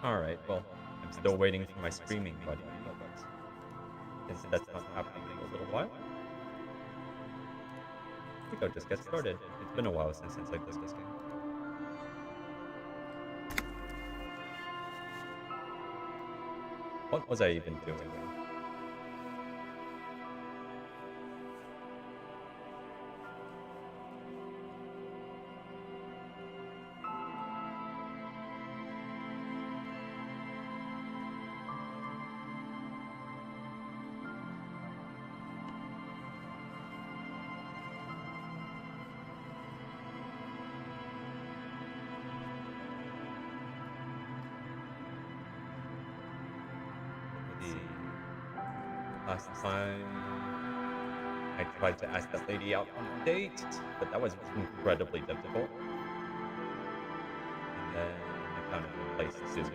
Alright, well, I'm still waiting for my streaming buddy, but since that's not happening in a little while, I think I'll just get started. It's been a while since I played this game. What was I even doing? Last time I tried to ask that lady out on a date, but that was incredibly difficult. And then I found a place to sleep for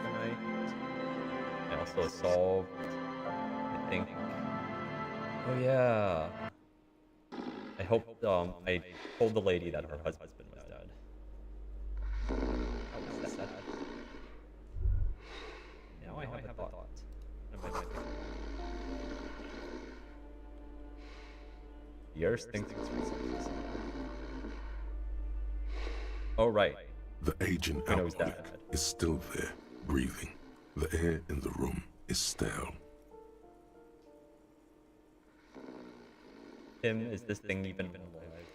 the night. I also solved, I think. Oh yeah. I hoped I told the lady that her husband was dead. That was sad. Now I have a thought. The Earth thinks it's reasons. Oh, right. The aging alcoholic is still there, breathing. The air in the room is stale. Tim, is this thing even alive?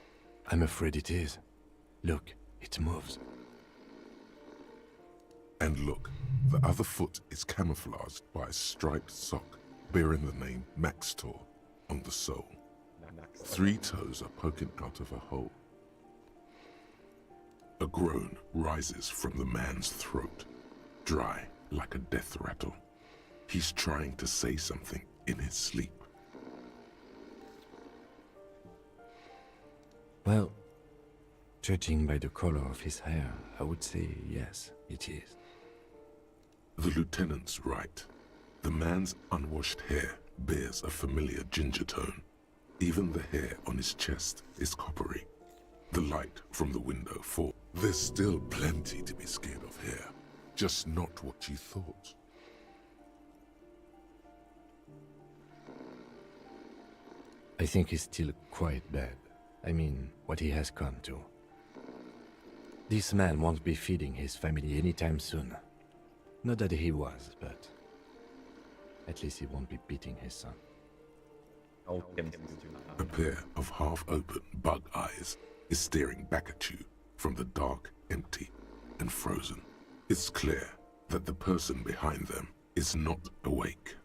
I'm afraid it is. Look, it moves. And look, the other foot is camouflaged by a striped sock bearing the name Maxtor on the sole. 3 toes are poking out of a hole. A groan rises from the man's throat, dry like a death rattle. He's trying to say something in his sleep. Well, judging by the color of his hair, I would say yes, it is. The lieutenant's right. The man's unwashed hair bears a familiar ginger tone. Even the hair on his chest is coppery. The light from the window falls. There's still plenty to be scared of here, just not what you thought. I think he's still quite bad. I mean, what he has come to. This man won't be feeding his family anytime soon. Not that he was, but at least he won't be beating his son. A pair of half-open bug eyes is staring back at you from the dark, empty, and frozen. It's clear that the person behind them is not awake.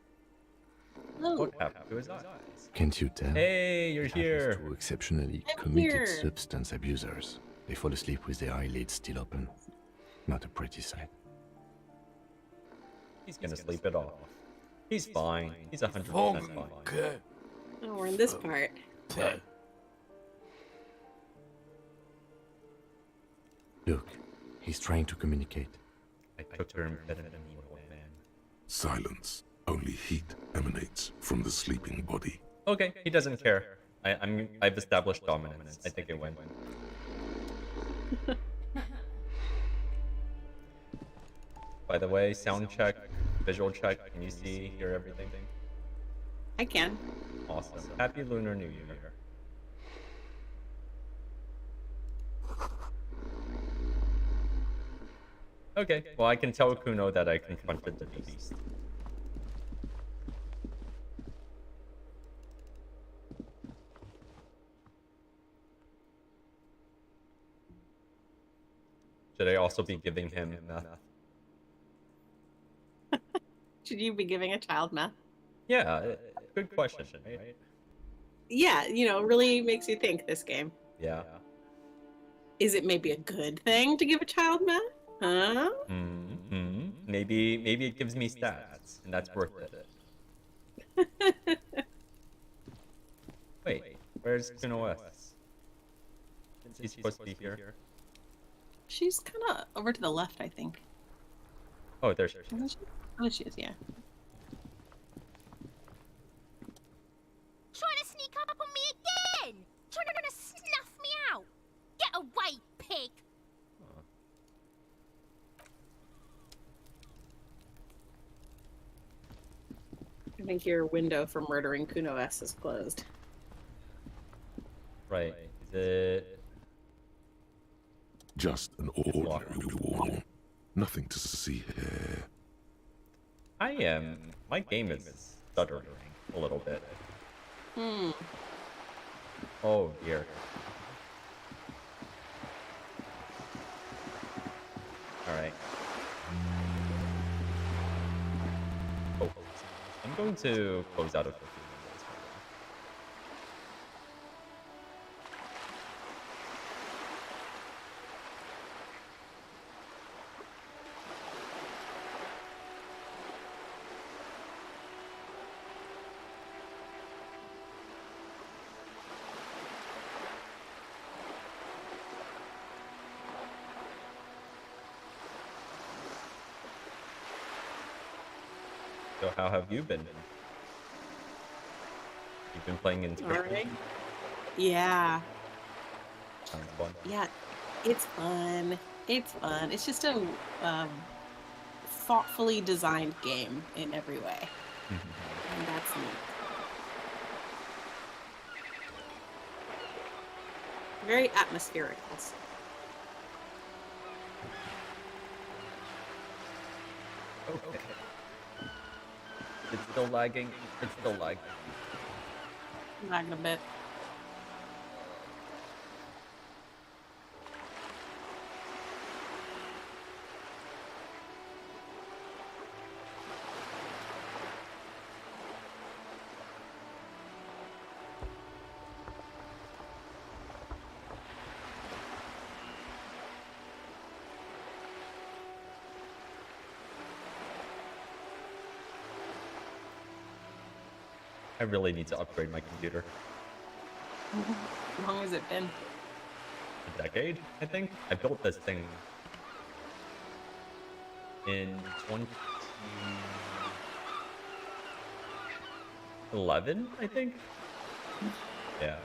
What happened to his eyes? Can't you tell? Hey, you're It here. happens to exceptionally I'm committed here. substance abusers. They fall asleep with their eyelids still open. Not a pretty sight. He's gonna sleep it off. He's fine. He's 100% fine. Oh, we're in this part. Look, he's trying to communicate. I took her amphetamine, old man. Silence. Only heat emanates from the sleeping body. Okay, he doesn't care. I've established dominance. I think it went. By the way, sound check, visual check. Can you see, hear everything? I can. Awesome. Happy Lunar New Year. Okay, well I can tell Kuno that I confronted the beast. Should I also be giving him meth? Should you be giving a child meth? Yeah, good question, right? Yeah, you know, really makes you think, this game. Yeah. Is it maybe a good thing to give a child meth? Huh? Maybe it gives me stats, and that's worth it. Wait, where's Kuno S? She's supposed to be here. She's kind of over to the left, I think. Oh, there she is. Isn't she? Oh, she is, yeah. Trying to sneak up on me again! Trying to snuff me out! Get away, pig! think your window for murdering Kuno S is closed. Right. Is it? Just an ordinary wall. Nothing to see here. My game is stuttering a little bit. Oh dear. Alright. Oh, I'm going to close out of the windows. So how have you been? You've been playing in Alright. Yeah. Sounds fun. Yeah. It's fun. It's fun. It's just a thoughtfully designed game in every way. And that's neat. Very atmospheric also. Okay. It's still lagging. It's still lagging. Lagging a bit. I really need to upgrade my computer. How long has it been? A decade, I think. I built this thing in 2011, I think. Yeah.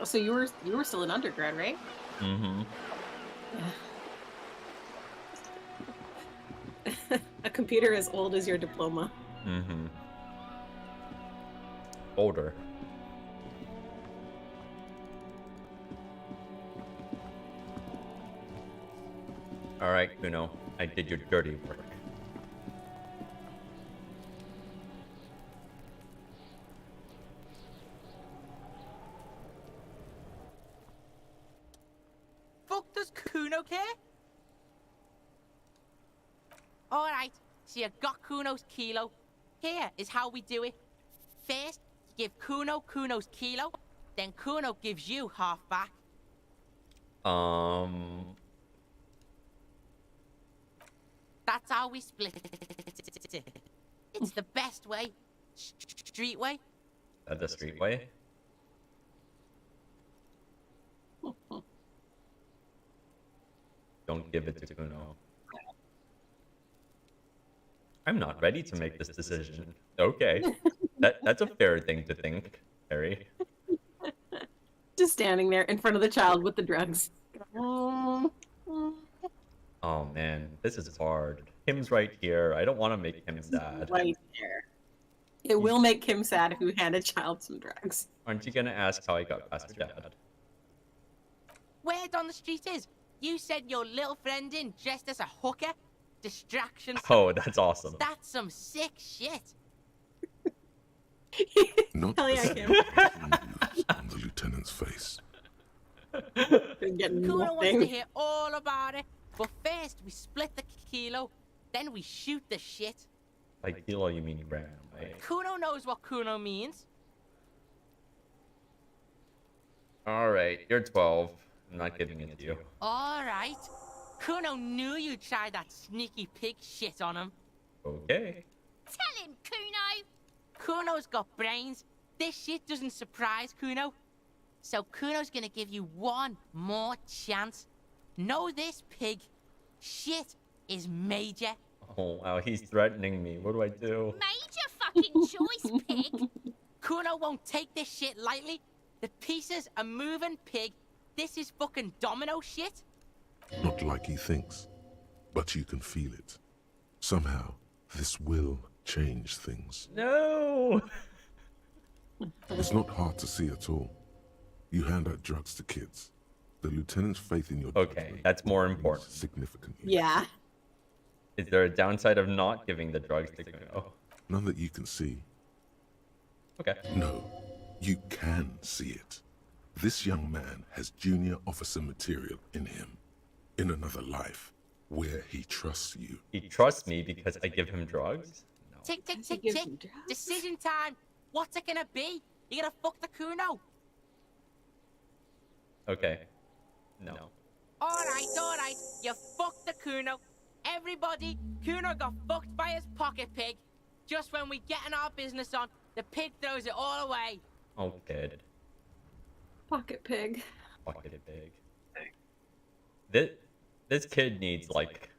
So you were still an undergrad, right? Mm-hmm. A computer as old as your diploma. Mm-hmm. Older. All right, Kuno. I did your dirty work. Fuck does Kuno care? Alright, so you got Kuno's kilo. Here is how we do it. First, you give Kuno Kuno's kilo, then Kuno gives you half back. That's how we split it. It's the best way. Street way. The street way. Don't give it to Kuno. I'm not ready to make this decision. Okay. That's a fair thing to think, Harry. Just standing there in front of the child with the drugs. Oh man, this is hard. Kim's right here. I don't want to make him sad. Right there. It will make Kim sad if you hand a child some drugs. Aren't you gonna ask how I got past your dad? Word on the street is, you sent your little friend in dressed as a hooker. Distraction. Oh, that's awesome. That's some sick shit. Not Hell a yeah, Kim. news on the lieutenant's face. Been getting Kuno wants to nothing. hear all about it, but first we split the kilo, then we shoot the shit. By kilo, you mean gram, right? Kuno knows what Kuno means. Alright, you're 12. I'm not giving it to you. Alright. Kuno knew you tried that sneaky pig shit on him. Okay. Tell him, Kuno. Kuno's got brains. This shit doesn't surprise Kuno. So Kuno's gonna give you one more chance. Know this, pig. Shit is major. Oh wow, he's threatening me. What do I do? Major fucking choice, pig. Kuno won't take this shit lightly. The pieces are moving, pig. This is fucking domino shit. Not like he thinks, but you can feel it. Somehow, this will change things. No! It's not hard to see at all. You hand out drugs to kids. The lieutenant's faith in your Okay, judgment that's more increases important. significantly. Yeah. Is there a downside of not giving the drugs to Kuno? None that you can see. Okay. No, you can see it. This young man has junior officer material in him. In another life, where he trusts you. He trusts me because I give him drugs? No. Tick, tick, Does he tick, give tick. him drugs? Decision time. What's it gonna be? You gonna fuck the Kuno? Okay. No. Alright. You fucked the Kuno. Everybody, Kuno got fucked by his pocket pig. Just when we getting our business on, the pig throws it all away. Oh, good. Pocket pig. Pocket pig. This kid needs, like,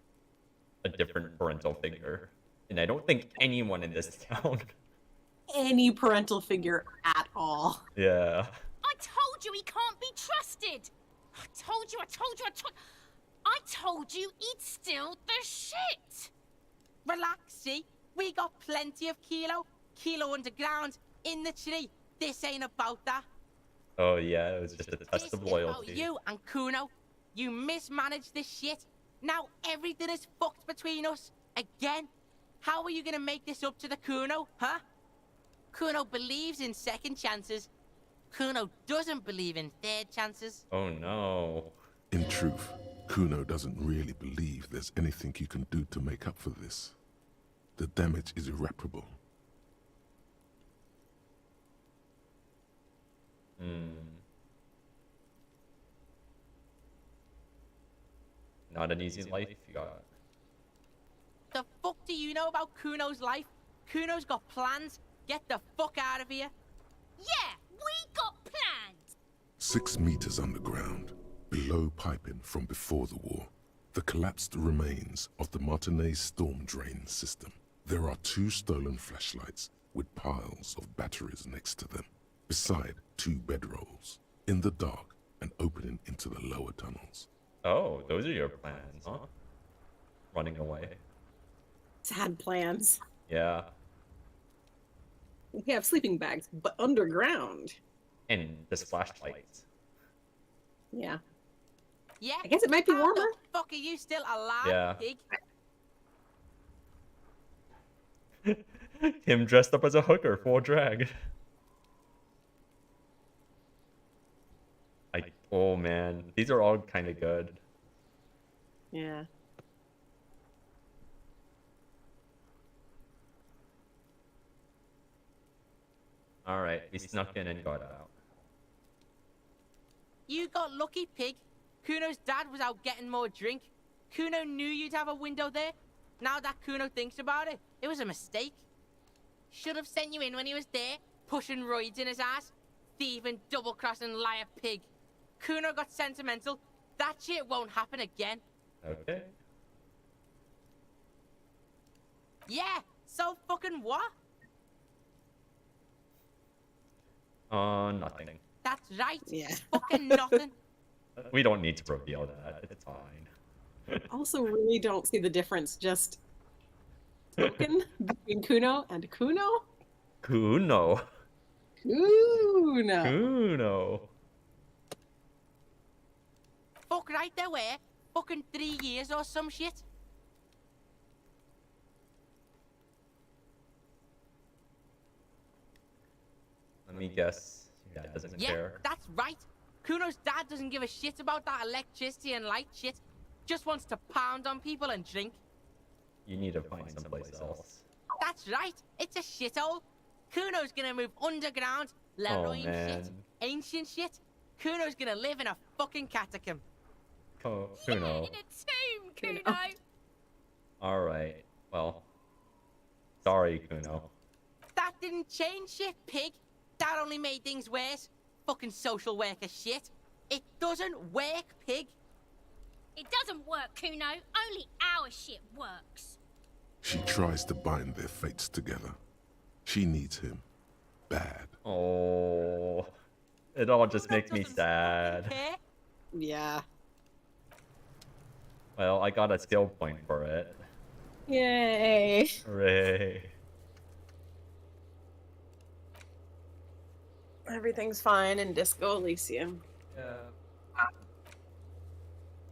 a different parental figure. And I don't think anyone in this town. Any parental figure at all. Yeah. I told you he can't be trusted. I told you. I told you he'd steal the shit. Relax, see? We got plenty of Kilo underground, in the tree. This ain't about that. Oh, yeah, it was just a test This of is loyalty. about you and Kuno. You mismanaged this shit. Now everything is fucked between us. Again. How are you gonna make this up to the Kuno, huh? Kuno believes in second chances. Kuno doesn't believe in third chances. Oh, no. In truth, Kuno doesn't really believe there's anything you can do to make up for this. The damage is irreparable. Not an easy life you got. The fuck do you know about Kuno's life? Kuno's got plans. Get the fuck out of here. Yeah, we got plans. 6 meters underground, below piping from before the war, the collapsed remains of the Martinez storm drain system. There are 2 stolen flashlights with piles of batteries next to them, beside 2 bedrolls, in the dark and opening into the lower tunnels. Oh, those are your plans, huh? Running away. Sad plans. Yeah. We have sleeping bags, but underground. And just flashlights. Yeah. Yeah? I guess it might be How warmer. the fuck are you still alive, Yeah. pig? Him dressed up as a hooker for drag. Oh man, these are all kind of good. Yeah. Alright, we snuck in and got out. You got lucky, pig. Kuno's dad was out getting more drink. Kuno knew you'd have a window there. Now that Kuno thinks about it, it was a mistake. Should have sent you in when he was there, pushing roids in his ass. Thieving, double-crossing liar pig. Kuno got sentimental. That shit won't happen again. Okay. Yeah, so fucking what? Nothing. That's right. Yeah. Fucking nothing. We don't need to reveal that. It's fine. Also, really don't see the difference just spoken between Kuno and Kuno. Kuno. Kuno. Kuno. Fuck right there were. Fucking 3 years or some shit. Let me guess. Your dad doesn't Yeah, care. that's right. Kuno's dad doesn't give a shit about that electricity and light shit. Just wants to pound on people and drink. You need to find someplace else. That's right. It's a shithole. Kuno's gonna move underground. Leroy man. shit. Ancient shit. Kuno's gonna live in a fucking catacomb. Kuno. In a tomb, Kuno. Alright. Well. Sorry, Kuno. That didn't change shit, pig. That only made things worse. Fucking social worker shit. It doesn't work, pig. It doesn't work, Kuno. Only our shit works. She tries to bind their fates together. She needs him. Bad. Oh. It all just Kuno makes me doesn't sad. fucking care. Yeah. Well, I got a skill point for it. Yay. Hooray. Everything's fine in Disco Elysium. Yeah.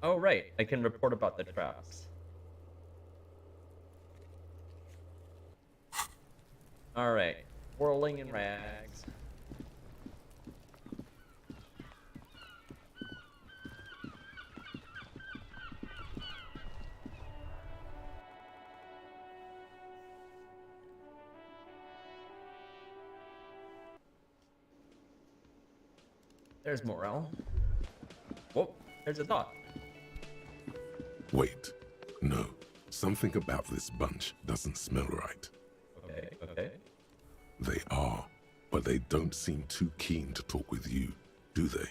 Oh, right. I can report about the traps. Alright. Whirling in rags. There's Morel. Whoa, there's a dot. Wait. No. Something about this bunch doesn't smell right. Okay, okay. They are, but they don't seem too keen to talk with you, do they?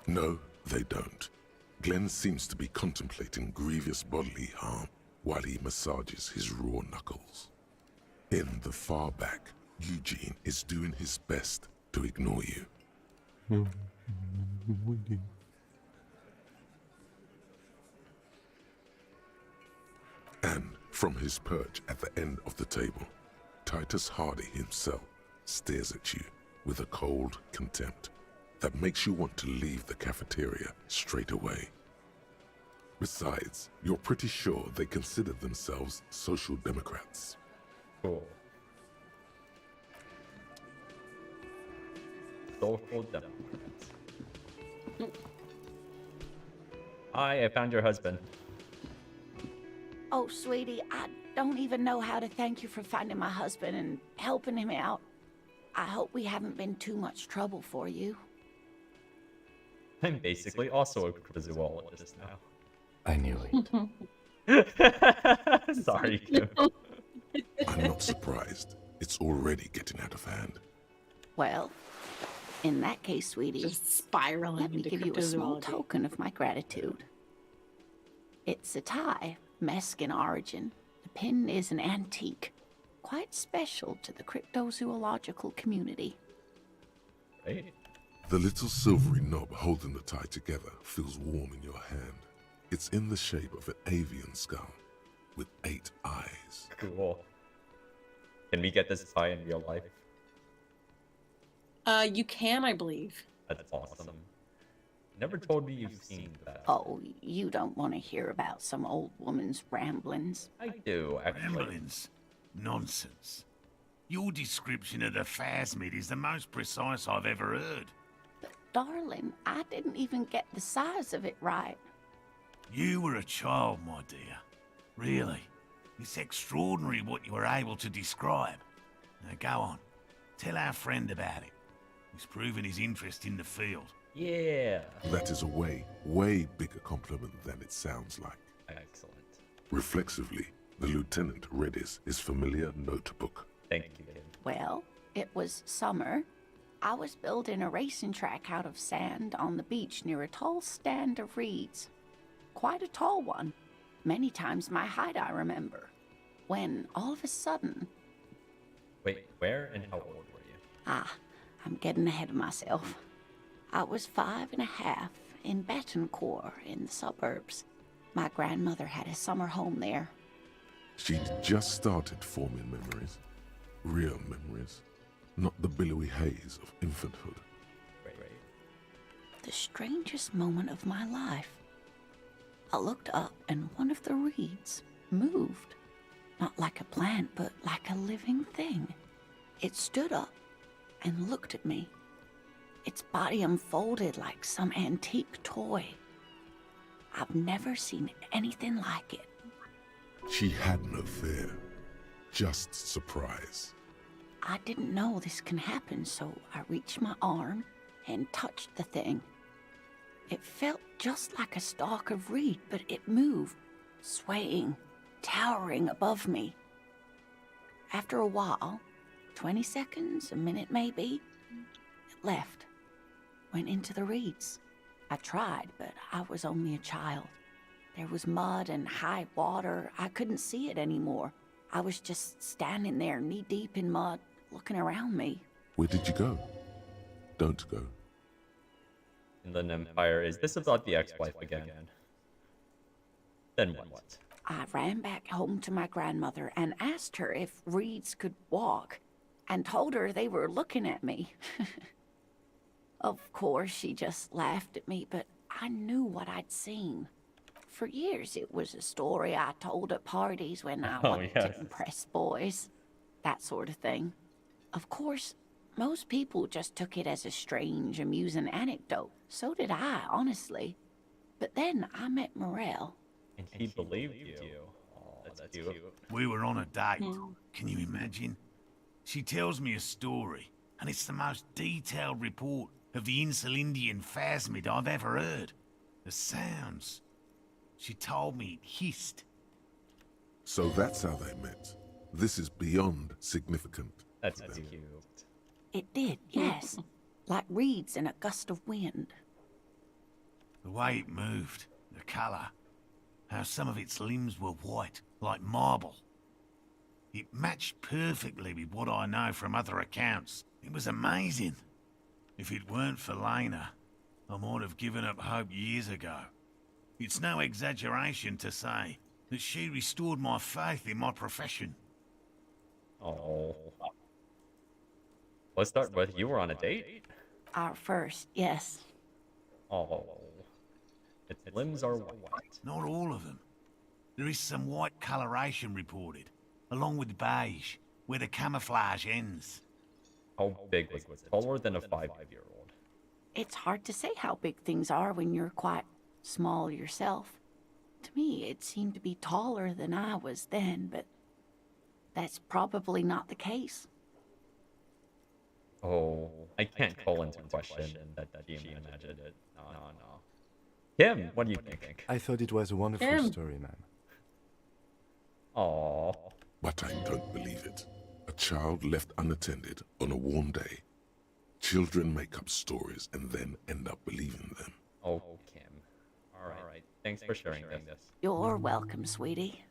No, they don't. Glenn seems to be contemplating grievous bodily harm while he massages his raw knuckles. In the far back, Eugene is doing his best to ignore you. And from his perch at the end of the table, Titus Hardy himself stares at you with a cold contempt that makes you want to leave the cafeteria straight away. Besides, you're pretty sure they consider themselves social democrats. Cool. Social Democrats. Hi, I found your husband. Oh, sweetie, I don't even know how to thank you for finding my husband and helping him out. I hope we haven't been too much trouble for you. I'm basically also a cryptozoologist now. I knew it. Sorry, Kim. I'm not surprised. It's already getting out of hand. Well, in that case, sweetie, Just spiraling let me into give you a small cryptozoology. token of my gratitude. It's a tie, Mexican origin. The pin is an antique, quite special to the cryptozoological community. Right? The little silvery knob holding the tie together feels warm in your hand. It's in the shape of an avian skull with 8 eyes. Cool. Can we get this tie in real life? You can, I believe. That's awesome. Never told me you've seen that. Oh, you don't want to hear about some old woman's ramblings. I do, actually. Ramblings? Nonsense. Your description of the phasmid is the most precise I've ever heard. But darling, I didn't even get the size of it right. You were a child, my dear. Really. It's extraordinary what you were able to describe. Now go on. Tell our friend about it. He's proven his interest in the field. Yeah. That is a way, way bigger compliment than it sounds like. Excellent. Reflexively, the lieutenant readies his familiar notebook. Thank you, Kim. Well, it was summer. I was building a racing track out of sand on the beach near a tall stand of reeds. Quite a tall one. Many times my height, I remember. When, all of a sudden... Wait, where and how old were you? Ah, I'm getting ahead of myself. I was 5.5 in Betancourt in the suburbs. My grandmother had a summer home there. She'd just started forming memories. Real memories. Not the billowy haze of infanthood. Right. The strangest moment of my life. I looked up and one of the reeds moved. Not like a plant, but like a living thing. It stood up and looked at me. Its body unfolded like some antique toy. I've never seen anything like it. She had no fear, just surprise. I didn't know this can happen, so I reached my arm and touched the thing. It felt just like a stalk of reed, but it moved, swaying, towering above me. After a while, 20 seconds, a minute maybe, it left, went into the reeds. I tried, but I was only a child. There was mud and high water. I couldn't see it anymore. I was just standing there knee-deep in mud, looking around me. Where did you go? Don't go. Inland Empire, is this about the ex-wife again? Then what? I ran back home to my grandmother and asked her if reeds could walk, and told her they were looking at me. Of course, she just laughed at me, but I knew what I'd seen. For years, it was a story I told at parties when I wanted to impress boys. That sort of thing. Of course, most people just took it as a strange, amusing anecdote. So did I, honestly. But then I met Morel. And he believed you. Oh, that's cute. We were on a date. Can you imagine? She tells me a story, and it's the most detailed report of the Insulindian phasmid I've ever heard. The sounds. She told me it hissed. So that's how they met. This is beyond significant. That's cute. It did, yes. Like reeds in a gust of wind. The way it moved, the colour, how some of its limbs were white, like marble. It matched perfectly with what I know from other accounts. It was amazing. If it weren't for Lena, I might have given up hope years ago. It's no exaggeration to say that she restored my faith in my profession. Oh. Let's start with you were on a date? Our first, yes. Oh. Its limbs are white. Not all of them. There is some white coloration reported, along with beige, where the camouflage ends. How big was it? Taller than a 5-year-old. It's hard to say how big things are when you're quite small yourself. To me, it seemed to be taller than I was then, but that's probably not the case. Oh, I can't call into question that she imagined it. No. Kim, what do you think? I thought it was a wonderful story, man. Aww. But I don't believe it. A child left unattended on a warm day. Children make up stories and then end up believing them. Oh, Kim. Alright. Thanks for sharing this. You're welcome, sweetie.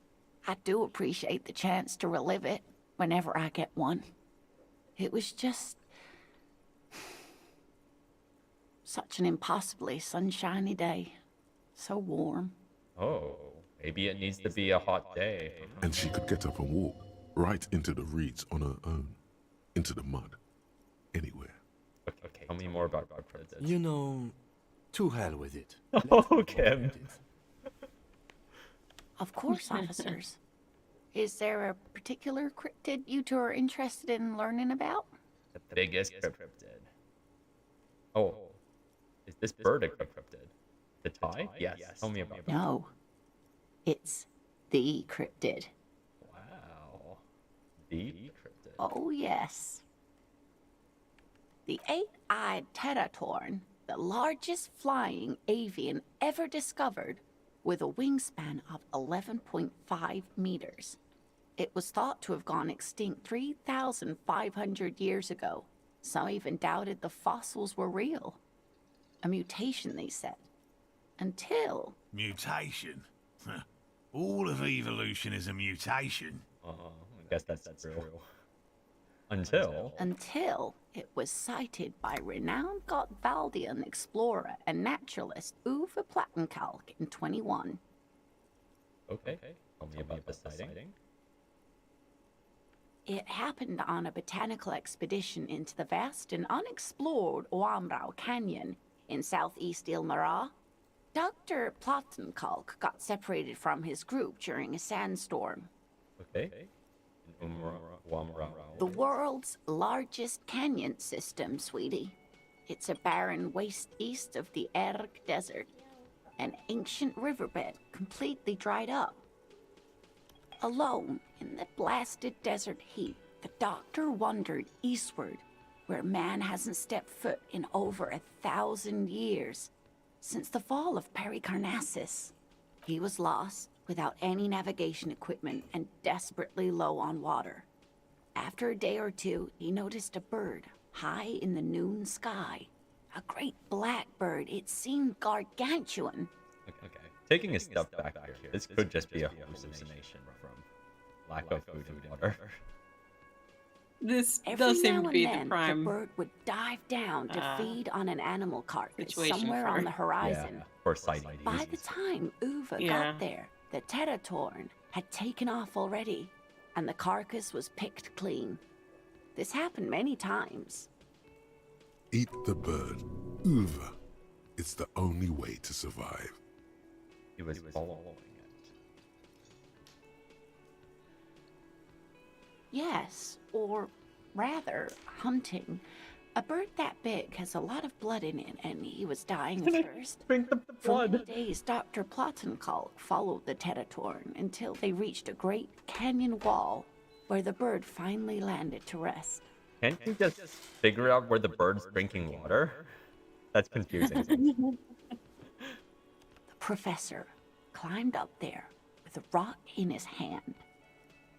I do appreciate the chance to relive it whenever I get one. It was just such an impossibly sunshiny day. So warm. Oh, maybe it needs to be a hot day. And she could get up and walk right into the reeds on her own. Into the mud. Anywhere. Okay, tell me more about cryptids. You know, to hell with it. Oh, Kim. Of course, officers. Is there a particular cryptid you two are interested in learning about? The biggest cryptid. Oh, is this bird a cryptid? The tie? Yes. Tell me about that. No. It's the cryptid. Wow. The cryptid. Oh, yes. The eight-eyed teratorn, the largest flying avian ever discovered, with a wingspan of 11.5 meters. It was thought to have gone extinct 3,500 years ago. Some even doubted the fossils were real. A mutation, they said. Until... Mutation? All of evolution is a mutation. I guess that's true. Until it was cited by renowned Gotvaldian explorer and naturalist Uwe Plattenkalk in 21. Okay. Tell me about the sighting. It happened on a botanical expedition into the vast and unexplored Oamrau Canyon in southeast Ilmara. Dr. Plattenkalk got separated from his group during a sandstorm. Okay. The world's largest canyon system, sweetie. It's a barren waste east of the Erg Desert, an ancient riverbed completely dried up. Alone in the blasted desert heat, the doctor wandered eastward, where man hasn't stepped foot in over 1,000 years, since the fall of Pericarnassus. He was lost, without any navigation equipment and desperately low on water. After a day or two, he noticed a bird high in the noon sky. A great black bird. It seemed gargantuan. Okay. Taking a step back here, this could just be a hallucination from lack of food and water. This Every does seem now to and be then, the prime the bird would dive down to feed on an animal carcass situation somewhere for on the horizon. Yeah, for sighting. By the time Uwe Yeah. got there, The Teratorn had taken off already, and the carcass was picked clean. This happened many times. Eat the bird. Uva. It's the only way to survive. He was following it. Yes, or rather, hunting. A bird that big has a lot of blood in it, and he was dying of thirst. Drink the For many blood. days, Dr. Plottenkalk followed the Teratorn until they reached a great canyon wall where the bird finally landed to rest. Can't you just figure out where the bird's drinking water? That's confusing. The professor climbed up there with a rock in his hand.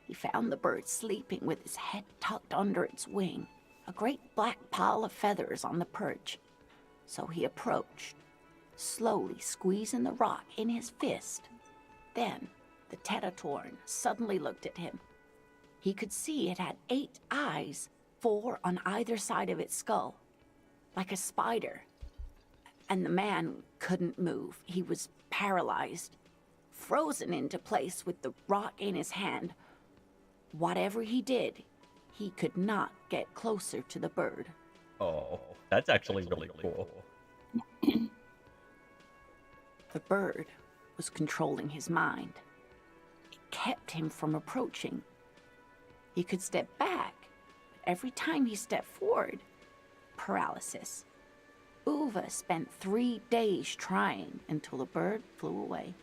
He found the bird sleeping with his head tucked under its wing, a great black pile of feathers on the perch. So he approached, slowly squeezing the rock in his fist. Then the Teratorn suddenly looked at him. He could see it had 8 eyes, 4 on either side of its skull, like a spider. And the man couldn't move. He was paralyzed, frozen into place with the rock in his hand. Whatever he did, he could not get closer to the bird. Oh, that's actually really cool. The bird was controlling his mind. It kept him from approaching. He could step back, but every time he stepped forward, paralysis. Uva spent 3 days trying until the bird flew away.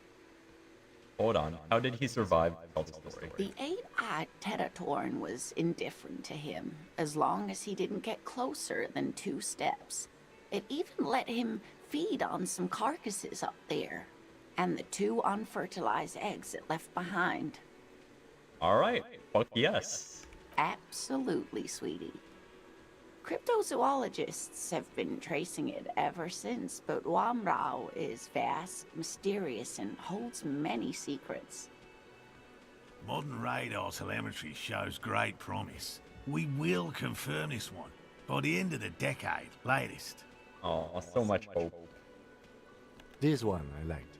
Hold on. How did he survive? Tell the story. The 8-eyed Teratorn was indifferent to him, as long as he didn't get closer than 2 steps. It even let him feed on some carcasses up there, and the 2 unfertilized eggs it left behind. Alright. Fuck yes. Absolutely, sweetie. Cryptozoologists have been tracing it ever since, but Wamrao is vast, mysterious, and holds many secrets. Modern radar telemetry shows great promise. We will confirm this one by the end of the decade, latest. Oh, so much hope. This one I liked.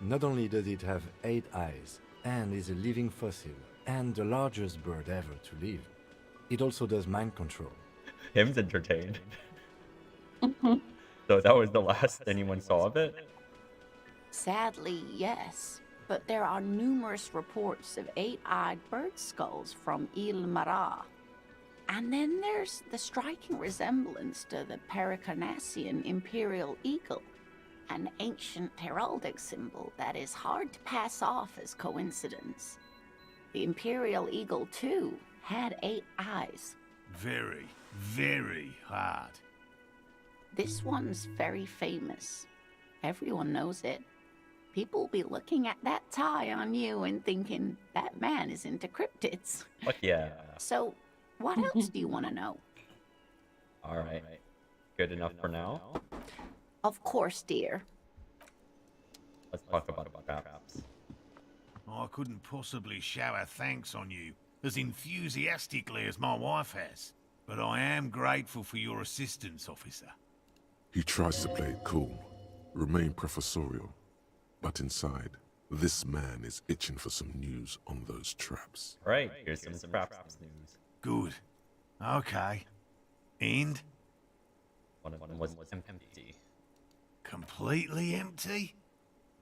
Not only does it have 8 eyes, and is a living fossil, and the largest bird ever to live, it also does mind control. Him's entertained. So that was the last anyone saw of it? Sadly, yes, but there are numerous reports of 8-eyed bird skulls from Il Mara. And then there's the striking resemblance to the Pericarnassian imperial eagle, an ancient heraldic symbol that is hard to pass off as coincidence. The imperial eagle, too, had 8 eyes. Very, very hard. This one's very famous. Everyone knows it. People will be looking at that tie on you and thinking, that man is into cryptids. Fuck yeah. So, what else do you want to know? Alright. Good enough for now? Of course, dear. Let's talk about traps. I couldn't possibly shower thanks on you as enthusiastically as my wife has, but I am grateful for your assistance, officer. He tries to play it cool, remain professorial, but inside, this man is itching for some news on those traps. Right, here's some traps news. Good. Okay. And? One of them was empty. Completely empty?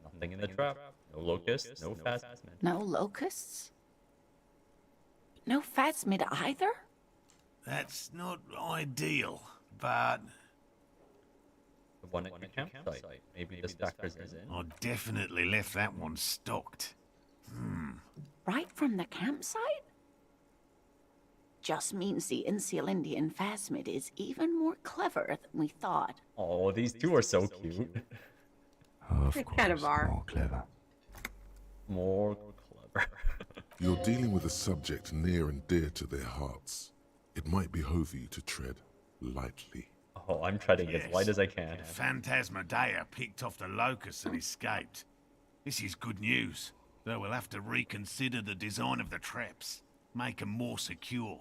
Nothing in the trap. No locusts, no phasmid. No locusts? No phasmid either? That's not ideal, but The one at your campsite. Maybe the stackers is in. I definitely left that one stocked. Right from the campsite? Just means the Insulindian phasmid is even more clever than we thought. Oh, these two are so cute. Of They course, kind of are. more clever. More clever. You're dealing with a subject near and dear to their hearts. It might behove you to tread lightly. Oh, I'm treading as light as I can. Phantasmadeia picked off the locusts and escaped. This is good news, though we'll have to reconsider the design of the traps, make them more secure.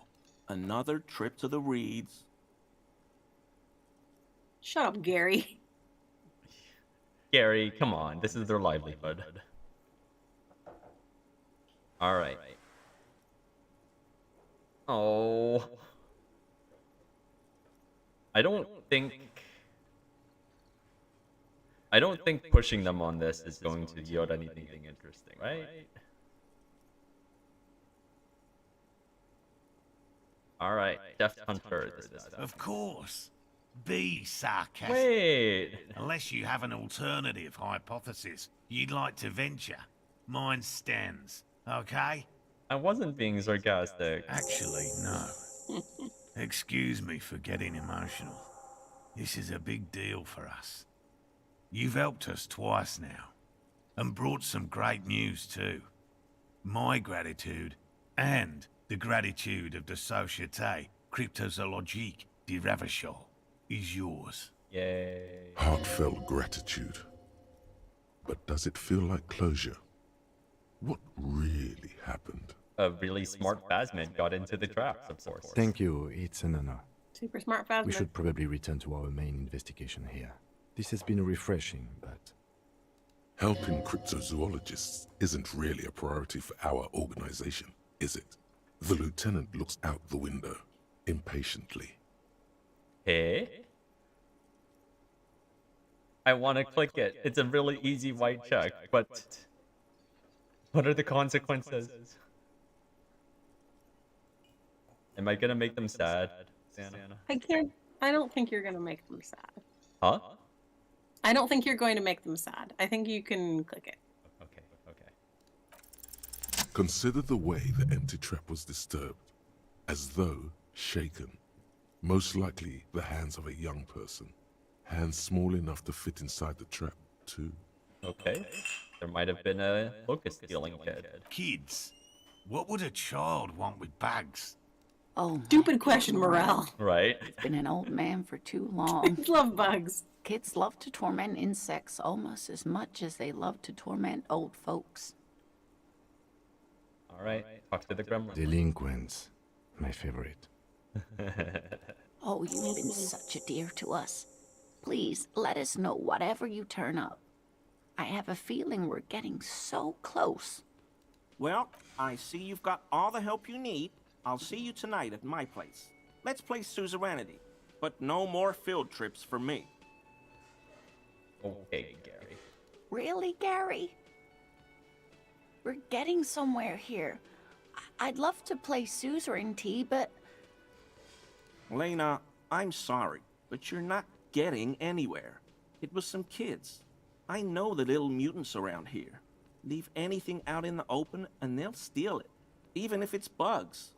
Another trip to the reeds. Shut up, Gary. Gary, come on. This is their livelihood. All right. Oh. I don't think pushing them on this is going to yield anything interesting, right? All right, Death Hunter. This is Of course. Be sarcastic. Wait. Unless you have an alternative hypothesis you'd like to venture. Mine stands, okay? I wasn't being sarcastic. Actually, no. Excuse me for getting emotional. This is a big deal for us. You've helped us twice now, and brought some great news too. My gratitude, and the gratitude of the Société Cryptozoologique de Ravachol, is yours. Yay. Heartfelt gratitude. But does it feel like closure? What really happened? A really smart Phasmid got into the traps, of course. Thank you, it's an honor. Super smart Phasma. We should probably return to our main investigation here. This has been refreshing, but... Helping cryptozoologists isn't really a priority for our organization, is it? The lieutenant looks out the window, impatiently. Hey? I want to click it. It's a really easy white check, but... what are the consequences? Am I gonna make them sad, Santa? I don't think you're gonna make them sad. Huh? I don't think you're going to make them sad. I think you can click it. Okay. Consider the way the empty trap was disturbed, as though shaken. Most likely the hands of a young person. Hands small enough to fit inside the trap, too. Okay. There might have been a locust stealing kid. Kids, what would a child want with bags? Oh, Stupid question, Morale. Right? I've been an old man for too long. Kids love bugs. Kids love to torment insects almost as much as they love to torment old folks. Alright, talk to the gremlin. Delinquents. My favorite. Oh, you've been such a dear to us. Please, let us know whatever you turn up. I have a feeling we're getting so close. Well, I see you've got all the help you need. I'll see you tonight at my place. Let's play suzerainty, but no more field trips for me. Okay, Gary. Really, Gary? We're getting somewhere here. I'd love to play suzerainty, but... Lena, I'm sorry, but you're not getting anywhere. It was some kids. I know the little mutants around here. Leave anything out in the open and they'll steal it, even if it's bugs.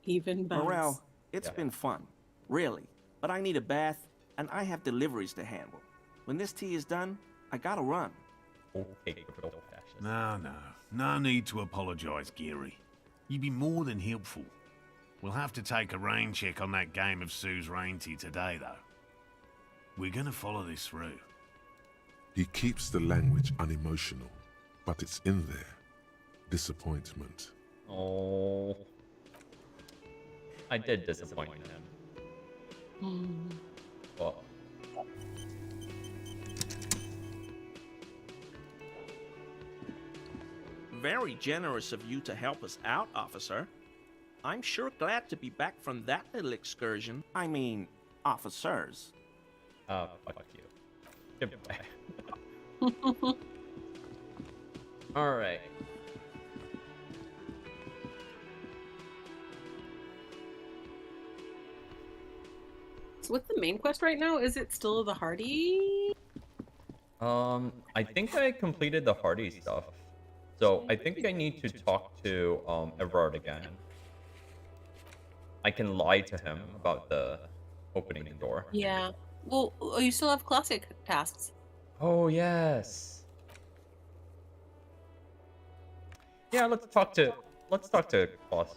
Even bugs. Morale, it's been fun, really. But I need a bath, and I have deliveries to handle. When this tea is done, I gotta run. Okay, crypto fascist. No need to apologize, Geary. You'd be more than helpful. We'll have to take a rain check on that game of suzerainty today, though. We're gonna follow this through. He keeps the language unemotional, but it's in there. Disappointment. Oh. I did disappoint him. Well, Very generous of you to help us out, officer. I'm sure glad to be back from that little excursion. I mean, officers. fuck you. Goodbye. Alright. So what's the main quest right now? Is it still the Hardy? I think I completed the Hardy stuff. So I think I need to talk to Everard again. I can lie to him about the opening the door. Yeah. Well, you still have classic tasks. Oh yes. Yeah, let's talk to Boss.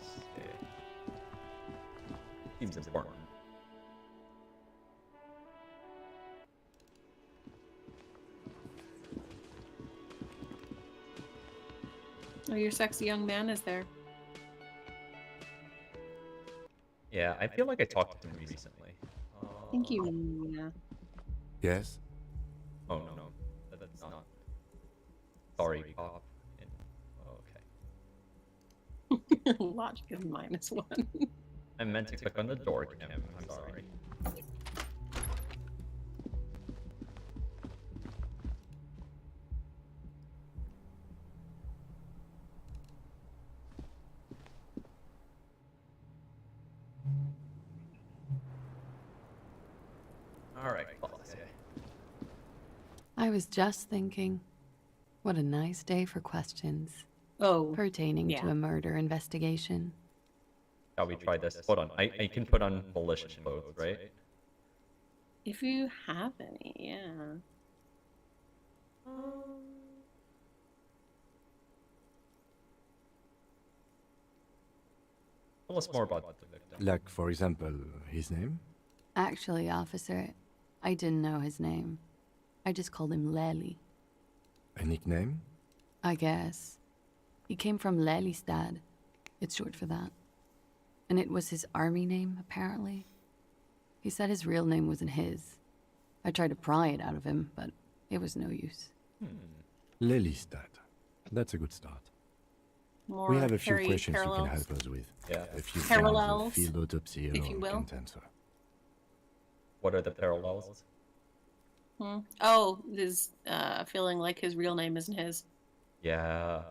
Seems important. Oh, your sexy young man is there. Yeah, I feel like I talked to him recently. Thank you. Yeah. Yes? Oh no, that's not. Sorry, cop. Okay. Logic is -1. I meant to click on the door, Kim. I'm sorry. Alright, class. I was just thinking, what a nice day for questions Oh, pertaining yeah. to a murder investigation. Shall we try this? Hold on. I can put on malicious clothes, right? If you have any, yeah. Tell us more about the victim. Like, for example, his name? Actually, officer, I didn't know his name. I just called him Lely. A nickname? I guess. He came from Lelystad. It's short for that. And it was his army name, apparently. He said his real name wasn't his. I tried to pry it out of him, but it was no use. Lelystad. That's a good start. More We have a few Harry questions you parallels. can help us with. Yeah. A few Parallels, field autopsy if you alone will. can't answer. What are the parallels? Oh, his feeling like his real name isn't his. Yeah.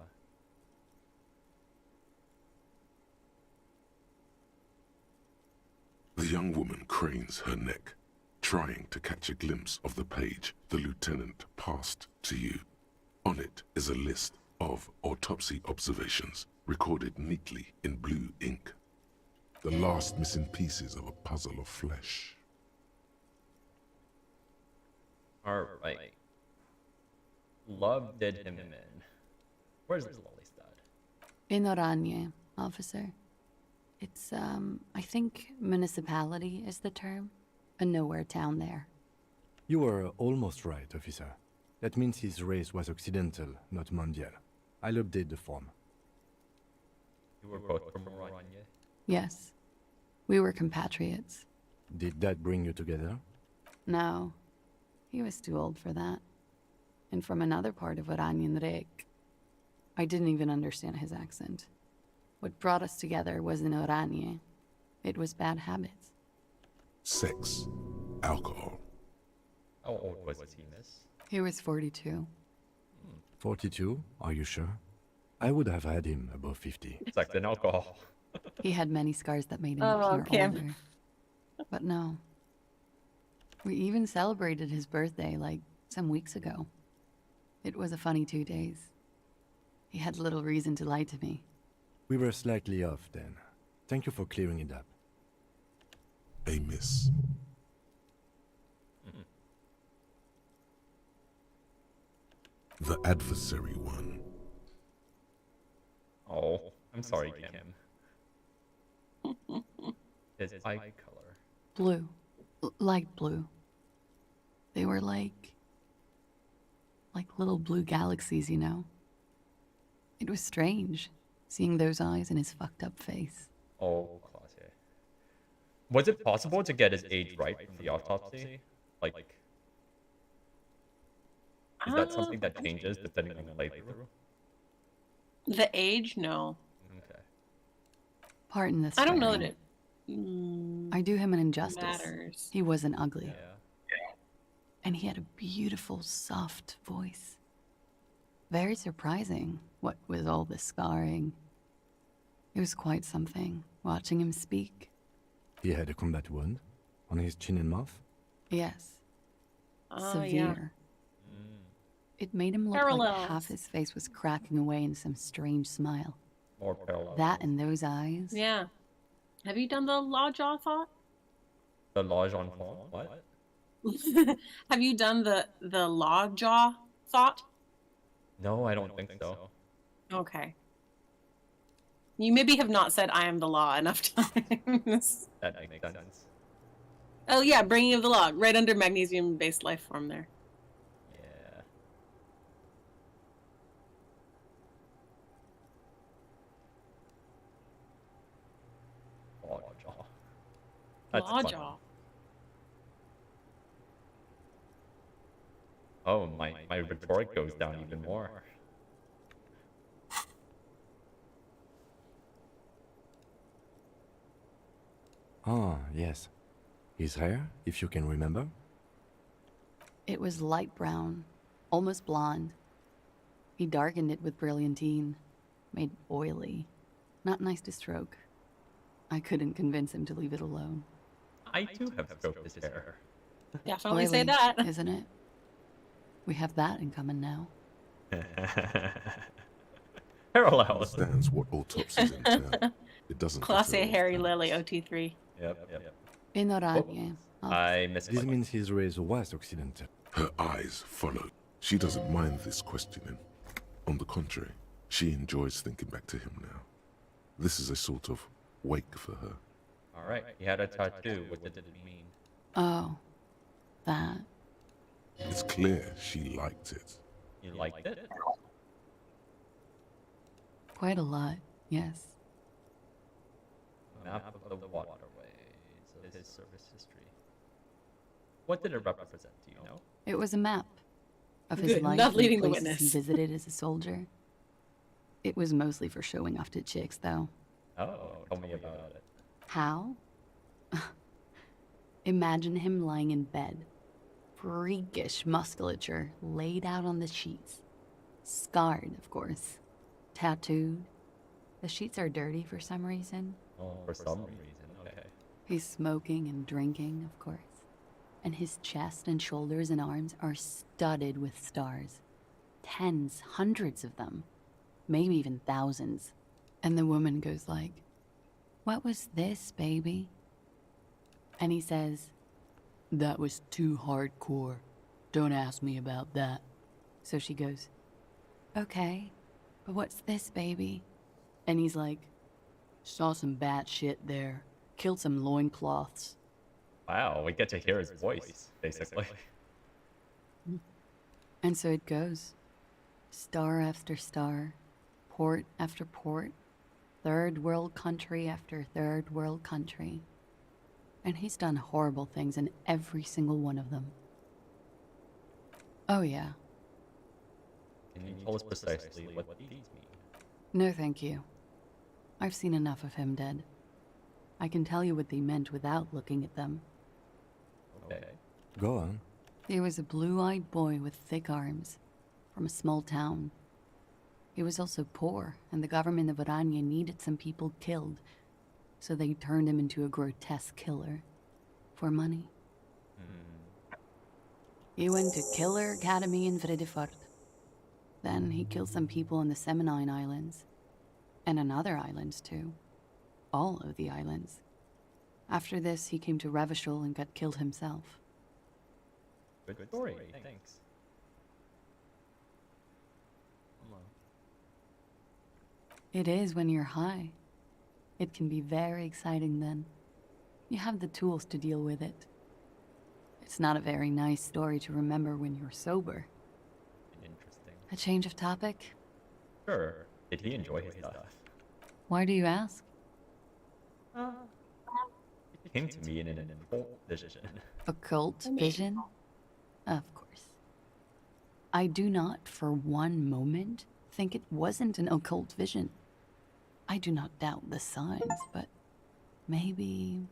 The young woman cranes her neck, trying to catch a glimpse of the page the lieutenant passed to you. On it is a list of autopsy observations, recorded neatly in blue ink. The last missing pieces of a puzzle of flesh. Alright. Love did him in. Where's Lelystad? In Oranje, officer. It's, I think municipality is the term. A nowhere town there. You were almost right, officer. That means his race was Occidental, not Mondial. I'll update the form. You were both from Oranje? Yes. We were compatriots. Did that bring you together? No. He was too old for that. And from another part of Oranjenrijk. I didn't even understand his accent. What brought us together wasn't Oranje. It was bad habits. Sex. Alcohol. How old was he, miss? He was 42. 42? Are you sure? I would have had him above 50. Sex and alcohol. He had many scars that made him Oh, appear Kim. older. But no. We even celebrated his birthday, like, some weeks ago. It was a funny 2 days. He had little reason to lie to me. We were slightly off then. Thank you for clearing it up. A miss. The adversary one. Oh, I'm sorry, Kim. His eye color. Blue. Light blue. They were like little blue galaxies, you know? It was strange, seeing those eyes in his fucked up face. Oh, classy. Was it possible to get his age right from the autopsy? Like, is that something that changes depending on the playthrough? The age? No. Okay. Pardon this. I don't know that swearing. it I do him an injustice. matters. He wasn't ugly. Yeah. And he had a beautiful, soft voice. Very surprising, what with all the scarring. It was quite something, watching him speak. He had a combat wound on his chin and mouth. Yes. Oh, yeah. Severe. It made him look like Parallels. half his face was cracking away in some strange smile. More parallels. That and those eyes. Yeah. Have you done the law jaw thought? The Lodge en Fond? What? Have you done the law jaw thought? No, I don't think so. Okay. You maybe have not said "I am the law" enough times. That makes sense. Oh yeah, bringing of the law, right under magnesium-based life form there. Yeah. Lodge. That's Law fun. jaw. Oh, my rhetoric goes down even more. Oh, yes. His hair, if you can remember? It was light brown, almost blonde. He darkened it with brilliantine, made oily. Not nice to stroke. I couldn't convince him to leave it alone. I too have stroked his hair. Definitely say Oily, that. isn't it? We have that in common now. Parallels. Understands what autopsies entail. It doesn't Class deter A old Harry parents. Lily OT3. Yep. Ignorante. I missed This my means his race was accidental. Her eyes followed. She doesn't mind this questioning. On the contrary, she enjoys thinking back to him now. This is a sort of wake for her. Alright, he had a tattoo. What did it mean? Oh, that. It's clear she liked it. You liked it? Quite a lot, yes. Map of the waterways of his service history. What did it represent? Do you know? It was a map of his Good, life not and leading the places he witness. visited as a soldier. It was mostly for showing off to chicks, though. Oh, tell me about it. How? Imagine him lying in bed. Freakish musculature laid out on the sheets. Scarred, of course. Tattooed. The sheets are dirty for some reason. Oh, for some reason, okay. He's smoking and drinking, of course. And his chest and shoulders and arms are studded with stars. Tens, hundreds of them. Maybe even thousands. And the woman goes like, "What was this, baby?" And he says, "That was too hardcore. Don't ask me about that." So she goes, "Okay, but what's this, baby?" And he's like, "Saw some bat shit there. Killed some loincloths." Wow, we get to hear his voice, basically. And so it goes. Star after star, port after port, third world country after third world country. And he's done horrible things in every single one of them. Oh yeah. Can you tell us precisely what these mean? No thank you. I've seen enough of him dead. I can tell you what they meant without looking at them. Okay. Go on. He was a blue-eyed boy with thick arms, from a small town. He was also poor, and the government of Orania needed some people killed, so they turned him into a grotesque killer. For money. He went to Killer Academy in Vredefort. Then he killed some people in the Seminine Islands. And on other islands, too. All of the islands. After this, he came to Revachol and got killed himself. Good story, thanks. It is when you're high. It can be very exciting then. You have the tools to deal with it. It's not a very nice story to remember when you're sober. Interesting. A change of topic? Sure. Did he enjoy his stuff? Why do you ask? It came to me in an occult vision. Occult vision? Of course. I do not, for one moment, think it wasn't an occult vision. I do not doubt the signs, but maybe...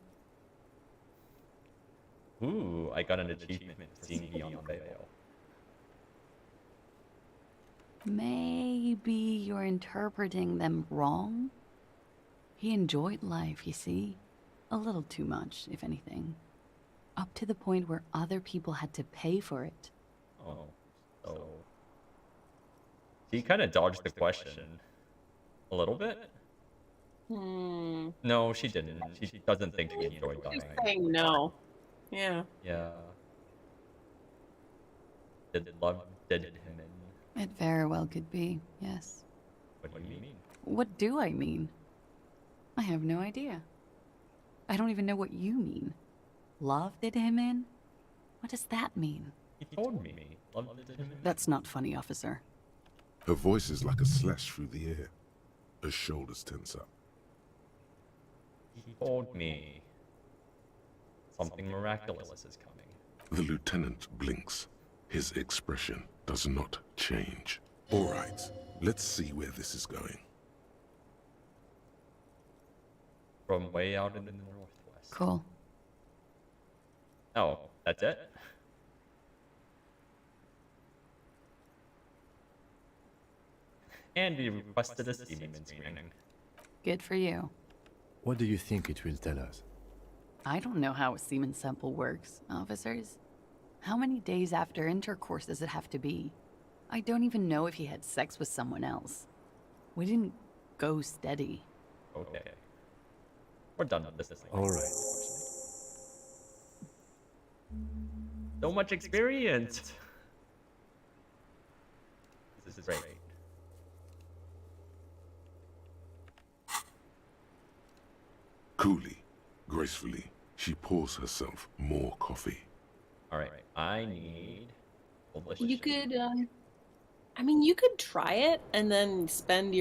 Ooh, I got an achievement for seeing beyond the veil. Maybe you're interpreting them wrong? He enjoyed life, you see. A little too much, if anything. Up to the point where other people had to pay for it. Oh, so... She kind of dodged the question. A little bit? No, she didn't. She doesn't think he enjoyed dying. She's saying no. Yeah. Yeah. Did love did him in? It very well could be, yes. What do you mean? What do I mean? I have no idea. I don't even know what you mean. Love did him in? What does that mean? He told me. Love did him in? That's not funny, officer. Her voice is like a slash through the air. Her shoulders tense up. He told me. Something miraculous is coming. The lieutenant blinks. His expression does not change. All right, let's see where this is going. From way out in the northwest. Cool. Oh, that's it? And we requested a semen screening. Good for you. What do you think it will tell us? I don't know how a semen sample works, officers. How many days after intercourse does it have to be? I don't even know if he had sex with someone else. We didn't go steady. Okay. We're done with this thing. All right. So much experience! This is great. Coolly, gracefully, she pours herself more coffee. Alright, I need... You could, I mean, you could try it and then spend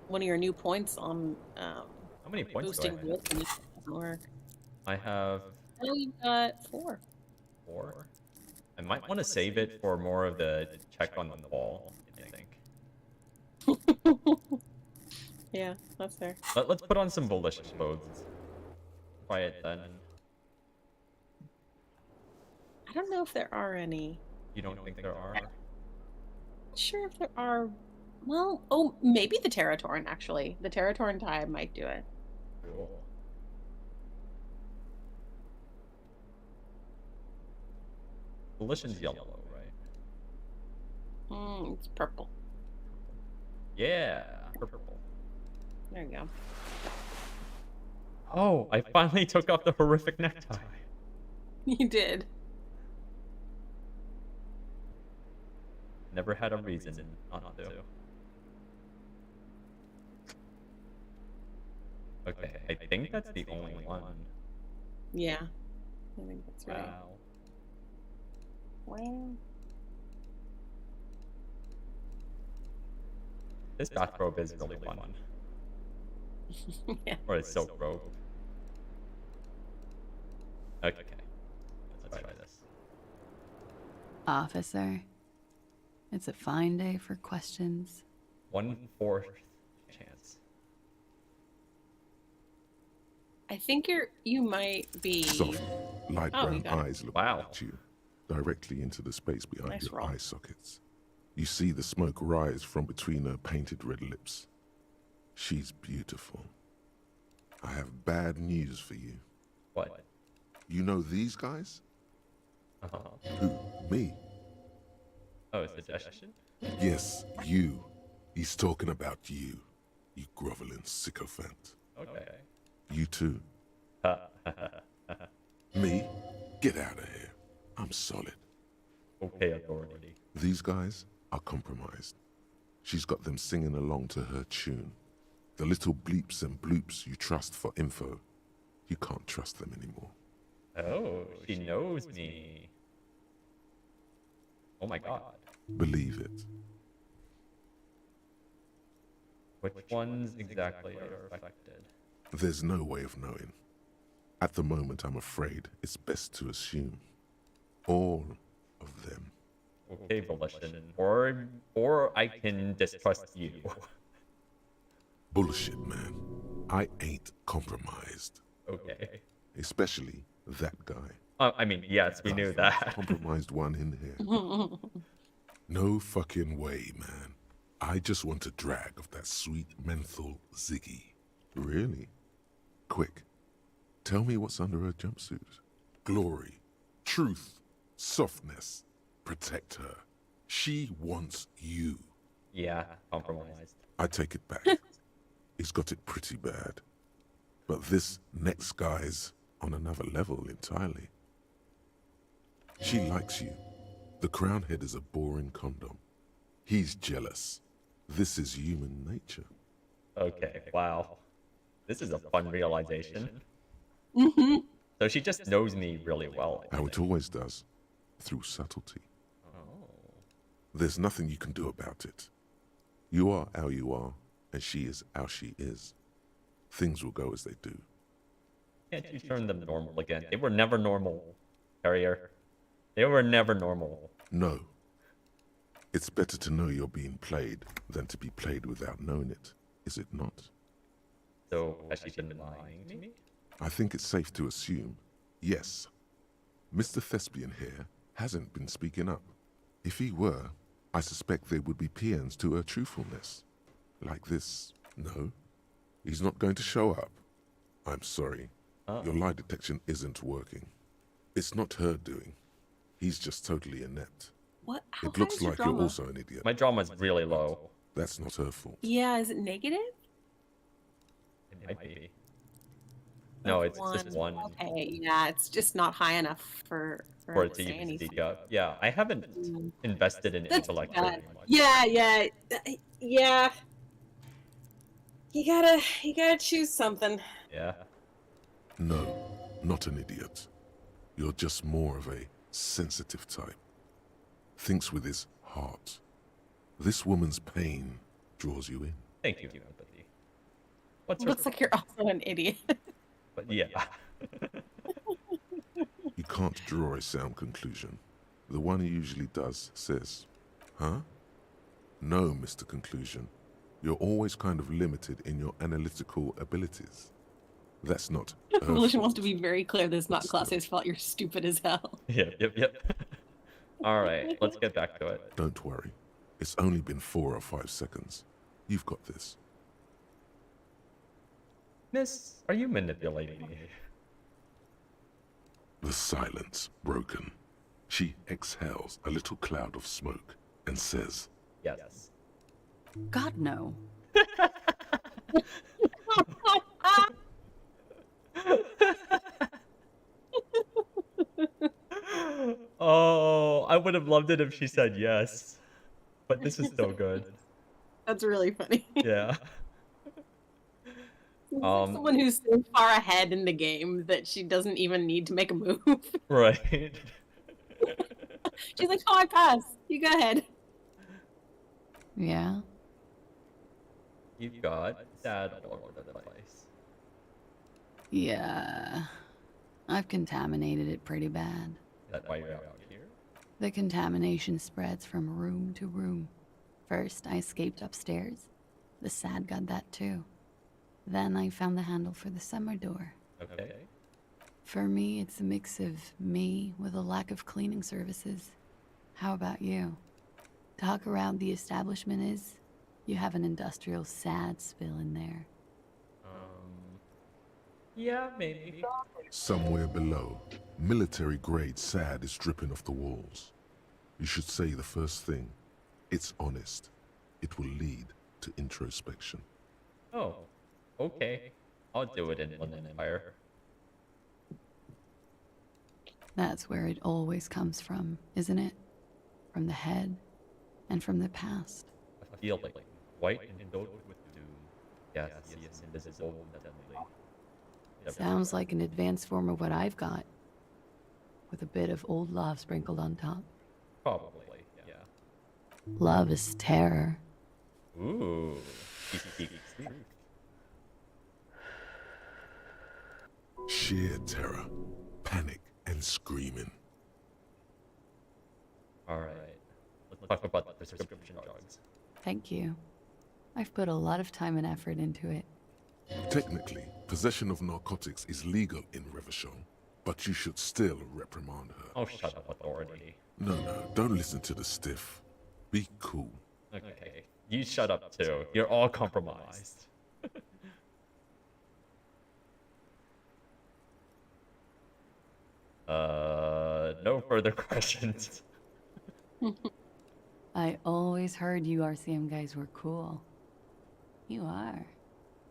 one of your new points on How many points do I boosting have? bliss, and it doesn't work. I have Oh, you got 4. 4. I might want to save it for more of the check on the wall, I think. Yeah, that's fair. Let's put on some volition clothes. Try it then. I don't know if there are any. You don't think there are? Not sure if there are. Well, oh, maybe the Territorn, actually. The Territorn tie might do it. Cool. Volition's yellow, right? It's purple. Yeah, purple. There you go. Oh, I finally took off the horrific necktie. You did. Never had a reason not to. Okay, I think that's the only one. Yeah. I think that's right. Wow. Wow. This bathrobe is really fun. Yeah. Or a silk robe. Okay. Let's try this. Officer, it's a fine day for questions. 1/4 chance. I think you might be. Soft, light Oh, brown you got it. eyes look Wow. at you, directly into the space behind Nice your roll. eye sockets. You see the smoke rise from between her painted red lips. She's beautiful. I have bad news for you. What? You know these guys? Uh-huh. Who? Me? Oh, suggestion? Yes, you. He's talking about you, you groveling sycophant. Okay. You too. Me? Get out of here. I'm solid. Okay, authority. These guys are compromised. She's got them singing along to her tune. The little bleeps and bloops you trust for info, you can't trust them anymore. Oh, she knows me. Oh my god. Believe it. Which ones exactly are affected? There's no way of knowing. At the moment, I'm afraid it's best to assume. All of them. Okay, volition. Or I can distrust you. Bullshit, man. I ain't compromised. Okay. Especially that guy. I mean, yes, we knew that. Compromised one in here. No fucking way, man. I just want a drag of that sweet menthol Ziggy. Really? Quick. Tell me what's under her jumpsuit. Glory. Truth. Softness. Protect her. She wants you. Yeah, compromised. I take it back. He's got it pretty bad. But this next guy's on another level entirely. She likes you. The crown head is a boring condom. He's jealous. This is human nature. Okay, wow. This is a fun realization. Mm-hmm. So she just knows me really well. I How it think. always does. Through subtlety. Oh. There's nothing you can do about it. You are how you are, and she is how she is. Things will go as they do. Can't you turn them normal again? They were never normal, Harrier. They were never normal. No. It's better to know you're being played than to be played without knowing it, is it not? So has she been lying to me? I think it's safe to assume, yes, Mr. Thespian here hasn't been speaking up. If he were, I suspect there would be paeans to her truthfulness. Like this, no, he's not going to show up. I'm sorry, your lie detection isn't working. It's not her doing. He's just totally inept. What? How It looks high is your like you're drama? also an idiot. My drama's really low. That's not her fault. Yeah, is it negative? It might be. No, it's just one Okay, yeah, it's just not high enough for for it to to say even anything. speak up. Yeah, I haven't invested in That's intellect bad. very much. Yeah. You gotta choose something. Yeah. No, not an idiot. You're just more of a sensitive type. Thinks with his heart. This woman's pain draws you in. Thank you, empathy. What's her... Looks like you're also an idiot. But yeah. You can't draw a sound conclusion. The one he usually does says, huh? No, Mr. Conclusion. You're always kind of limited in your analytical abilities. That's not her Conclusion wants fault. to be very clear that it's not Class's fault. You're stupid as hell. Yep. All right, let's get back to it. Don't worry. It's only been 4 or 5 seconds. You've got this. Miss, are you manipulating me? The silence broken. She exhales a little cloud of smoke and says, Yes. God, no. Oh, I would have loved it if she said yes. But this is so good. That's really funny. Yeah. Someone who's so far ahead in the game that she doesn't even need to make a move. Right. She's like, "Oh, I pass. You go ahead." Yeah. You've got dad all over the place. Yeah. I've contaminated it pretty bad. Is that why you're out here? The contamination spreads from room to room. First, I escaped upstairs. The sad got that too. Then I found the handle for the summer door. Okay. For me, it's a mix of me with a lack of cleaning services. How about you? Talk around the establishment is, you have an industrial sad spill in there. Yeah, maybe. somewhere below, military-grade SAD is dripping off the walls. You should say the first thing. It's honest. It will lead to introspection. Oh, okay. I'll do it in London Empire. That's where it always comes from, isn't it? From the head and from the past. I feel like white and filled with doom. Yes, invisible, deadly. Sounds like an advanced form of what I've got. With a bit of old love sprinkled on top. Probably, yeah. Love is terror. Ooh. Sheer terror, panic, and screaming. Alright. Let's talk about the prescription drugs. Thank you. I've put a lot of time and effort into it. Technically, possession of narcotics is legal in Revachol, but you should still reprimand her. Oh, shut up, authority. No, don't listen to the stiff. Be cool. Okay. You shut up too. You're all compromised. No further questions. I always heard you RCM guys were cool. You are.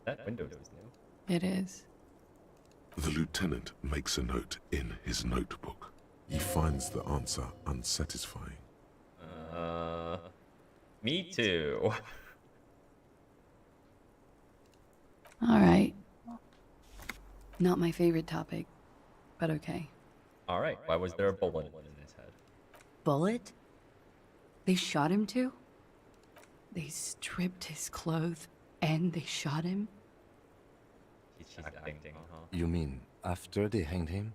That window is new. It is. The lieutenant makes a note in his notebook. He finds the answer unsatisfying. Me too. Alright. Not my favorite topic, but okay. Alright, why was there a bullet in his head? Bullet? They shot him too? They stripped his clothes and they shot him? She's acting, uh-huh. You mean after they hanged him?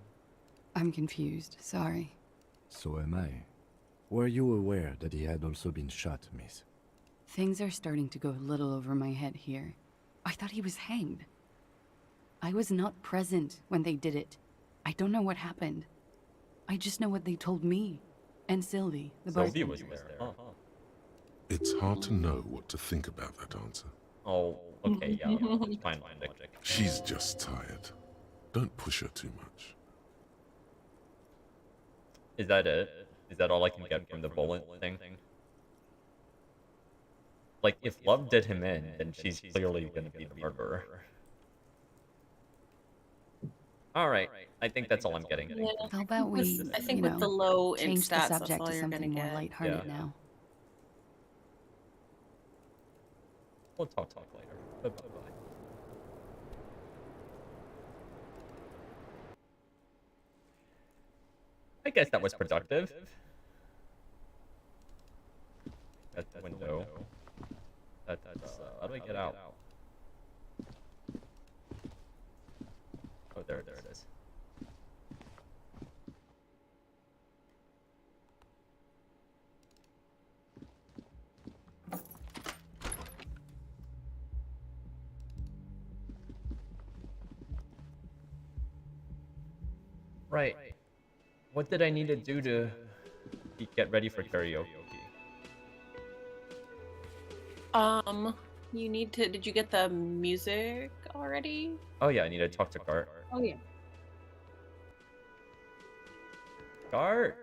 I'm confused, sorry. So am I. Were you aware that he had also been shot, miss? Things are starting to go a little over my head here. I thought he was hanged. I was not present when they did it. I don't know what happened. I just know what they told me. And Sylvie, the Sylvie bartender. was there. Huh. It's hard to know what to think about that answer. Oh, okay, yeah. It's fine logic. She's just tired. Don't push her too much. Is that it? Is that all I can get from the bullet thing? Like, if love did him in, then she's clearly gonna be the murderer. Alright, I think that's all I'm getting. Yeah. How about we, I think you with know, the low in change the stats, subject that's all to you're something gonna more get. lighthearted Yeah. now? We'll talk later. Bye-bye. I guess that was productive. That's the window. That's, how do I get out? Oh, there it is. Right. What did I need to do to get ready for karaoke? You need to. Did you get the music already? Oh yeah, I need to talk to Gart. Oh yeah. Gart!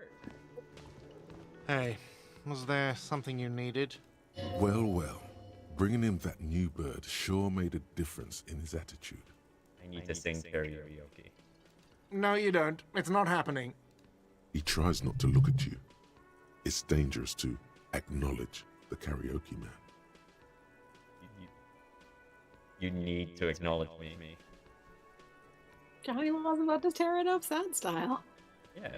Hey, was there something you needed? Well, well. Bringing him that new bird sure made a difference in his attitude. I need to sing karaoke. No, you don't. It's not happening. He tries not to look at you. It's dangerous to acknowledge the karaoke man. You need to acknowledge me. Johnny was about to tear it up sad style. Yeah.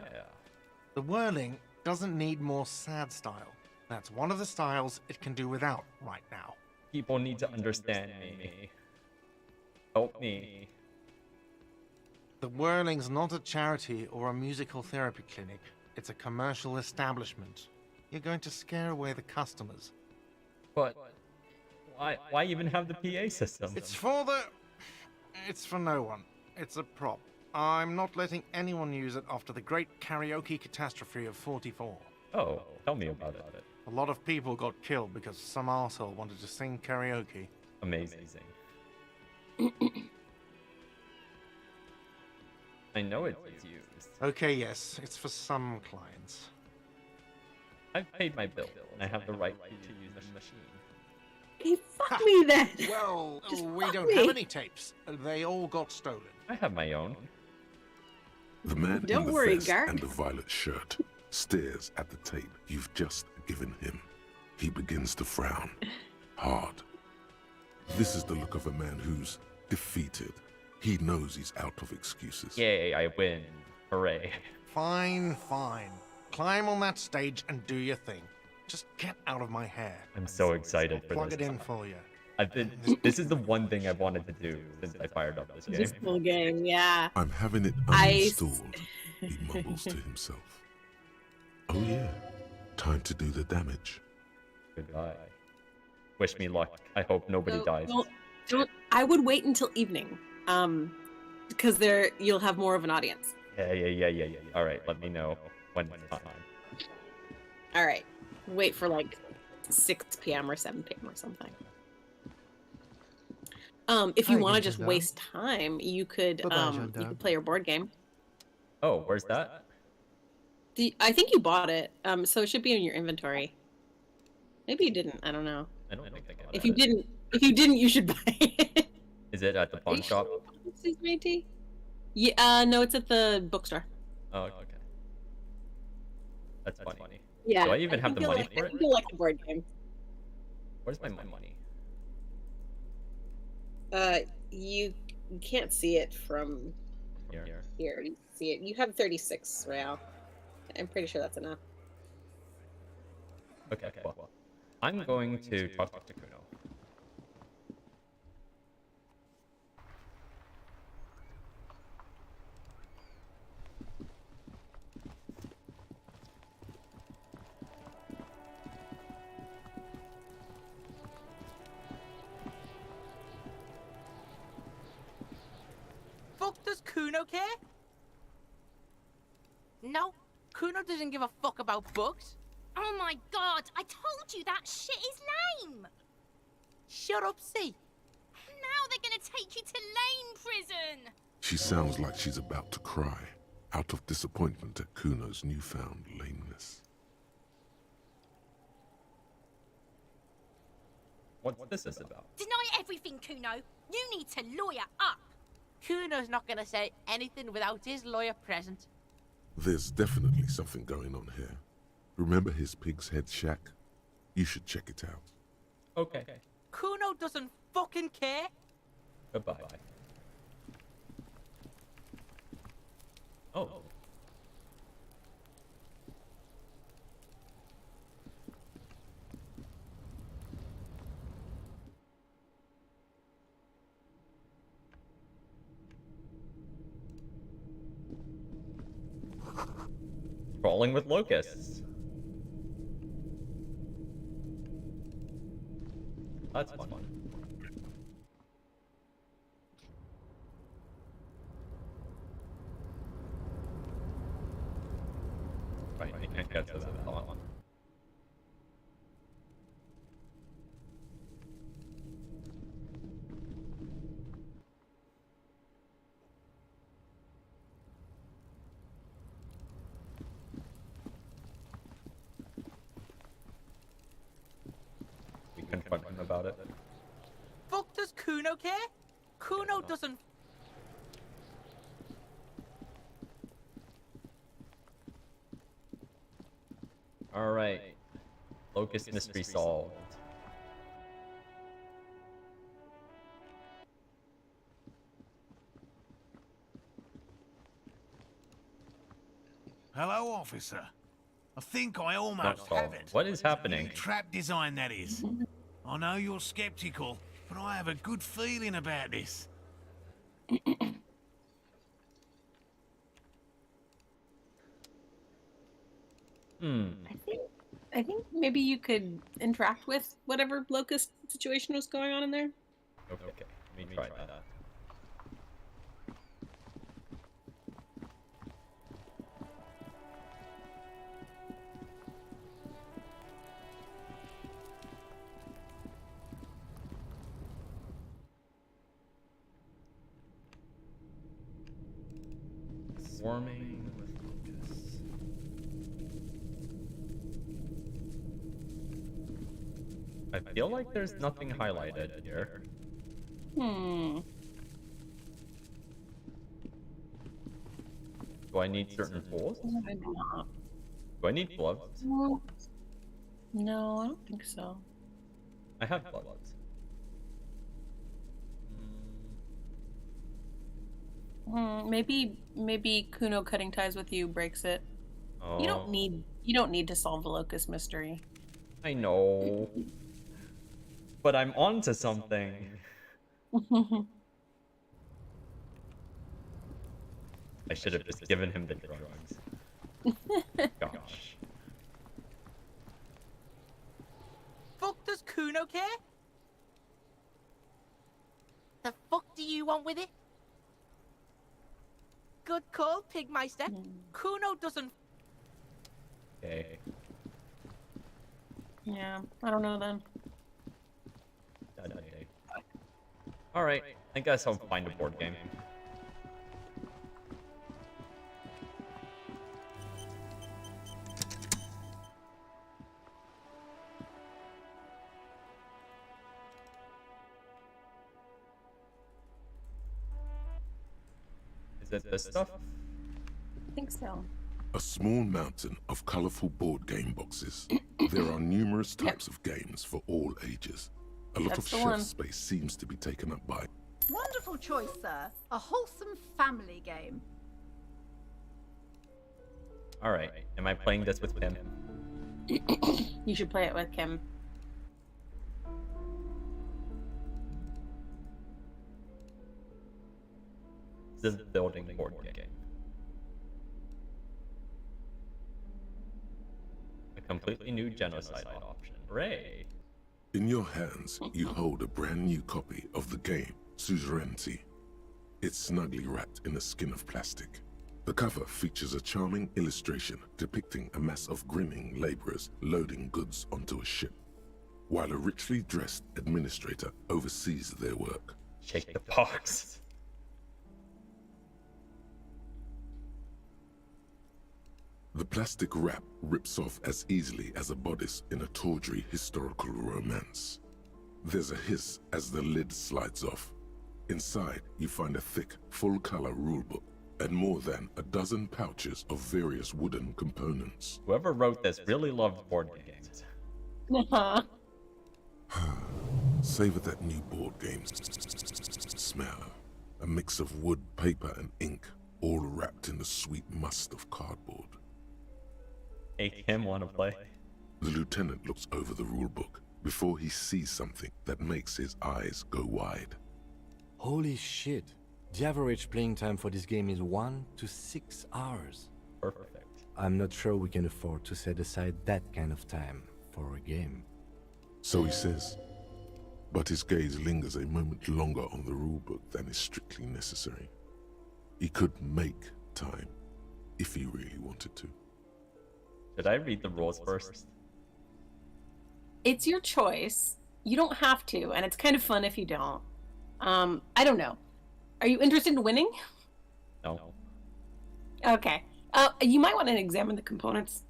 The whirling doesn't need more sad style. That's one of the styles it can do without right now. People need to understand me. Help me. The whirling's not a charity or a musical therapy clinic. It's a commercial establishment. You're going to scare away the customers. But why even have the PA system? It's for no one. It's a prop. I'm not letting anyone use it after the great karaoke catastrophe of 44. Oh, tell me about it. A lot of people got killed because some arsehole wanted to sing karaoke. Amazing. I know it's used. Okay, yes, it's for some clients. I've paid my bill, and I have the right to use the machine. Hey, fuck me then. Well, Just we fuck don't me. have any tapes. They all got stolen. I have my own. The man Don't in the worry, vest Gart. and the violet shirt stares at the tape you've just given him. He begins to frown. Hard. This is the look of a man who's defeated. He knows he's out of excuses. Yay, I win. Hooray. Fine. Climb on that stage and do your thing. Just get out of my hair. I'm so excited for Plug this. it in for you. This is the one thing I've wanted to do since I fired up this game. This full game, yeah. I'm having it I- uninstalled, he mumbles to himself. Oh yeah, time to do the damage. Goodbye. Wish me luck. I hope nobody So, dies. Don't. I would wait until evening, because you'll have more of an audience. Yeah. All right, let me know when it's time. All right. Wait for like 6 p.m. or 7 p.m. or something. If you Hi, want to just Gender. waste time, you could Bye-bye, you Gender. could play your board game. Oh, where's that? I think you bought it, so it should be in your inventory. Maybe you didn't. I don't know. I don't think I got If it. you didn't, you should buy it. Is it at the pawn shop? Yeah. No, it's at the bookstore. Oh, okay. That's funny. Yeah. Do I even have think the you'll money like, for I it? think you'll like the board game. Where's my money? You can't see it from Here. here. You see it. You have 36 real. I'm pretty sure that's enough. Okay, well, I'm going to talk to Kuno. Kuno care? No, Kuno doesn't give a fuck about bugs. Oh my god, I told you that shit is lame! Shut up, see. Now they're gonna take you to Lane prison! She sounds like she's about to cry, out of disappointment at Kuno's newfound lameness. What's this about? Deny everything, Kuno. You need to lawyer up. Kuno's not gonna say anything without his lawyer present. There's definitely something going on here. Remember his pig's head shack? You should check it out. Okay. Kuno doesn't fucking care. Goodbye. Oh. Crawling with locusts. That's fun. Right, I can't get to that one. We confront him about it. Fuck does Kuno care? Kuno doesn't. Alright. Locust mystery solved. Hello, officer. I think I almost Not have solved. it. What is happening? New trap design, that is. I know you're skeptical, but I have a good feeling about this. I think maybe you could interact with whatever locust situation was going on in there. Okay, let me try that. Swarming with locusts. I feel like there's nothing highlighted here. Hmm. Do I need certain tools? Maybe not. Do I need gloves? No, I don't think so. I have gloves. Maybe Kuno cutting ties with you breaks it. Oh, You don't need to solve the locust mystery. I know. But I'm onto something. I should have just given him the drugs. Gosh. Fuck does Kuno care? The fuck do you want with it? Good call, Pigmeister. Kuno doesn't. Okay. Yeah, I don't know then. Alright, I guess I'll find a board game. Is it this stuff? I think so. A small mountain of colorful board game boxes. There are numerous types of games for all ages. A lot That's of the shelf one. space seems to be taken up by. Wonderful choice, sir. A wholesome family game. Alright, am I playing this with Kim? You should play it with Kim. This is building board game. A completely new genocide option. Hooray! In your hands, you hold a brand new copy of the game, Suzerainty. It's snugly wrapped in a skin of plastic. The cover features a charming illustration depicting a mass of grinning laborers loading goods onto a ship, while a richly dressed administrator oversees their work. Shake the box. The plastic wrap rips off as easily as a bodice in a tawdry historical romance. There's a hiss as the lid slides off. Inside, you find a thick, full-color rulebook and more than a dozen pouches of various wooden components. Whoever wrote this really loved board games. Savor that new board game smell. A mix of wood, paper, and ink, all wrapped in the sweet must of cardboard. Hey, Kim, wanna play? The lieutenant looks over the rulebook before he sees something that makes his eyes go wide. Holy shit. The average playing time for this game is 1 to 6 hours. Perfect. I'm not sure we can afford to set aside that kind of time for a game. So he says, but his gaze lingers a moment longer on the rulebook than is strictly necessary. He could make time if he really wanted to. Should I read the rules first? It's your choice. You don't have to, and it's kind of fun if you don't. I don't know. Are you interested in winning? No. Okay. You might want to examine the components.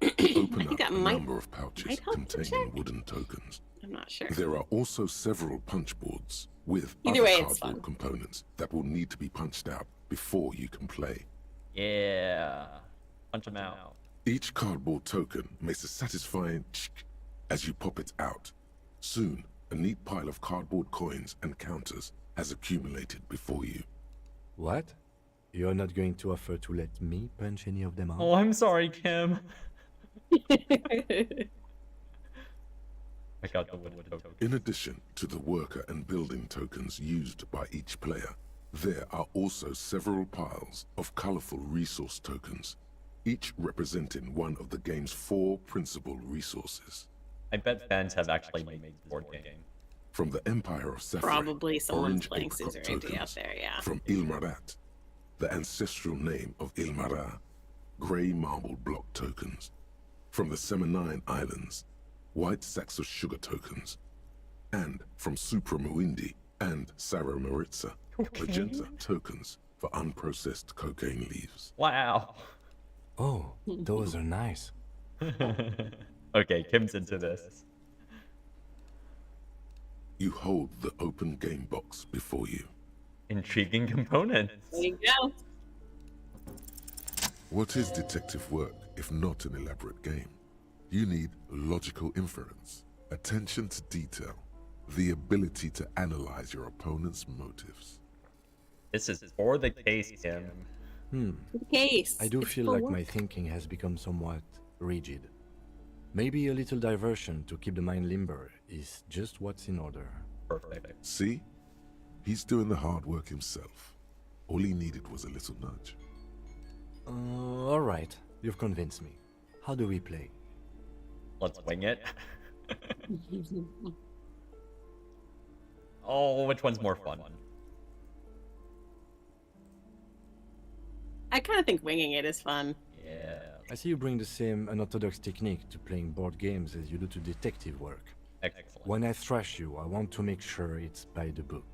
Open I think up that a might number of pouches help to containing check. wooden tokens. I'm not sure. There are also several punch boards with Either other way, it's cardboard fun. components that will need to be punched out before you can play. Yeah. Punch them out. Each cardboard token makes a satisfying tsk as you pop it out. Soon, a neat pile of cardboard coins and counters has accumulated before you. What? You're not going to offer to let me punch any of them out? Oh, I'm sorry, Kim. I got the wooden token. In addition to the worker and building tokens used by each player, there are also several piles of colorful resource tokens, each representing one of the game's 4 principal resources. I bet fans have actually made this board game. From the Empire of Saffron, Probably someone's orange playing apricot Scissor AD tokens out there, yeah. from Ilmarat, the ancestral name of Ilmara, grey marble block tokens. From the Seminine Islands, white sacks of sugar tokens. And from Supra Muindi and Sarah Maritza, magenta tokens for unprocessed cocaine leaves. Wow. Oh, those are nice. Okay, Kim's into this. You hold the open game box before you. Intriguing components. There you go. What is detective work if not an elaborate game? You need logical inference, attention to detail, the ability to analyze your opponent's motives. This is for the case, Kim. Case. I do It's feel for like work. my thinking has become somewhat rigid. Maybe a little diversion to keep the mind limber is just what's in order. Perfect. See? He's doing the hard work himself. All he needed was a little nudge. Alright, you've convinced me. How do we play? Let's wing it. Oh, which one's more fun? I kind of think winging it is fun. Yeah. I see you bring the same unorthodox technique to playing board games as you do to detective work. Excellent. When I thrash you, I want to make sure it's by the book.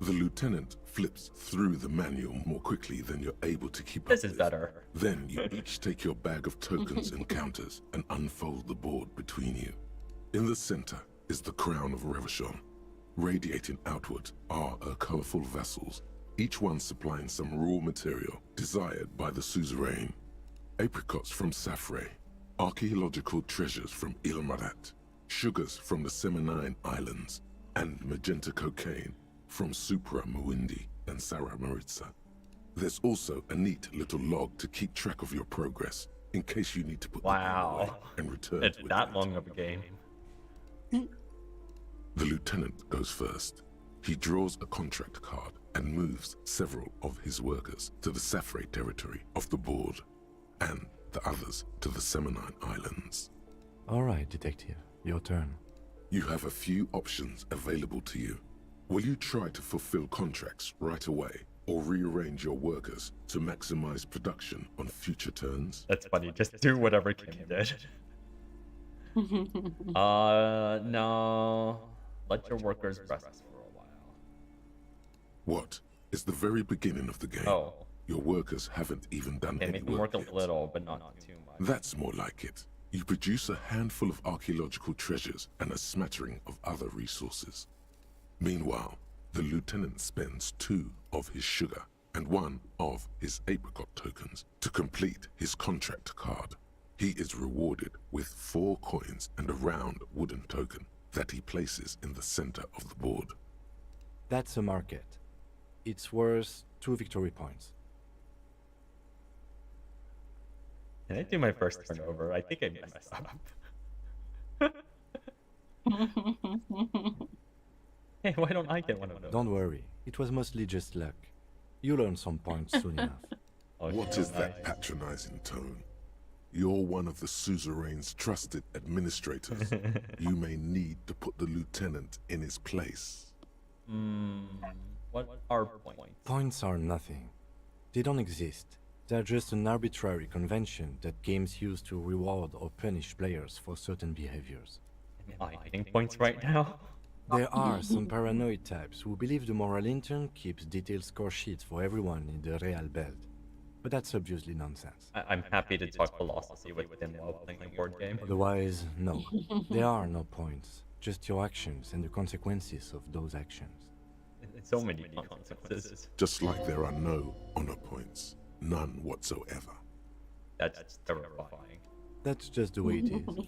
The lieutenant flips through the manual more quickly than you're able to keep This up is with. better. Then you each take your bag of tokens and counters and unfold the board between you. In the center is the crown of Revachon. Radiating outward are her colorful vessels, each one supplying some raw material desired by the suzerain. Apricots from Safre, archaeological treasures from Ilmarat, sugars from the Seminine Islands, and magenta cocaine from Supra Muindi and Sarah Maritza. There's also a neat little log to keep track of your progress in case you need to put the game away and return It's to it that later. long of a game. The lieutenant goes first. He draws a contract card and moves several of his workers to the Safre territory of the board, and the others to the Seminine Islands. Alright, detective, your turn. You have a few options available to you. Will you try to fulfill contracts right away, or rearrange your workers to maximize production on future turns? That's funny. Just do whatever Kim did. No. Let your workers rest for a while. What? It's the very beginning of the game. Oh. Your workers haven't even done Okay, any make them work work a yet. little, but not too much. That's more like it. You produce a handful of archaeological treasures and a smattering of other resources. Meanwhile, the lieutenant spends 2 of his sugar and 1 of his apricot tokens to complete his contract card. He is rewarded with 4 coins and a round wooden token that he places in the center of the board. That's a market. It's worth 2 victory points. Can I do my first turnover? I think I messed up. Hey, why don't I get one of those? Don't worry, it was mostly just luck. You'll earn some points soon enough. Okay, What is that nice. patronizing tone? You're one of the suzerain's trusted administrators. You may need to put the lieutenant in his place. What are points? Points are nothing. They don't exist. They're just an arbitrary convention that games use to reward or punish players for certain behaviors. Am I getting points right now? There are some paranoid types who believe the moral intern keeps detailed score sheets for everyone in the Real Belt. But that's obviously nonsense. I'm happy to talk philosophy with them while playing a board game. Otherwise, no. There are no points. Just your actions and the consequences of those actions. So many consequences. Just like there are no honor points. None whatsoever. That's terrifying. That's just the way it is.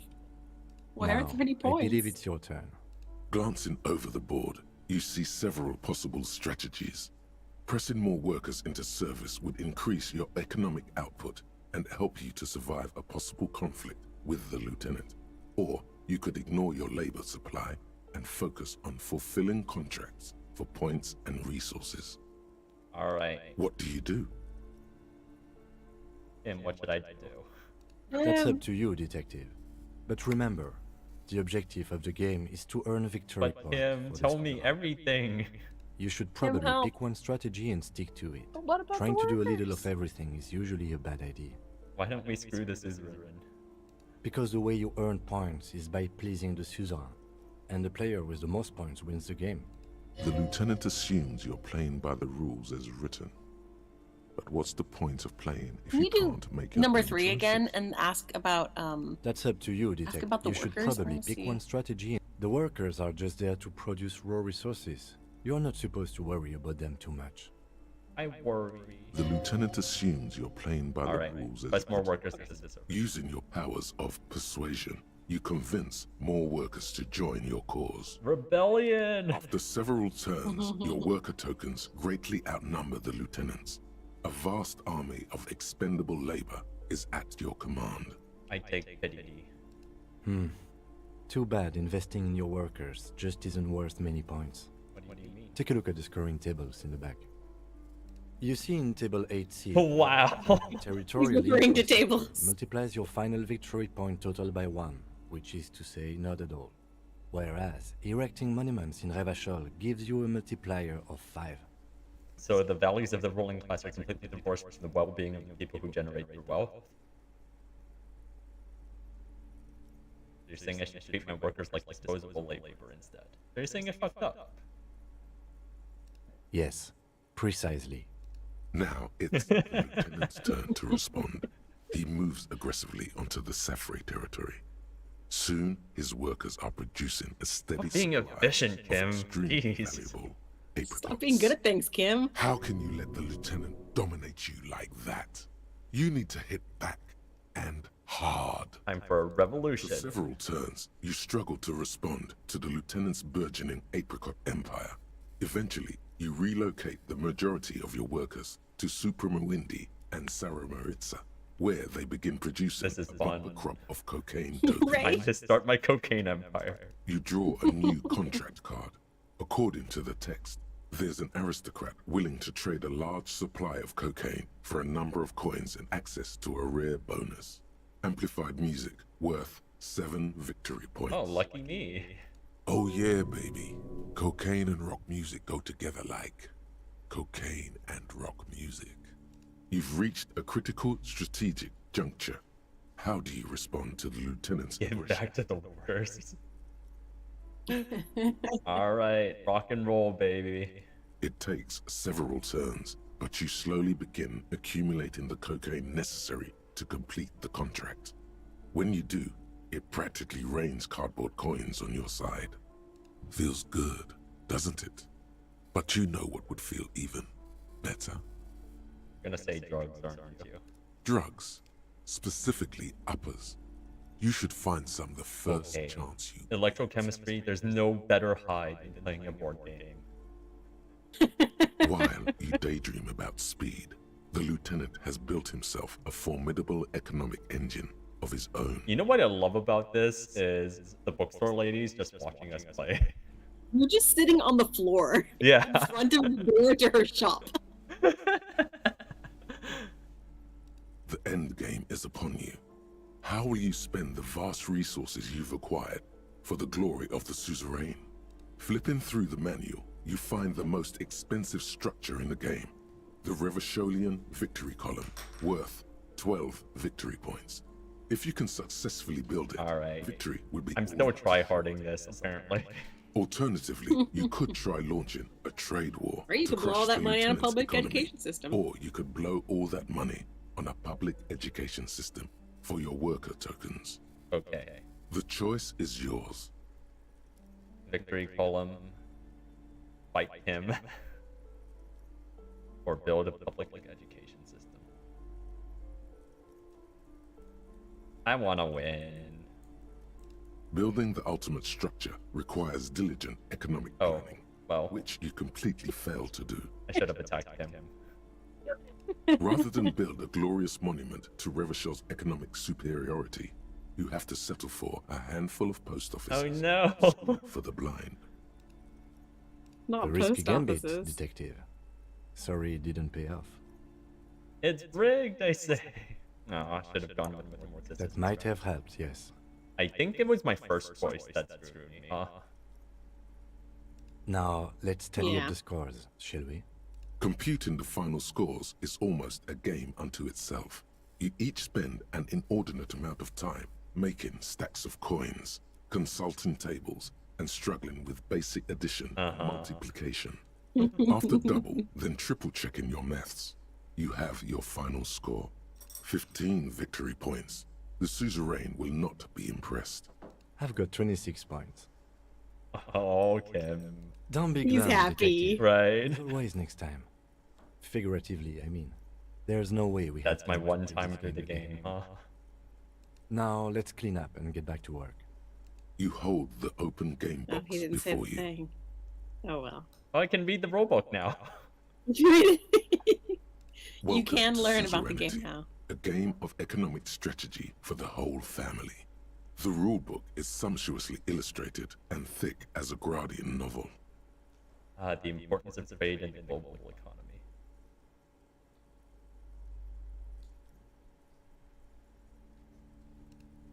Why aren't there any points? I believe it's your turn. Glancing over the board, you see several possible strategies. Pressing more workers into service would increase your economic output and help you to survive a possible conflict with the lieutenant. Or you could ignore your labor supply and focus on fulfilling contracts for points and resources. Alright. What do you do? And what should I do? That's up to you, detective. But remember, the objective of the game is to earn a victory But point. Kim, for the tell me squad. everything. You should probably help. pick one strategy and stick to it. But what about Trying the to do a little workers? of everything is usually a bad idea. Why don't we screw the suzerain? Because the way you earn points is by pleasing the suzerain, and the player with the most points wins the game. The lieutenant assumes you're playing by the rules as written. But what's the point of playing if Can you you do can't make your number own 3 choices? again and ask about That's up to you, detective. about the You should workers, probably let's pick see. one strategy. The workers are just there to produce raw resources. You're not supposed to worry about them too much. I worry. The lieutenant assumes you're playing by Alright, the rules as that's more written. workers than this. Using your powers of persuasion, you convince more workers to join your cause. Rebellion! After several turns, your worker tokens greatly outnumber the lieutenant's. A vast army of expendable labor is at your command. I take pity. Too bad investing in your workers just isn't worth many points. What do you mean? Take a look at the scoring tables in the back. You see in table 8C, Wow! territorial referring to interest tables. multiplies your final victory point total by 1, which is to say not at all. Whereas erecting monuments in Revachol gives you a multiplier of 5. So the values of the ruling class are completely divorced from the well-being of the people who generate their wealth? You're saying I should treat my workers like disposable labor instead. You're saying I fucked up. Yes, precisely. Now it's the lieutenant's turn to respond. He moves aggressively onto the Safri territory. Soon, his workers are producing a steady Stop being supply efficient, of Kim. extremely Jeez. valuable Stop apricots. being good at things, Kim. How can you let the lieutenant dominate you like that? You need to hit back, and hard. Time for a For revolution. several turns, you struggle to respond to the lieutenant's burgeoning apricot empire. Eventually, you relocate the majority of your workers to Supremawindi and Saramaritsa, where they begin producing This is a bumper fun. crop of cocaine tokens. Right. Time to start my cocaine empire. You draw a new contract card. According to the text, there's an aristocrat willing to trade a large supply of cocaine for a number of coins and access to a rare bonus. Amplified music worth 7 victory points. Oh, lucky me. Oh yeah, baby. Cocaine and rock music go together like cocaine and rock music. You've reached a critical strategic juncture. How do you respond to the lieutenant's Get aggression? back to the worst. All right, rock and roll, baby. It takes several turns, but you slowly begin accumulating the cocaine necessary to complete the contract. When you do, it practically rains cardboard coins on your side. Feels good, doesn't it? But you know what would feel even better? I'm gonna say drugs, aren't you? Drugs, specifically uppers. You should find some the first Okay. chance you... Electrochemistry, there's no better high than playing a board game. While you daydream about speed, the lieutenant has built himself a formidable economic engine of his own. You know what I love about this is the bookstore ladies just watching us play. You're just sitting on the floor Yeah. in front of the door to her shop. The end game is upon you. How will you spend the vast resources you've acquired for the glory of the suzerain? Flipping through the manual, you find the most expensive structure in the game, the Revacholian Victory Column, worth 12 victory points. If you can successfully build it, Alright. victory would be I'm still all tryharding this, apparently. Alternatively, you could try launching a trade war Or you to could blow crush all that the money on a lieutenant's public economy. education system. Or you could blow all that money on a public education system for your worker tokens. Okay. The choice is yours. Victory column. Fight him. Or build a public education system. I wanna win. Building the ultimate structure requires diligent economic Oh, planning, well, which you completely fail to do. I should have attacked him. Rather than build a glorious monument to Revachel's economic superiority, you have to settle for a handful of post Oh offices no! for the blind. Not A risky post gambit, offices. detective. Sorry it didn't pay off. It's rigged, I say. No, I should have gone with the more That might have helped, yes. I think it was my first choice that screwed me. Now, let's tally Yeah. up the scores, shall we? Computing the final scores is almost a game unto itself. You each spend an inordinate amount of time making stacks of coins, consulting tables, and struggling with basic addition and multiplication. After double, then triple checking your maths, you have your final score. 15 victory points. The suzerain will not be impressed. I've got 26 points. Okay. Don't be He's glum, happy. detective. Right. Always next time. Figuratively, I mean. There's no way we That's have my time one to time defend through the game. Now, let's clean up and get back to work. You hold the open game Oh, box he didn't say before the you. thing. Oh well. Oh, I can read the rulebook now. You Welcome can to learn about the Suzerainty, game now. a game of economic strategy for the whole family. The rulebook is sumptuously illustrated and thick as a Gradian novel. The importance of trade in the global economy.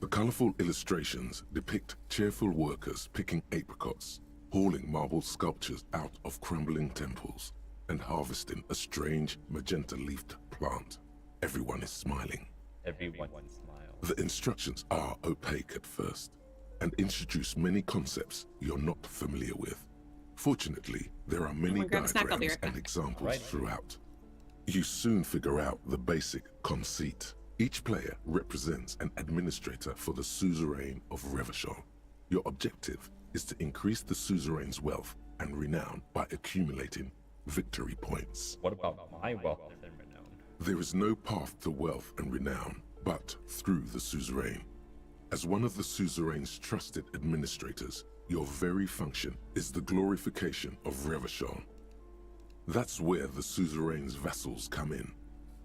The colorful illustrations depict cheerful workers picking apricots, hauling marble sculptures out of crumbling temples, and harvesting a strange magenta-leafed plant. Everyone is smiling. Everyone smiles. The instructions are opaque at first and introduce many concepts you're not familiar with. Fortunately, there are many grab a snack, I'll be diagrams right back. and examples Right. throughout. You soon figure out the basic conceit. Each player represents an administrator for the suzerain of Revachol. Your objective is to increase the suzerain's wealth and renown by accumulating victory points. What about my wealth and renown? There is no path to wealth and renown but through the suzerain. As one of the suzerain's trusted administrators, your very function is the glorification of Revachol. That's where the suzerain's vassals come in.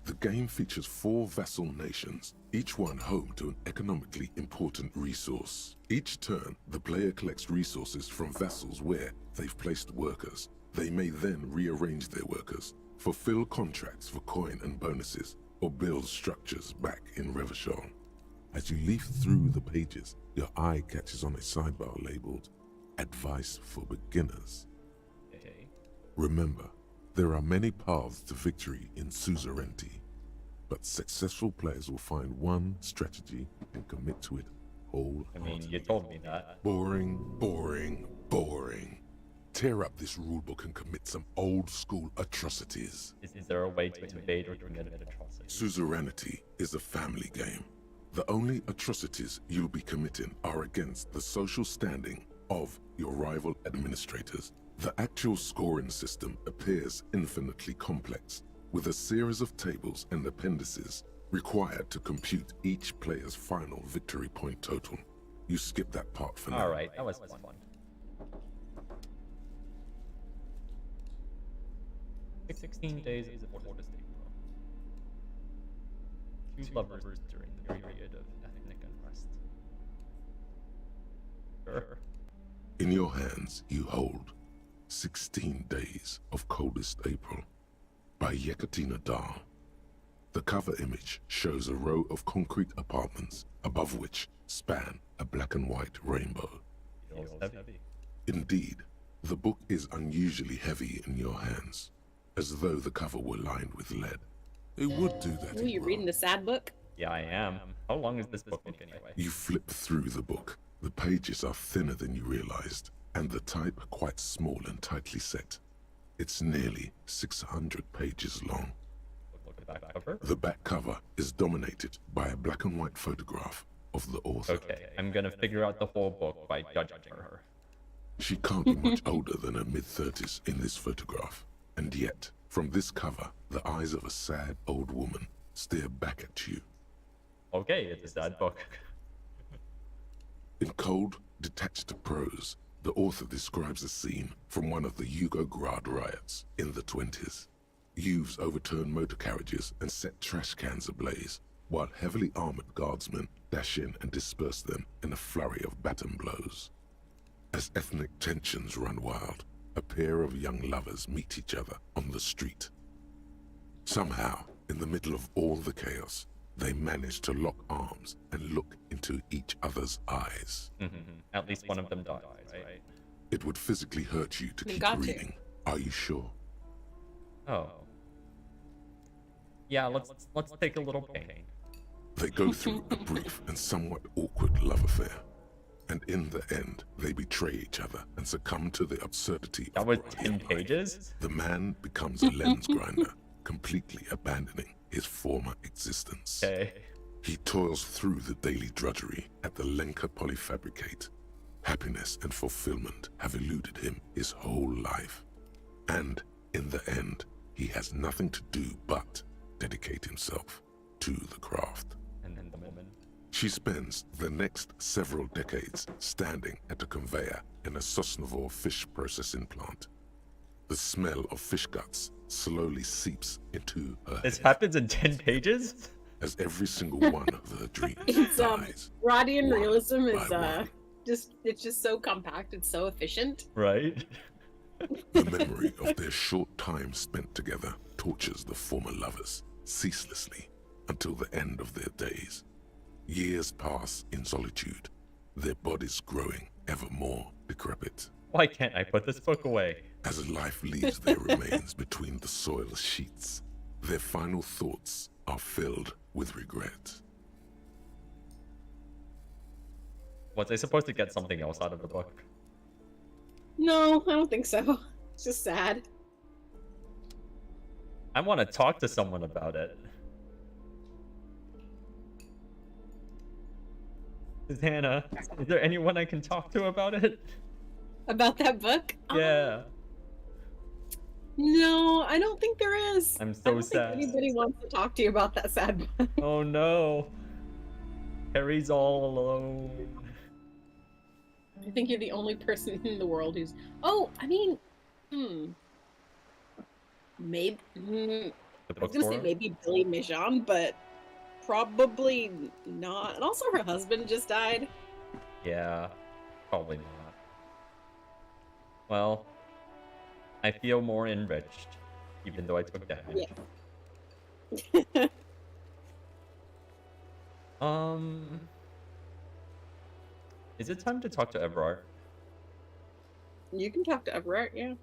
The game features 4 vassal nations, each one home to an economically important resource. Each turn, the player collects resources from vassals where they've placed workers. They may then rearrange their workers, fulfill contracts for coin and bonuses, or build structures back in Revachol. As you leaf through the pages, your eye catches on a sidebar labeled Advice for beginners. Okay. Remember, there are many paths to victory in suzerainty, but successful players will find one strategy and commit to it wholeheartedly. I mean, you told me that. Boring, boring, boring. Tear up this rulebook and commit some old-school atrocities. Is there a way to invade or commit an atrocity? Suzerainty is a family game. The only atrocities you'll be committing are against the social standing of your rival administrators. The actual scoring system appears infinitely complex, with a series of tables and appendices required to compute each player's final victory point total. You skip that part for now. Alright, that was fun. 16 days is the oldest April. Choose lovers during the period of ethnic unrest. Sure. In your hands, you hold 16 Days of Coldest April by Yekatina Dahl. The cover image shows a row of concrete apartments above which span a black and white rainbow. Feels heavy. Indeed, the book is unusually heavy in your hands, as though the cover were lined with lead. It would do that. Are you reading the sad book? Yeah, I am. How long is this book anyway? You flip through the book. The pages are thinner than you realized, and the type quite small and tightly set. It's nearly 600 pages long. Look at the back cover. The back cover is dominated by a black and white photograph of the author. Okay, I'm gonna figure out the whole book by judging her. She can't be much older than her mid-30s in this photograph, and yet, from this cover, the eyes of a sad old woman stare back at you. Okay, it's a sad book. In cold, detached prose, the author describes a scene from one of the Yugograd riots in the 20s. Youths overturned motor carriages and set trash cans ablaze, while heavily armored guardsmen dash in and disperse them in a flurry of baton blows. As ethnic tensions run wild, a pair of young lovers meet each other on the street. Somehow, in the middle of all the chaos, they manage to lock arms and look into each other's eyes. At least one of them dies, right? It would physically hurt you to keep reading. Are you sure? Oh. Yeah, let's take a little pain. They go through a brief and somewhat awkward love affair. And in the end, they betray each other and succumb to the absurdity of that was 10 pages? The man becomes a lens grinder, completely abandoning his former existence. Okay. He toils through the daily drudgery at the Lenka Polyfabricate. Happiness and fulfillment have eluded him his whole life. And in the end, he has nothing to do but dedicate himself to the craft. And then the woman. She spends the next several decades standing at a conveyor in a Sosnovo fish processing plant. The smell of fish guts slowly seeps into her This head happens in 10 pages? as every single one of her dreams It's dies. Rodian one realism is by one. it's just so compact, it's so efficient. Right? The memory of their short time spent together tortures the former lovers ceaselessly until the end of their days. Years pass in solitude, their bodies growing ever more decrepit. Why can't I put this book away? As life leaves their remains between the soil sheets, their final thoughts are filled with regret. Was I supposed to get something else out of the book? No, I don't think so. It's just sad. I want to talk to someone about it. Susanna, is there anyone I can talk to about it? About that book? Yeah. No, I don't think there is. I'm I so don't sad. think anybody wants to talk to you about that sad book. Oh no. Harry's all alone. I think you're the only person in the world who's. Oh, I mean, maybe. The I was gonna say bookstore? maybe Billy Mijan, but probably not. And also, her husband just died. Yeah, probably not. Well, I feel more enriched, even though I took damage. Yeah. Is it time to talk to Everard? You can talk to Everett, yeah.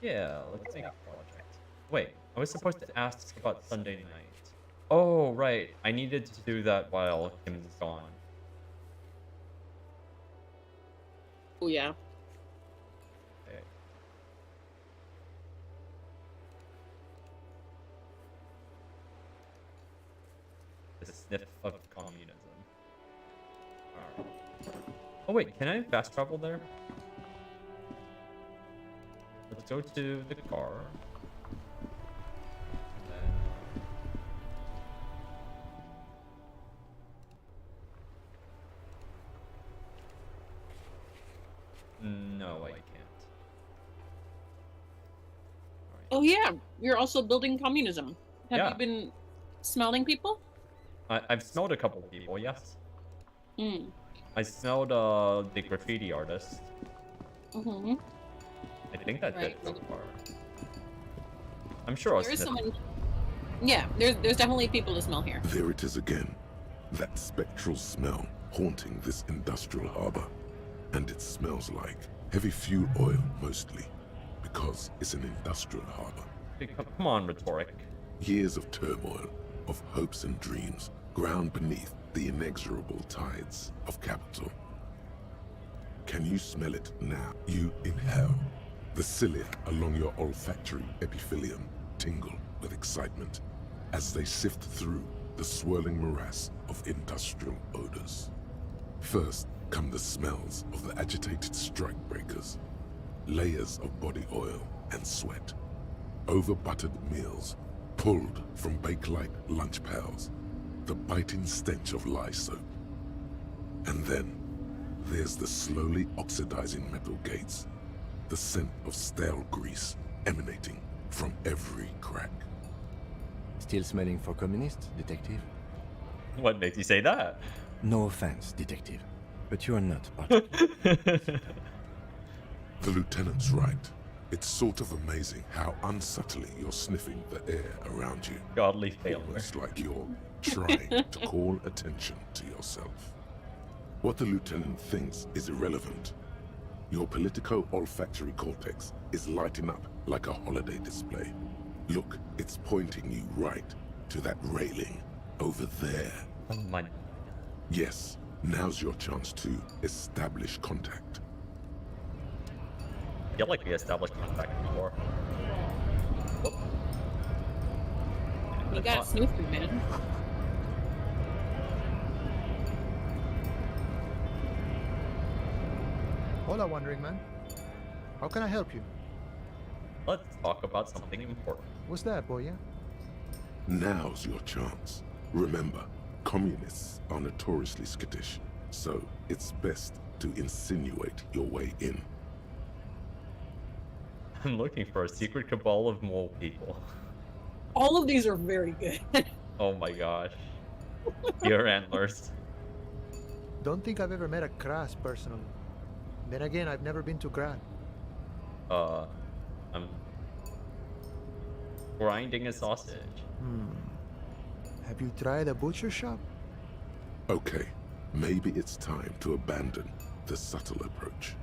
Yeah, let's make a project. Wait, I was supposed to ask about Sunday night. Oh, right. I needed to do that while Kim's gone. Oh, yeah. Okay. The sniff of communism. Alright. Oh wait, can I fast travel there? Let's go to the car. No, I can't. Oh yeah, you're also building communism. Have Yeah. you been smelling people? I've smelled a couple of people, yes. Mm. I smelled the graffiti artist. Mm-hmm. I think that's Right. it so far. I'm sure I'll There is sniff. someone. Yeah, there's definitely people to smell here. There it is again. That spectral smell haunting this industrial harbor. And it smells like heavy fuel oil mostly, because it's an industrial harbor. Hey, come on, rhetoric. Years of turmoil, of hopes and dreams, ground beneath the inexorable tides of capital. Can you smell it now? You inhale. The cilia along your olfactory epithelium tingle with excitement as they sift through the swirling morass of industrial odors. First come the smells of the agitated strikebreakers, layers of body oil and sweat, over-buttered meals pulled from bake-like lunch pails, the biting stench of lye soap. And then there's the slowly oxidizing metal gates, the scent of stale grease emanating from every crack. Still smelling for communists, detective? What makes you say that? No offense, detective, but you are not part of it. The lieutenant's right. It's sort of amazing how unsubtly you're sniffing the air around you. Godly failure. Almost like you're trying to call attention to yourself. What the lieutenant thinks is irrelevant. Your politico-olfactory cortex is lighting up like a holiday display. Look, it's pointing you right to that railing over there. Oh my. Yes, now's your chance to establish contact. I feel like we established contact before. Whoop. You got snoop through, man. Hola, Wandering Man. How can I help you? Let's talk about something important. What's that, boy? Now's your chance. Remember, communists are notoriously skittish, so it's best to insinuate your way in. I'm looking for a secret cabal of mole people. All of these are very good. Oh my gosh. Your antlers. Don't think I've ever met a Kras personally. Then again, I've never been to Grad. I'm grinding a sausage. Have you tried a butcher shop? Okay, maybe it's time to abandon the subtle approach.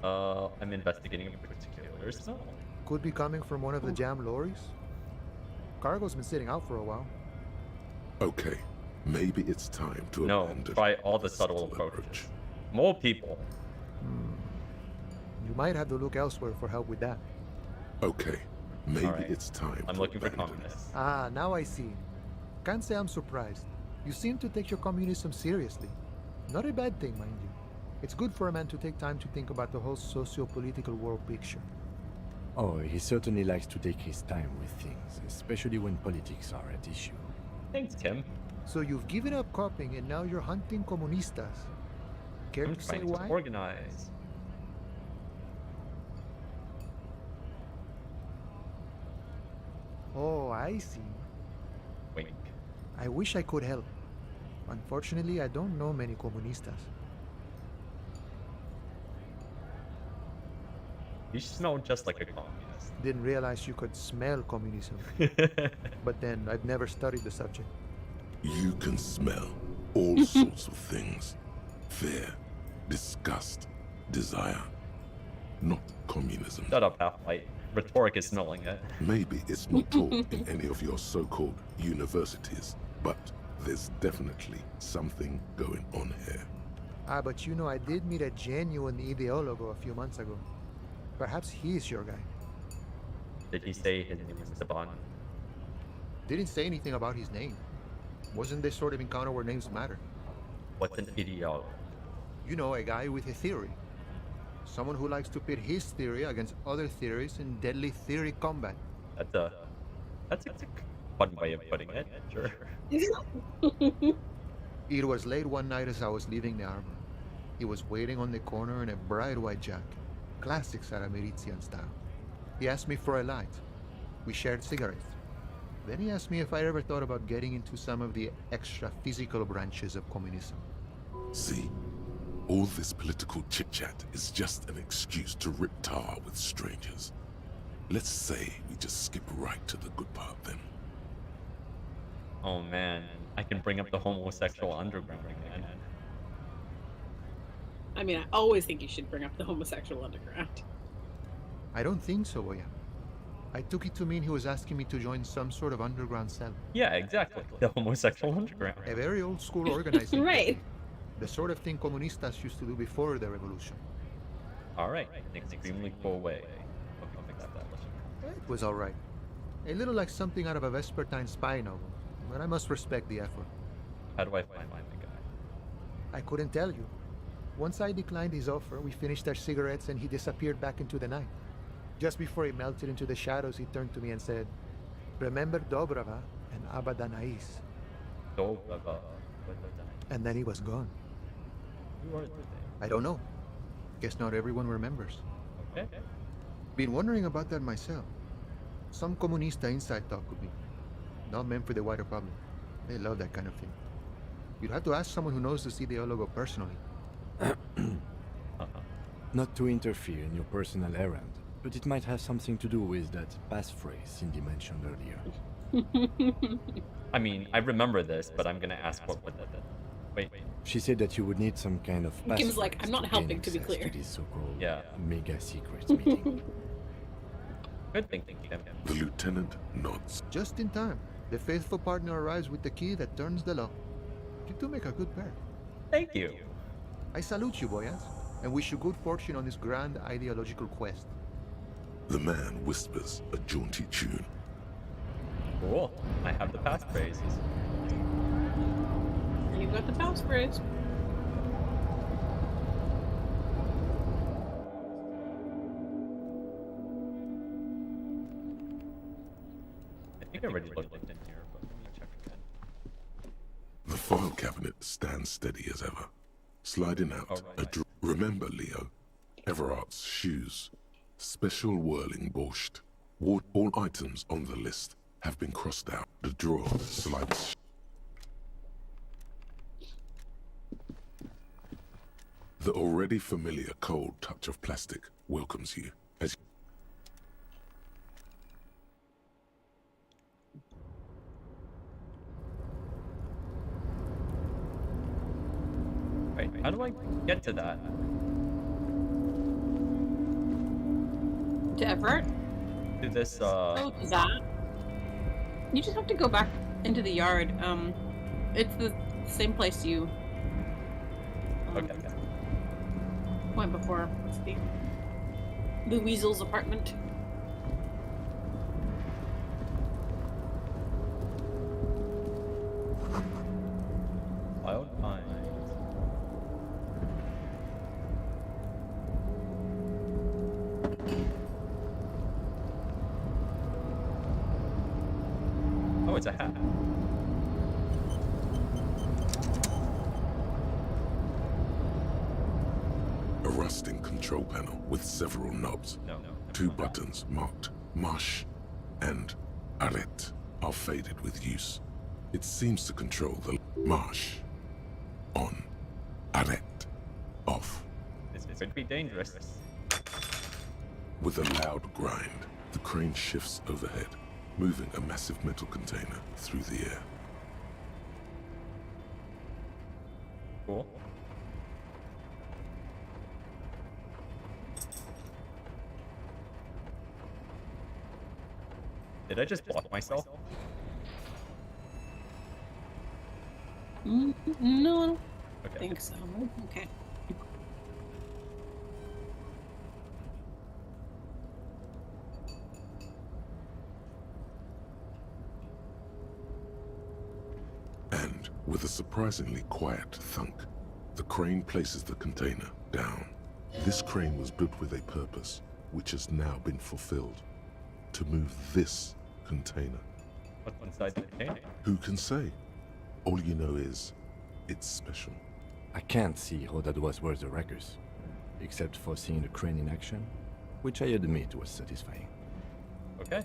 I'm investigating a particular smell. Could be coming from one of the jam lorries. Cargo's been sitting out for a while. Okay, maybe it's time to No, abandon try all the subtle approaches. More people. You might have to look elsewhere for help with that. Okay, maybe Alright, it's time I'm to looking for abandon communists. Ah, now I see. Can't say I'm surprised. You seem to take your communism seriously. Not a bad thing, mind you. It's good for a man to take time to think about the whole socio-political world picture. Oh, he certainly likes to take his time with things, especially when politics are at issue. Thanks, Tim. So you've given up copying and now you're hunting comunistas. Care I'm to say trying to why? organize. Oh, I see. Wink. I wish I could help. Unfortunately, I don't know many comunistas. You smell just like a communist. Didn't realize you could smell communism. But then, I've never studied the subject. You can smell all sorts of things. Fear, disgust, desire. not communism. Shut up, Half-Light. Rhetoric is snulling it. Maybe it's not taught in any of your so-called universities, but there's definitely something going on here. Ah, but you know, I did meet a genuine ideologo a few months ago. Perhaps he's your guy. Did he say his name was Saban? Didn't say anything about his name. Wasn't this sort of encounter where names matter? What's an ideologue? You know, a guy with a theory. Someone who likes to pit his theory against other theories in deadly theory combat. That's a fun way of putting it, sure. It was late one night as I was leaving the arbor. He was waiting on the corner in a bright white jacket, classic Saramirizian style. He asked me for a light. We shared cigarettes. Then he asked me if I ever thought about getting into some of the extra physical branches of communism. See, all this political chit-chat is just an excuse to rip tar with strangers. Let's say we just skip right to the good part then. Oh man, I can bring up the homosexual underground again. I mean, I always think you should bring up the homosexual underground. I don't think so, Boya. I took it to mean he was asking me to join some sort of underground cell. Yeah, exactly. The homosexual underground. A very old school organizing. Right. The sort of thing comunistas used to do before the revolution. Alright, an extremely cool way. It was alright. A little like something out of a Vespertine spy novel, but I must respect the effort. How do I find the guy? I couldn't tell you. Once I declined his offer, we finished our cigarettes and he disappeared back into the night. Just before he melted into the shadows, he turned to me and said, "Remember Dobrava and Abadanais." Dobrava. And then he was gone. Who are they? I don't know. Guess not everyone remembers. Okay. Been wondering about that myself. Some comunista inside talk with me. Not meant for the wider public. They love that kind of thing. You'd have to ask someone who knows this ideologo personally. Not to interfere in your personal errand, but it might have something to do with that passphrase Cindy mentioned earlier. I mean, I remember this, but I'm gonna ask what that. Wait. She said that you would need some kind of passphrase. Kim's like, I'm not to helping, gain to be access clear. To this so-called Yeah. mega secret meeting. Good thinking, Kim. The lieutenant nods. Just in time. The faithful partner arrives with the key that turns the lock. You two make a good pair. Thank you. I salute you, boyas, and wish you good fortune on this grand ideological quest. The man whispers a jaunty tune. Cool. I have the passphrases. You've got the passphrase. I think I already looked in here, but let me check again. The file cabinet stands steady as ever. Sliding out remember, Leo, Everart's shoes. Special whirling borscht. All items on the list have been crossed out. The drawer slides. The already familiar cold touch of plastic welcomes you as Wait, how do I get to that? To Everett? To this, Oh, to that? You just have to go back into the yard. It's the same place you Okay. went before. It's the Weasel's apartment. Wild Pines. Oh, it's a hat. a rusting control panel with several knobs. Two buttons marked Marsh and Arrête are faded with use. It seems to control the Marsh on, Arrête off. This could be dangerous. With a loud grind, the crane shifts overhead, moving a massive metal container through the air. Cool. Did I just block myself? No, I don't Okay. think so. Okay. And with a surprisingly quiet thunk, the crane places the container down. This crane was built with a purpose, which has now been fulfilled. To move this container. What's inside the container? Who can say? All you know is, it's special. I can't see how that was worth the ruckus, except for seeing the crane in action, which I admit was satisfying. Okay.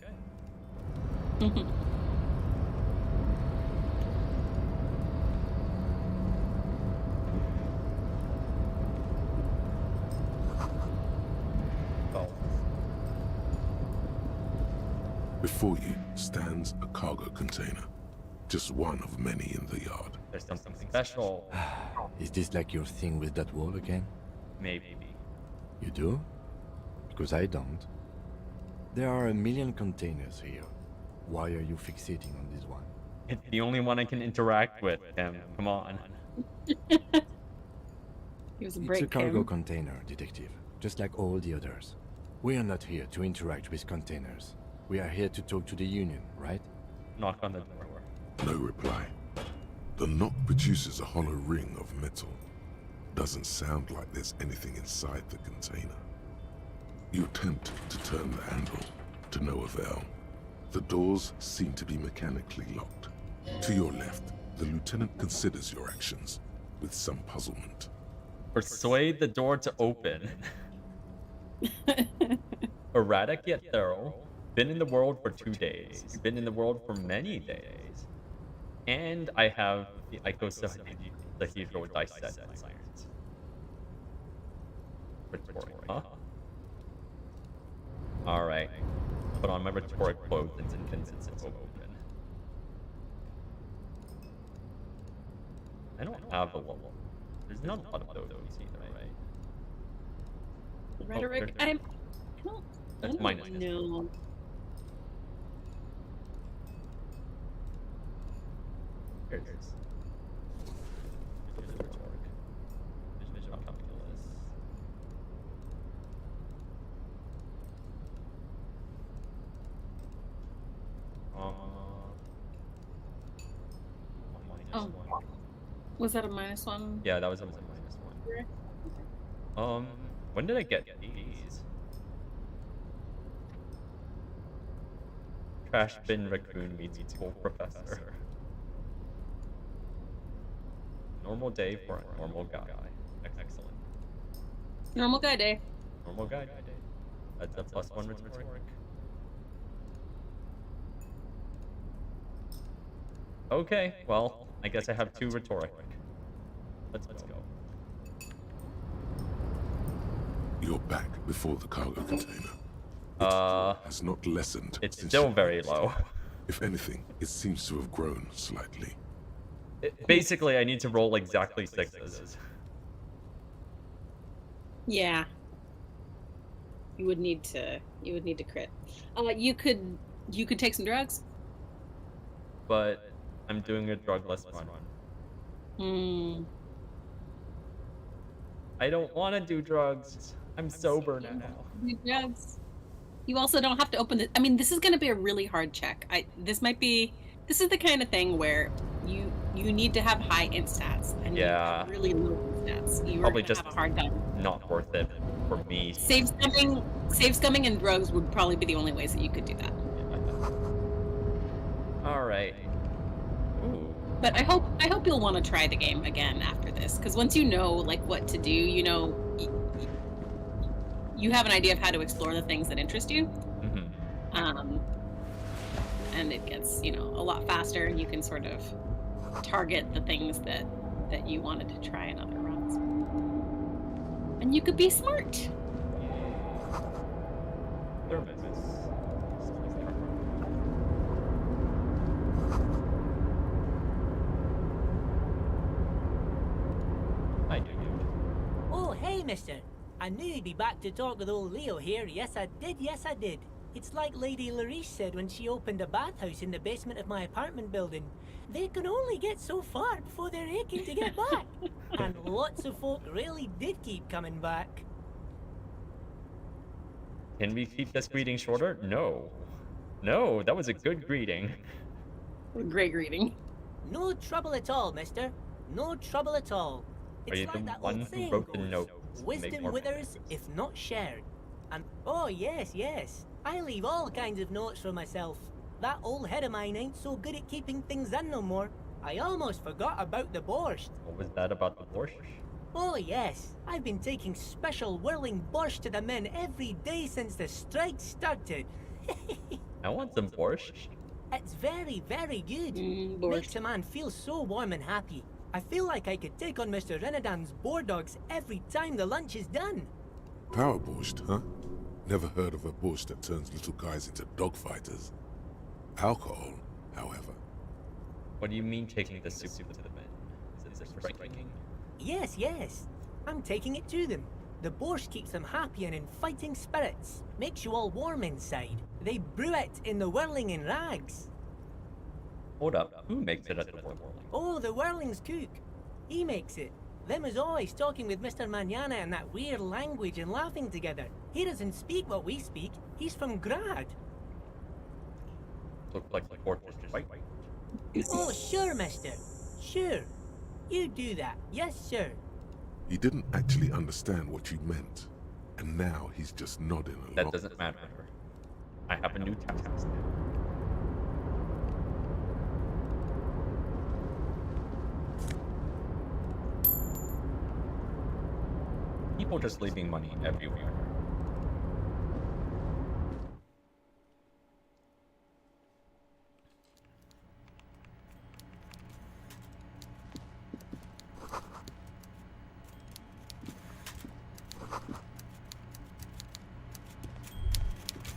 Before you stands a cargo container, just one of many in the yard. There's something special. Is this like your thing with that wall again? Maybe. You do? Because I don't. There are a million containers here. Why are you fixating on this one? It's the only one I can interact with, Tim. Come on. He was a It's break a cargo Kim. container, detective, just like all the others. We are not here to interact with containers. We are here to talk to the Union, right? Knock on the door. No reply. The knock produces a hollow ring of metal. Doesn't sound like there's anything inside the container. You attempt to turn the handle, to no avail. The doors seem to be mechanically locked. To your left, the lieutenant considers your actions with some puzzlement. Persuade the door to open. Erratic yet thorough. Been in the world for 2 days. You've been in the world for many days. And I have the icosahedral dissect science. Rhetoric, huh? Alright. Put on my rhetoric clothes and convince it to open. I don't have a level. There's not a lot of those either, right? Rhetoric. Oh, I don't that's minus. know. Here it is. Here's the rhetoric. Visual calculus. Oh. Was that a -1? Yeah, that was a -1. When did I get these? Trash bin raccoon meets school professor. Normal day for a normal guy. Excellent. Normal guy day. Normal guy day. That's a +1 rhetoric. Okay, well, I guess I have 2 rhetoric. Let's go. You're back before the cargo container. Has not lessened. It's since still you very left. low. If anything, it seems to have grown slightly. Basically, I need to roll exactly 6s. Yeah. You would need to crit. You could take some drugs. But I'm doing a drugless run. I don't want to do drugs. I'm sober now. Do drugs. You also don't have to open it. I mean, this is going to be a really hard check. This is the kind of thing where you need to have high int stats and you have really low int stats. You Probably are just have a hard time. Not worth it for me. Save scumming and drugs would probably be the only ways that you could do that. All right. But I hope you'll want to try the game again after this, because once you know like what to do, you know, you have an idea of how to explore the things that interest you. And it gets, you know, a lot faster, and you can sort of target the things that you wanted to try in other runs. And you could be smart. Oh, hey, mister. I knew you'd be back to talk with old Leo here. Yes, I did. Yes, I did. It's like Lady Larice said when she opened a bathhouse in the basement of my apartment building. They can only get so far before they're aching to get back. And lots of folk really did keep coming back. Can we keep this greeting shorter? No. No, that was a good greeting. Great greeting. No trouble at all, mister. No trouble at all. Are you It's like the that one old who saying wrote the goes, note? wisdom withers if not shared. And oh yes, yes. I leave all kinds of notes for myself. That old head of mine ain't so good at keeping things in no more. I almost forgot about the borscht. What was that about the borscht? Oh yes, I've been taking special whirling borscht to the men every day since the strike started. I want some borscht. It's very, very good. Borscht. Makes a man feel so warm and happy. I feel like I could take on Mr. Renadan's boar dogs every time the lunch is done. Power borscht, huh? Never heard of a borscht that turns little guys into dogfighters. Alcohol, however. What do you mean taking the soup to the men? Is it striking? Yes, yes. I'm taking it to them. The borscht keeps them happy and in fighting spirits. Makes you all warm inside. They brew it in the whirling in rags. Hold up, who makes it at the whirling? Oh, the whirling's cook. He makes it. Them is always talking with Mr. Manana in that weird language and laughing together. He doesn't speak what we speak. He's from Grad. Looks like the fortress is white. Oh, sure, mister. Sure. You do that. Yes, sir. He didn't actually understand what you meant, and now he's just nodding along. That doesn't matter. I have a new task. People just leaving money everywhere.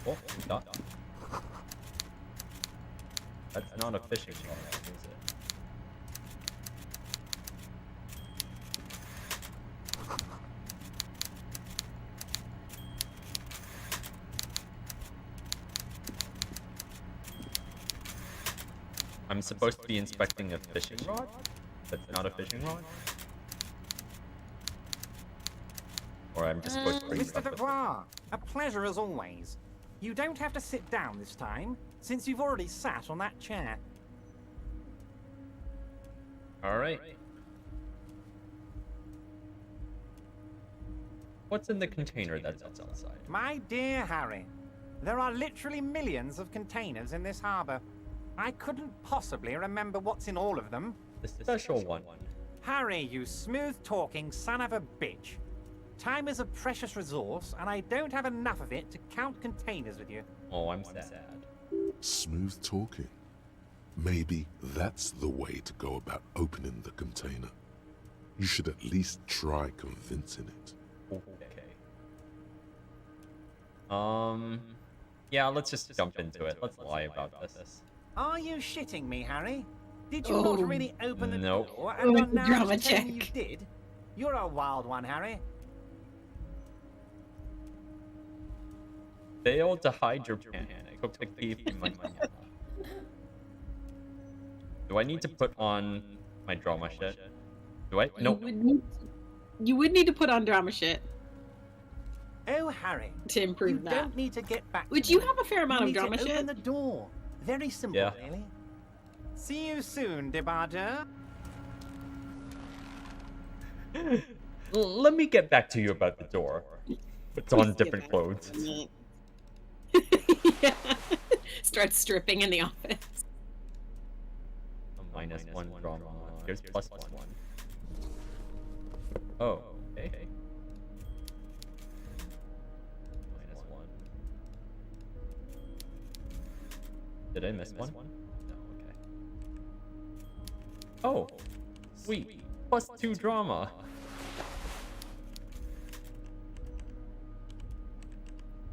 Oh, duck. That's not a fishing rod, is it? I'm supposed to be inspecting a fishing rod? That's not a fishing rod? Or I'm just supposed to bring it Mr. up with- Dubois, a pleasure as always. You don't have to sit down this time, since you've already sat on that chair. Alright. What's in the container that's outside? My dear Harry, there are literally millions of containers in this harbor. I couldn't possibly remember what's in all of them. The special one. Harry, you smooth-talking son of a bitch. Time is a precious resource, and I don't have enough of it to count containers with you. Oh, I'm sad. Smooth talking. Maybe that's the way to go about opening the container. You should at least try convincing it. Okay. Yeah, let's just jump into it. Let's lie about this. Are you shitting me, Harry? Did you Oh, not really open the nope. door and are now Drama just telling me check. you did? You're a wild one, Harry. Failed to hide your panic. Hope to keep my money. Do I need to put on my drama shit? Do I? No. You would need to put on drama shit Oh, Harry. to improve You that. don't need to get back. Which to you me. have a fair amount You of need drama to shit. Open the door. Very simple, Yeah. really. See you soon, Debarder. Let me get back to you about the door. It's on different clothes. Yeah. Start stripping in the office. A -1 drama. Here's +1. Oh, okay. -1. Did I miss one? No, okay. Oh, sweet. +2 drama.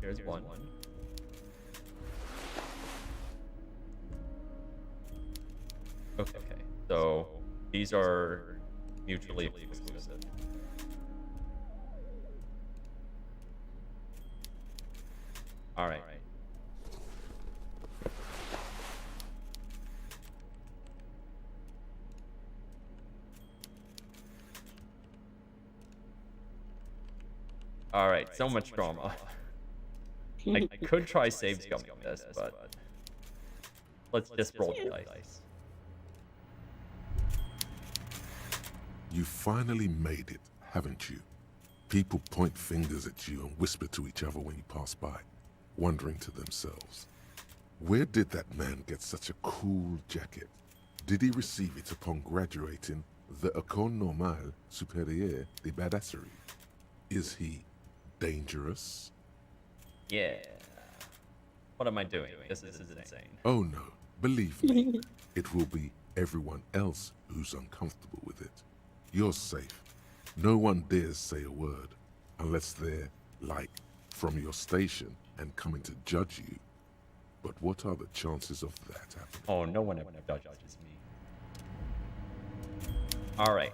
Here's one. Okay, so these are mutually exclusive. Alright. Alright, so much drama. I could try save scumming this, but let's just roll the dice. You finally made it, haven't you? People point fingers at you and whisper to each other when you pass by, wondering to themselves, where did that man get such a cool jacket? Did he receive it upon graduating the École Normale Supérieure de Badasserie? Is he dangerous? Yeah. What am I doing? This is insane. Oh no, believe me, it will be everyone else who's uncomfortable with it. You're safe. No one dares say a word, unless they're, like, from your station and coming to judge you. But what are the chances of that happening? Oh, no one ever judges me. Alright.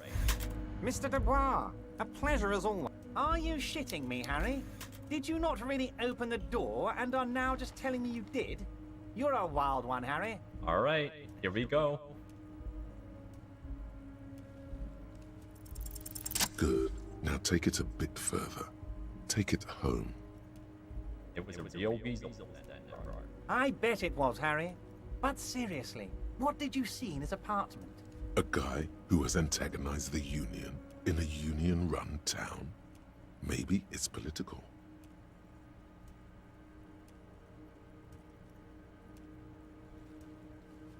Mr. Dubois, a pleasure as always. Are you shitting me, Harry? Did you not really open the door and are now just telling me you did? You're a wild one, Harry. Alright, here we go. Good. Now take it a bit further. Take it home. It was a real weasel then. I bet it was, Harry. But seriously, what did you see in his apartment? A guy who has antagonized the Union in a Union-run town? Maybe it's political.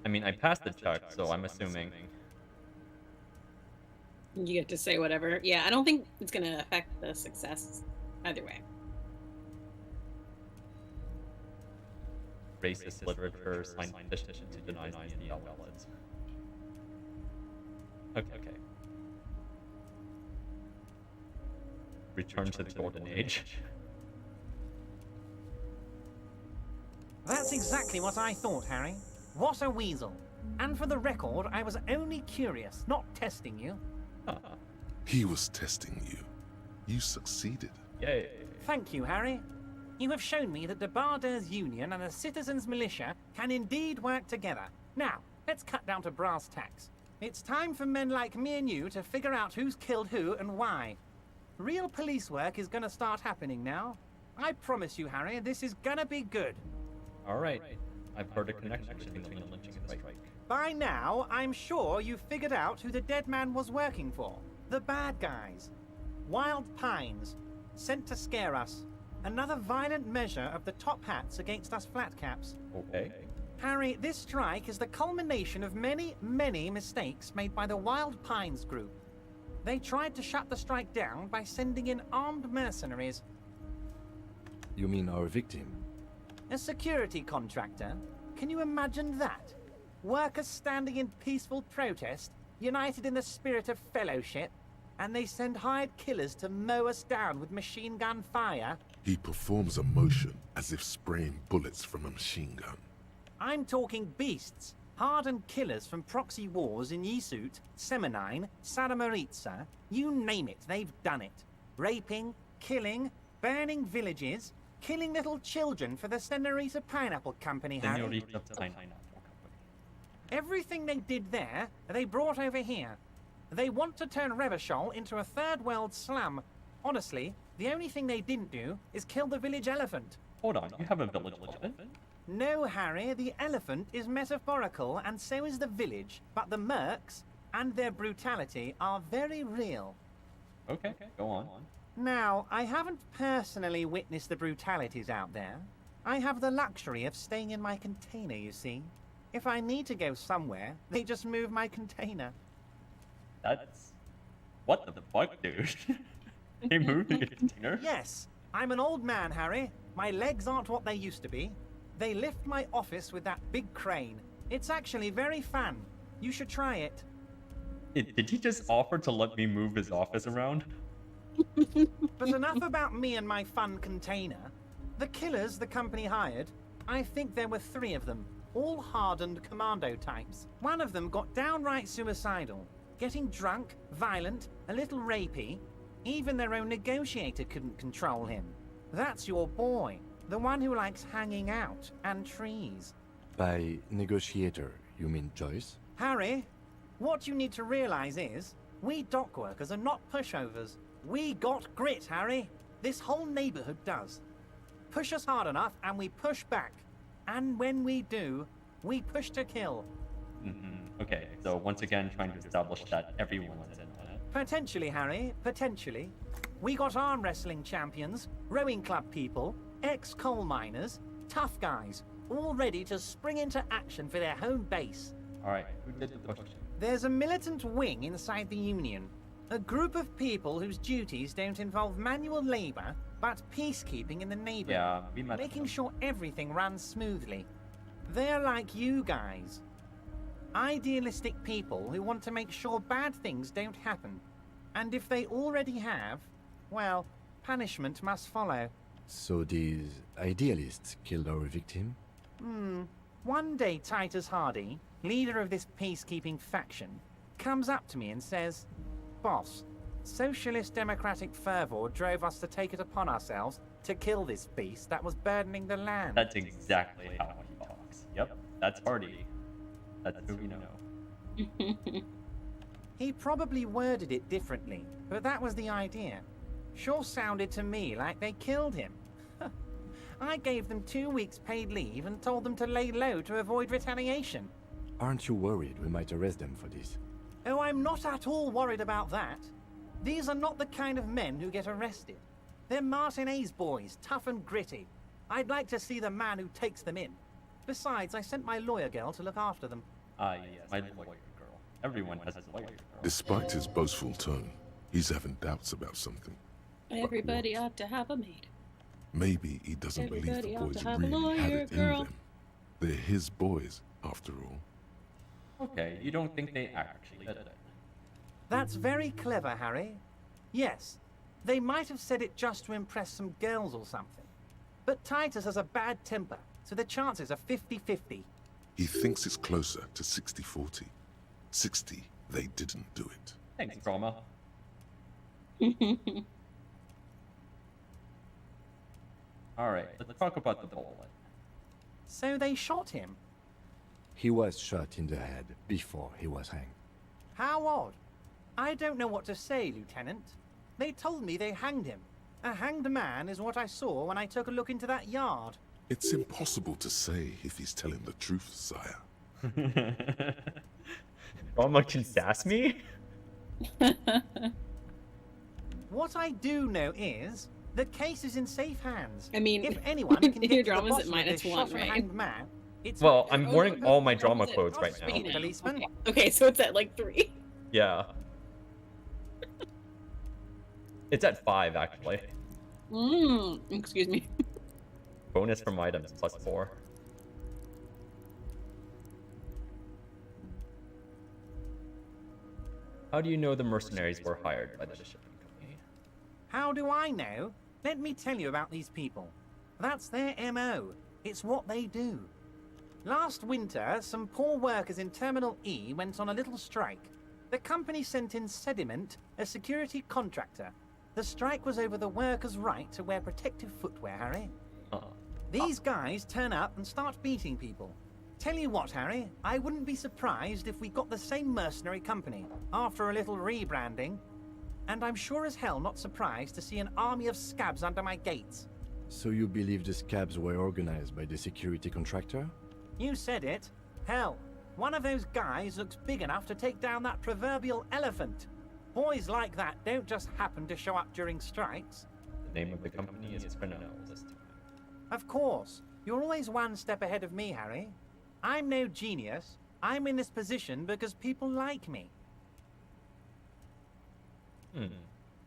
I mean, I passed the check, so I'm assuming. You get to say whatever. Yeah, I don't think it's going to affect the success either way. Racist literature, signed petition to deny the outlets. Okay. Return to the golden age. That's exactly what I thought, Harry. What a weasel. And for the record, I was only curious, not testing you. He was testing you. You succeeded. Yay. Thank you, Harry. You have shown me that the Barders Union and the Citizens Militia can indeed work together. Now, let's cut down to brass tacks. It's time for men like me and you to figure out who's killed who and why. Real police work is gonna start happening now. I promise you, Harry, this is gonna be good. Alright. I've heard a connection between the lynching and strike. By now, I'm sure you've figured out who the dead man was working for. The bad guys. Wild Pines. Sent to scare us. Another violent measure of the top hats against us flatcaps. Okay. Harry, this strike is the culmination of many, many mistakes made by the Wild Pines group. They tried to shut the strike down by sending in armed mercenaries. You mean our victim? A security contractor? Can you imagine that? Workers standing in peaceful protest, united in the spirit of fellowship, and they send hired killers to mow us down with machine gun fire? He performs a motion as if spraying bullets from a machine gun. I'm talking beasts. Hardened killers from proxy wars in Yisut, Semenine, Saramaritsa, you name it, they've done it. Raping, killing, burning villages, killing little children for the Senorita Pineapple Company, Harry. Senorita Pineapple Company. Everything they did there, they brought over here. They want to turn Revachol into a third world slum. Honestly, the only thing they didn't do is kill the village elephant. Hold on, you have a village elephant? No, Harry, the elephant is metaphorical and so is the village, but the mercs and their brutality are very real. Okay, go on. Now, I haven't personally witnessed the brutalities out there. I have the luxury of staying in my container, you see. If I need to go somewhere, they just move my container. That's... What the fuck, dude? They moved the container? Yes, I'm an old man, Harry. My legs aren't what they used to be. They lift my office with that big crane. It's actually very fun. You should try it. Did he just offer to let me move his office around? But enough about me and my fun container. The killers the company hired, I think there were 3 of them, all hardened commando types. One of them got downright suicidal, getting drunk, violent, a little rapey. Even their own negotiator couldn't control him. That's your boy, the one who likes hanging out and trees. By negotiator, you mean Joyce? Harry, what you need to realize is, we dock workers are not pushovers. We got grit, Harry. This whole neighborhood does. Push us hard enough, and we push back. And when we do, we push to kill. Okay, so once again, trying to establish that everyone's in on it. Potentially, Harry, potentially. We got arm wrestling champions, rowing club people, ex-coal miners, tough guys, all ready to spring into action for their home base. Alright, who did the pushing? There's a militant wing inside the Union. A group of people whose duties don't involve manual labor, but peacekeeping in the neighborhood. Yeah, we met making them. sure everything runs smoothly. They're like you guys. Idealistic people who want to make sure bad things don't happen. And if they already have, well, punishment must follow. So these idealists killed our victim? One day Titus Hardy, leader of this peacekeeping faction, comes up to me and says, "Boss, socialist democratic fervor drove us to take it upon ourselves to kill this beast that was burdening the land." That's exactly how he talks. Yep, that's Hardy. That's who we know. He probably worded it differently, but that was the idea. Sure sounded to me like they killed him. I gave them 2 weeks paid leave and told them to lay low to avoid retaliation. Aren't you worried we might arrest them for this? Oh, I'm not at all worried about that. These are not the kind of men who get arrested. They're Martinez boys, tough and gritty. I'd like to see the man who takes them in. Besides, I sent my lawyer girl to look after them. Ah, yes, my lawyer girl. Everyone has a lawyer girl. Despite his boastful tone, he's having doubts about something. Everybody ought to have a maid. Maybe he doesn't believe Everybody the ought boys to have a really have lawyer it in girl. them. They're his boys, after all. Okay, you don't think they actually did it? That's very clever, Harry. Yes, they might have said it just to impress some girls or something. But Titus has a bad temper, so the chances are 50-50. He thinks it's closer to 60-40. 60, they didn't do it. Thanks, drama. Alright, let's talk about the bullet. So they shot him. He was shot in the head before he was hanged. How odd. I don't know what to say, Lieutenant. They told me they hanged him. A hanged man is what I saw when I took a look into that yard. It's impossible to say if he's telling the truth, sire. Drama can sass me? What I do know is the case is in safe hands. I mean, if anyone can get your to the drama's bottom at of this -1, shot of a right? hanged man, it's Well, I'm warning all my drama quotes right now. Speed, policeman. Okay, so it's at like 3. Yeah. It's at 5, actually. Excuse me. Bonus from items +4. How do you know the mercenaries were hired by the shipping company? How do I know? Let me tell you about these people. That's their MO. It's what they do. Last winter, some poor workers in Terminal E went on a little strike. The company sent in Sediment, a security contractor. The strike was over the workers' right to wear protective footwear, Harry. These guys turn up and start beating people. Tell you what, Harry, I wouldn't be surprised if we got the same mercenary company after a little rebranding. And I'm sure as hell not surprised to see an army of scabs under my gates. So you believe the scabs were organized by the security contractor? You said it. Hell, one of those guys looks big enough to take down that proverbial elephant. Boys like that don't just happen to show up during strikes. The name of the company is criminal this time. Of course. You're always one step ahead of me, Harry. I'm no genius. I'm in this position because people like me.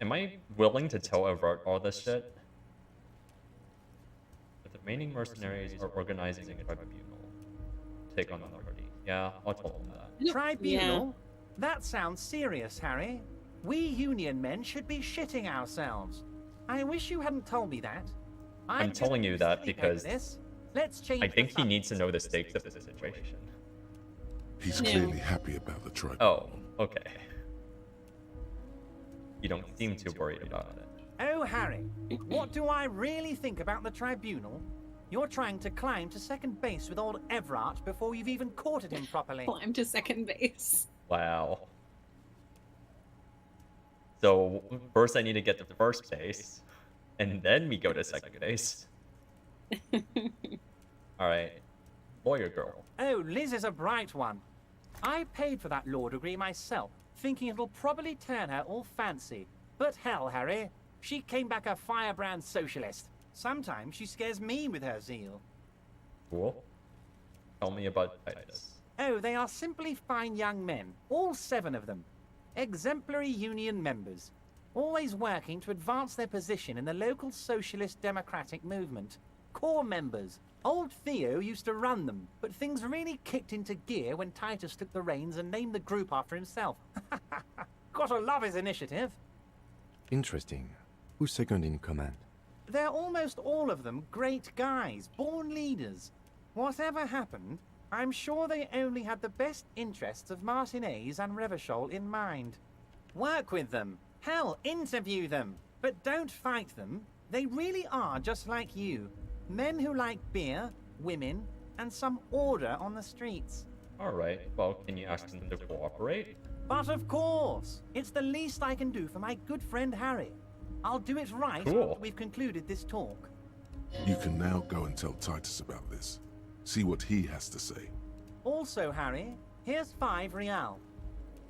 Am I willing to tell Everett all this shit? The remaining mercenaries are organizing a tribunal. Take on the party. Yeah, I'll tell them that. Tribunal? That sounds serious, Harry. We Union men should be shitting ourselves. I wish you hadn't told me that. I'm telling you that sleep over because this. Let's change I think the he needs to know the stakes of the situation. He's clearly happy about the tribe. Oh, okay. You don't seem too worried about it. Oh, Harry, what do I really think about the tribunal? You're trying to climb to second base with old Everett before you've even courted him properly. Climb to second base. Wow. So, first I need to get to first base. And then we go to second base. Alright. Lawyer girl. Oh, Liz is a bright one. I paid for that law degree myself, thinking it'll probably turn her all fancy. But hell, Harry, she came back a firebrand socialist. Sometimes she scares me with her zeal. Cool. Tell me about Titus. Oh, they are simply fine young men, all 7 of them. Exemplary union members, always working to advance their position in the local socialist democratic movement. Core members. Old Theo used to run them, but things really kicked into gear when Titus took the reins and named the group after himself. Gotta love his initiative. Interesting. Who's second in command? They're almost all of them great guys, born leaders. Whatever happened, I'm sure they only had the best interests of Martinez and Revachol in mind. Work with them. Hell, interview them. But don't fight them. They really are just like you. Men who like beer, women, and some order on the streets. Alright, well, can you ask them to cooperate? But of course! It's the least I can do for my good friend Harry. I'll do it right Cool. after we've concluded this talk. You can now go and tell Titus about this. See what he has to say. Also, Harry, here's 5 real.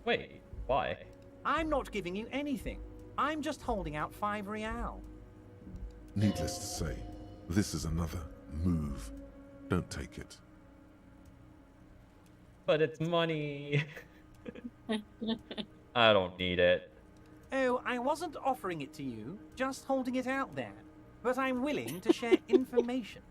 Wait, why? I'm not giving you anything. I'm just holding out 5 real. Needless to say, this is another move. Don't take it. But it's money. I don't need it. Oh, I wasn't offering it to you, just holding it out there. But I'm willing to share information.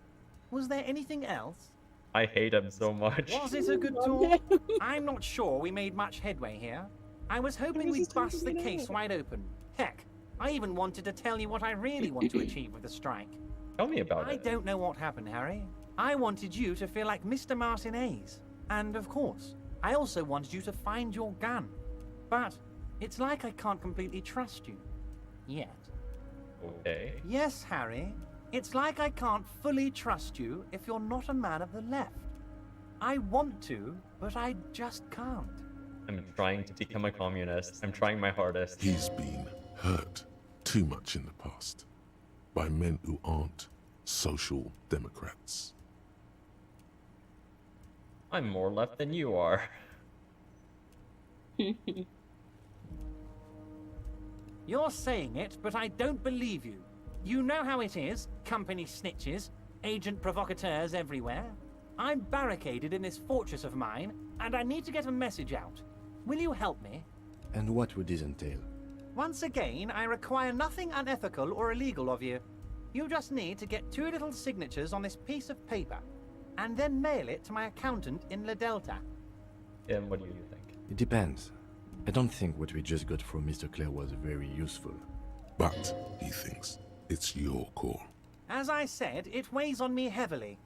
Was there anything else? I hate him so much. Was it a good talk? I'm not sure we made much headway here. I was hoping we'd bust the case wide open. Heck, I even wanted to tell you what I really want to achieve with the strike. Tell me about I it. don't know what happened, Harry. I wanted you to feel like Mr. Martinez. And of course, I also wanted you to find your gun. But it's like I can't completely trust you. Yet. Okay. Yes, Harry. It's like I can't fully trust you if you're not a man of the left. I want to, but I just can't. I'm trying to become a communist. I'm trying my hardest. He's been hurt too much in the past by men who aren't social democrats. I'm more left than you are. You're saying it, but I don't believe you. You know how it is, company snitches, agent provocateurs everywhere. I'm barricaded in this fortress of mine, and I need to get a message out. Will you help me? And what would this entail? Once again, I require nothing unethical or illegal of you. You just need to get 2 little signatures on this piece of paper, and then mail it to my accountant in La Delta. And what do you think? It depends. I don't think what we just got from Mr. Clare was very useful. But, he thinks, it's your call. As I said, it weighs on me heavily.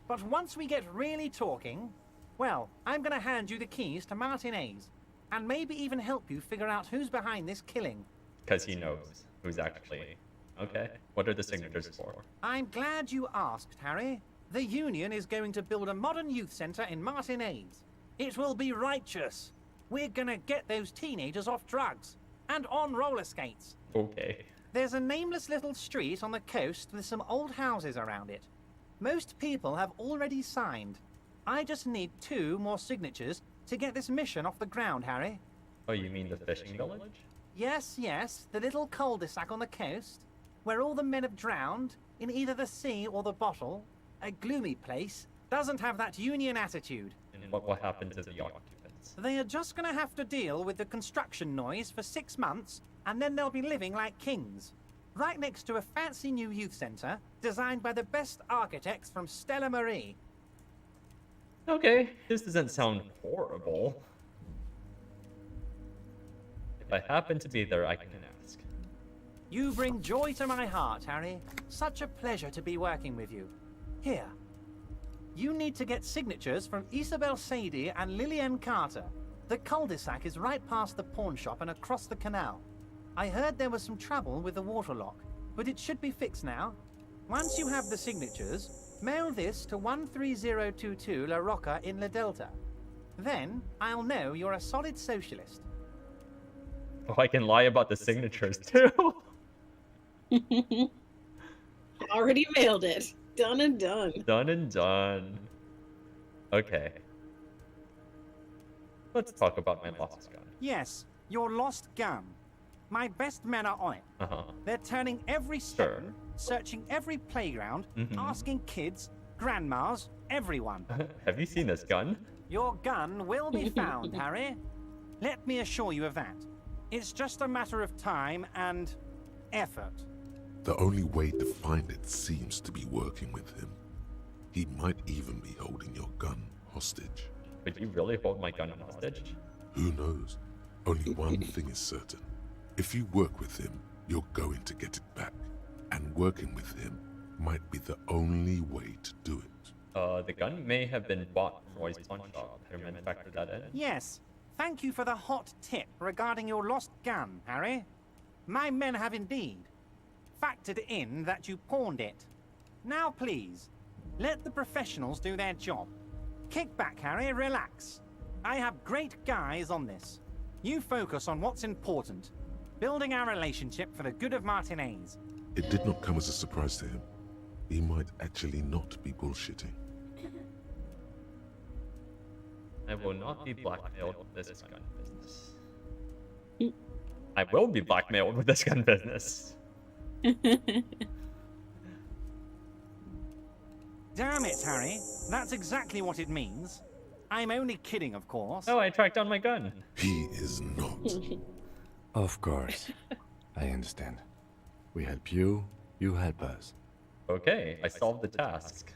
But once we get really talking, well, I'm gonna hand you the keys to Martinez, and maybe even help you figure out who's behind this killing. Because he knows who's actually... Okay, what are the signatures for? I'm glad you asked, Harry. The Union is going to build a modern youth center in Martinez. It will be righteous. We're gonna get those teenagers off drugs, and on roller skates. Okay. There's a nameless little street on the coast with some old houses around it. Most people have already signed. I just need 2 more signatures to get this mission off the ground, Harry. Oh, you mean the fishing village? Yes, yes, the little cul-de-sac on the coast, where all the men have drowned, in either the sea or the bottle. A gloomy place, doesn't have that Union attitude. And what will happen to the occupants? They are just gonna have to deal with the construction noise for 6 months, and then they'll be living like kings. Right next to a fancy new youth center, designed by the best architects from Stella Marie. Okay, this doesn't sound horrible. If I happen to be there, I can ask. You bring joy to my heart, Harry. Such a pleasure to be working with you. Here. You need to get signatures from Isabel Sadie and Lillian Carter. The cul-de-sac is right past the pawn shop and across the canal. I heard there was some trouble with the water lock, but it should be fixed now. Once you have the signatures, mail this to 13022 La Rocca in La Delta. Then, I'll know you're a solid socialist. Oh, I can lie about the signatures too. Already mailed it. Done and done. Done and done. Okay. Let's talk about my lost gun. Yes, your lost gun. My best men are on it. Uh-huh. They're turning every stone, searching every playground, asking kids, grandmas, everyone. Have you seen this gun? Your gun will be found, Harry. Let me assure you of that. It's just a matter of time and effort. The only way to find it seems to be working with him. He might even be holding your gun hostage. Would you really hold my gun hostage? Who knows? Only one thing is certain. If you work with him, you're going to get it back. And working with him might be the only way to do it. The gun may have been bought from Roy's pawn shop. Have you factored that in? Yes. Thank you for the hot tip regarding your lost gun, Harry. My men have indeed factored in that you pawned it. Now please, let the professionals do their job. Kick back, Harry, relax. I have great guys on this. You focus on what's important. Building our relationship for the good of Martinez. It did not come as a surprise to him. He might actually not be bullshitting. I will not be blackmailed with this gun business. I will be blackmailed with this gun business. Damn it, Harry. That's exactly what it means. I'm only kidding, of course. Oh, I tracked down my gun. He is not. Of course. I understand. We help you, you help us. Okay, I solved the task.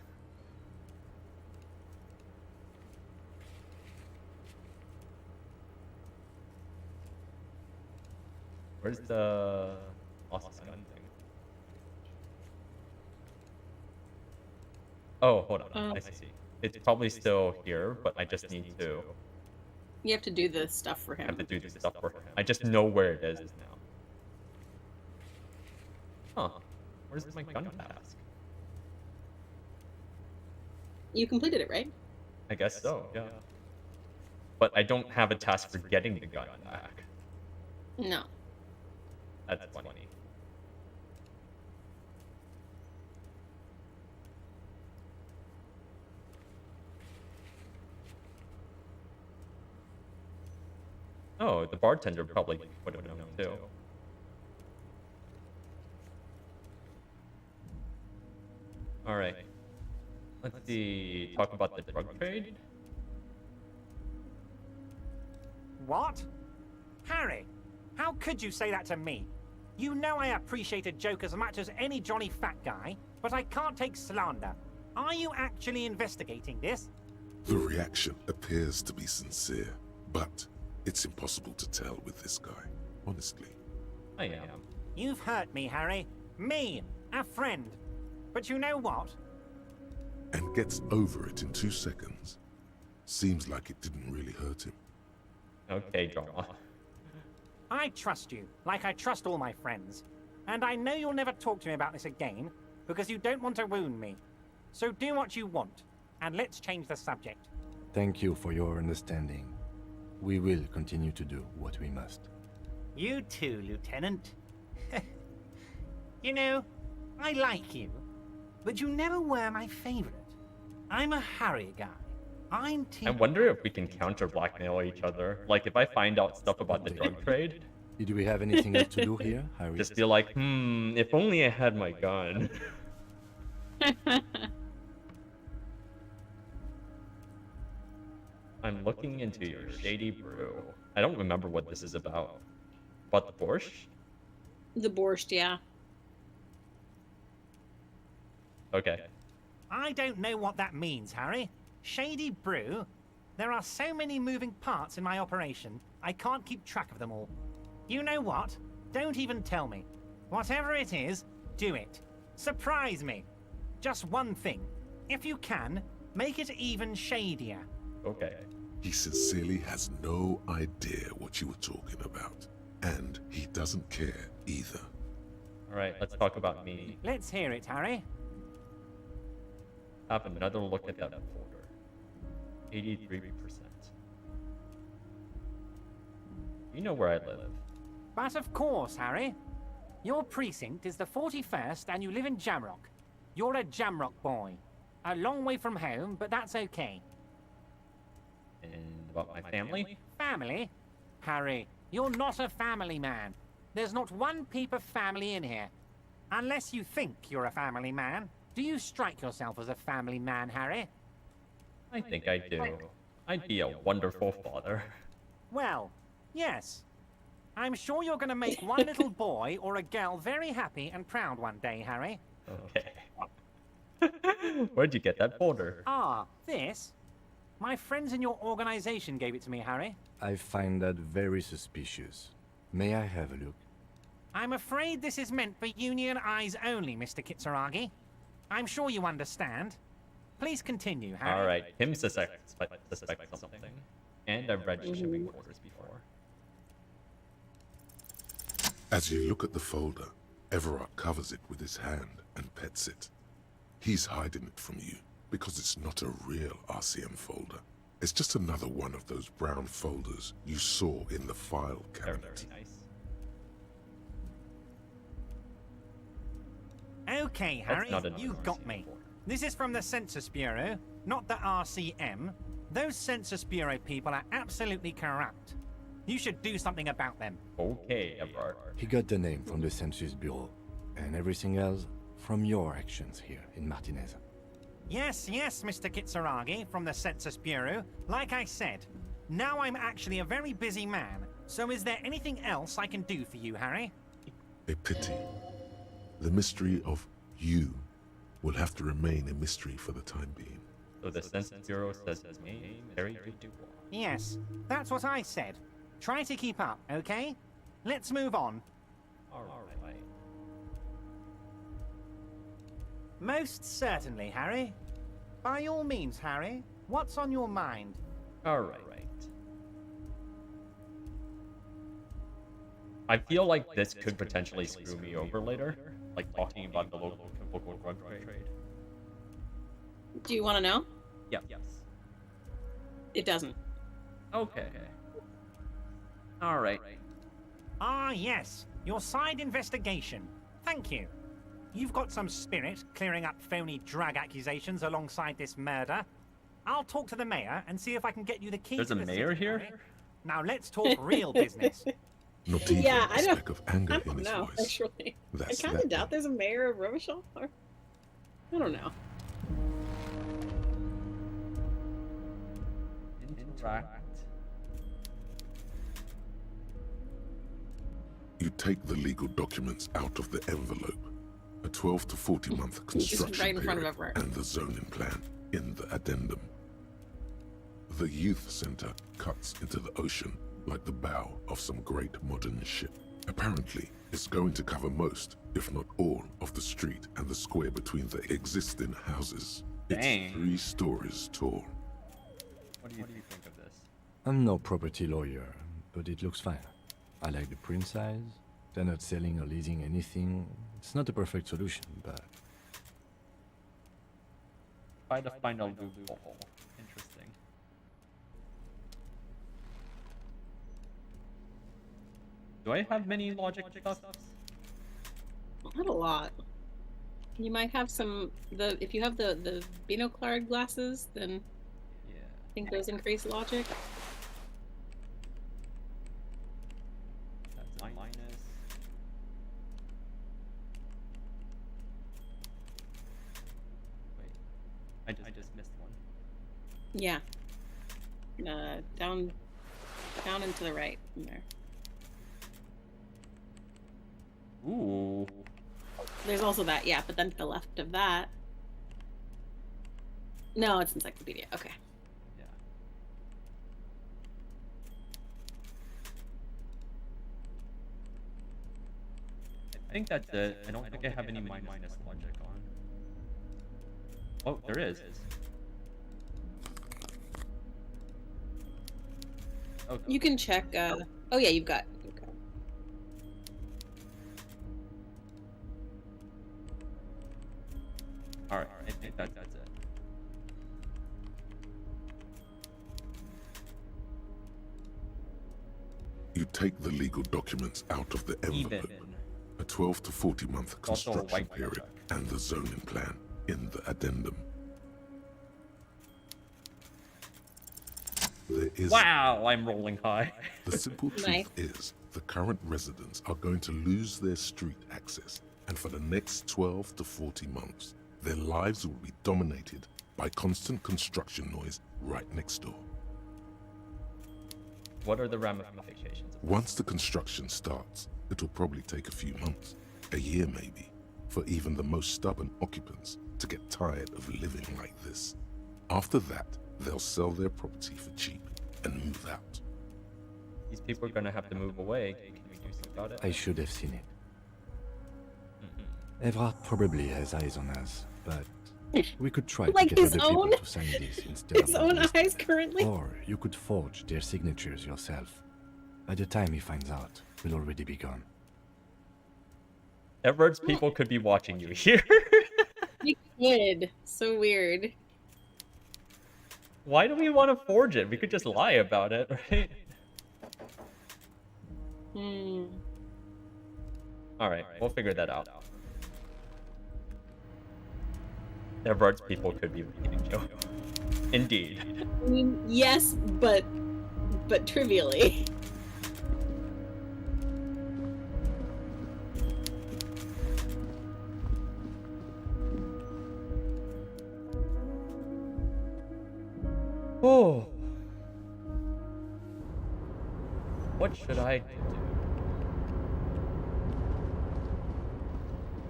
Where's the lost gun thing? Oh, hold on. I see. It's probably still here, but I just need to... You have to do the stuff for him. I have to do the stuff for him. I just know where it is now. Huh. Where's my gun task? You completed it, right? I guess so, yeah. But I don't have a task for getting the gun back. No. That's funny. Oh, the bartender probably would have known too. Alright. Let's see. Talk about the drug trade. What? Harry, how could you say that to me? You know I appreciate a joke as much as any jolly fat guy, but I can't take slander. Are you actually investigating this? The reaction appears to be sincere, but it's impossible to tell with this guy, honestly. I am. You've hurt me, Harry. Me, a friend. But you know what? And gets over it in 2 seconds. Seems like it didn't really hurt him. Okay, drama. I trust you, like I trust all my friends. And I know you'll never talk to me about this again, because you don't want to wound me. So do what you want, and let's change the subject. Thank you for your understanding. We will continue to do what we must. You too, Lieutenant. You know, I like you, but you never were my favorite. I'm a Harry guy. I'm team. I wonder if we can counter blackmail each other. Like, if I find out stuff about the drug trade. Do we have anything else to do here, Harry? Just be like, if only I had my gun. I'm looking into your shady brew. I don't remember what this is about. About the borscht? The borscht, yeah. Okay. I don't know what that means, Harry. Shady brew? There are so many moving parts in my operation, I can't keep track of them all. You know what? Don't even tell me. Whatever it is, do it. Surprise me. Just one thing. If you can, make it even shadier. Okay. He sincerely has no idea what you were talking about. And he doesn't care either. Alright, let's talk about me. Let's hear it, Harry. Have another look at that folder. 83%. You know where I live. But of course, Harry. Your precinct is the 41st and you live in Jamrock. you're a Jamrock boy. A long way from home, but that's okay. And about my family? Family? Harry, you're not a family man. There's not one peep of family in here. Unless you think you're a family man. Do you strike yourself as a family man, Harry? I think I do. I'd be a wonderful father. Well, yes. I'm sure you're going to make one little boy or a girl very happy and proud one day, Harry. Okay. Where'd you get that folder? Ah, this? My friends in your organization gave it to me, Harry. I find that very suspicious. May I have a look? I'm afraid this is meant for Union eyes only, Mr. Kitsuragi. I'm sure you understand. Please continue, Harry. Alright, him suspects something. And I've read shipping orders before. As you look at the folder, Everard covers it with his hand and pets it. He's hiding it from you because it's not a real RCM folder. It's just another one of those brown folders you saw in the file cabinet. Very nice. Okay, Harry, you got me. This is from the Census Bureau, not the RCM. Those Census Bureau people are absolutely corrupt. You should do something about them. Okay, Everard. He got the name from the Census Bureau, and everything else from your actions here in Martinez. Yes, Mr. Kitsuragi from the Census Bureau. Like I said, now I'm actually a very busy man, so is there anything else I can do for you, Harry? A pity. The mystery of you will have to remain a mystery for the time being. So the Census Bureau says his name is Harry Dubois. Yes, that's what I said. Try to keep up, okay? Let's move on. Alright. Most certainly, Harry. By all means, Harry. What's on your mind? Alright. I feel like this could potentially screw me over later. Like talking about the local drug trade. Do you want to know? Yes. It doesn't. Okay. Alright. Ah, yes. Your side investigation. Thank you. You've got some spirit clearing up phony drug accusations alongside this murder. I'll talk to the mayor and see if I can get you the key. There's a mayor here? Now let's talk real business. Not even a speck of anger in his voice. Actually. That's I kind of doubt there's a mayor of Revachol. I don't know. Interact. You take the legal documents out of the envelope. A 12 to 40 month construction right in front of period Everett. and the zoning plan in the addendum. The youth center cuts into the ocean like the bow of some great modern ship. Apparently, it's going to cover most, if not all, of the street and the square between the existing houses. Dang. It's 3 stories tall. What do you think of this? I'm no property lawyer, but it looks fine. I like the print size. They're not selling or leasing anything. It's not a perfect solution, but... Try to find a loophole. Interesting. Do I have many logic stuff? Not a lot. You might have some... If you have the binoclard glasses, then... Yeah. I think those increase logic. That's minus. Wait. I just missed one. Yeah. Down and to the right from there. Ooh. There's also that, yeah, but then to the left of that... No, it's encyclopedia. Okay. Yeah. I think that's it. I don't think I have any minus logic on. Oh, there is. Oh, You can check, oh yeah, you've got. Alright, I think that's it. You take the legal documents out of the envelope. A 12 to 40 month Also a construction white period and the zoning plan in the addendum. There is Wow, I'm rolling high. The simple truth is, the current residents are going to lose their street access, and for the next 12 to 40 months, their lives will be dominated by constant construction noise right next door. What are the ramifications? Once the construction starts, it'll probably take a few months, a year maybe, for even the most stubborn occupants to get tired of living like this. After that, they'll sell their property for cheap and move out. These people are gonna have to move away. Can we do something about it? I should have seen it. Evrard probably has eyes on us, but we could try Like to get his other people own- to sign this instead His of own us. eyes currently. Or you could forge their signatures yourself. By the time he finds out, we'll already be gone. Edward's people could be watching you here. You could. So weird. Why do we want to forge it? We could just lie about it, right? Alright, we'll figure that out. Edward's people could be reading Joe. Indeed. I mean, yes, but trivially. Oh. What should I do?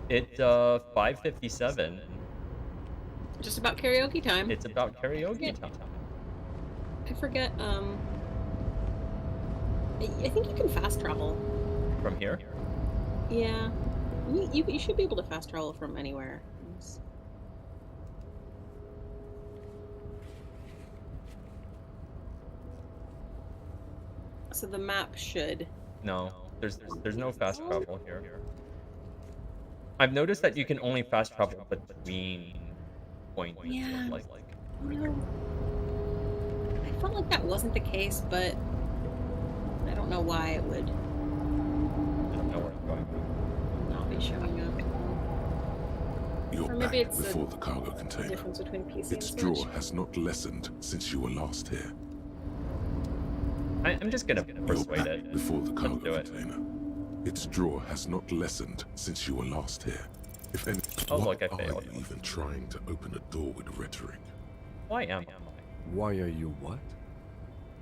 It's 5:57. Just about karaoke time. It's about karaoke time. I forget, I think you can fast travel. From here? Yeah. You should be able to fast travel from anywhere. So the map should. No, there's no fast travel here. I've noticed that you can only fast travel between points. Yeah. Like No. I felt like that wasn't the case, but I don't know why it would I don't know where I'm going. not be showing up. You're Or back maybe it's before the the cargo container. difference between PC Its and draw Switch. has not lessened since you were last here. I'm just gonna persuade You're it. back before the cargo do it. container. Its draw has not lessened since you were last here. If any, Oh, why look, I are failed. you even trying to open a door with rhetoric? Why am Why are you what?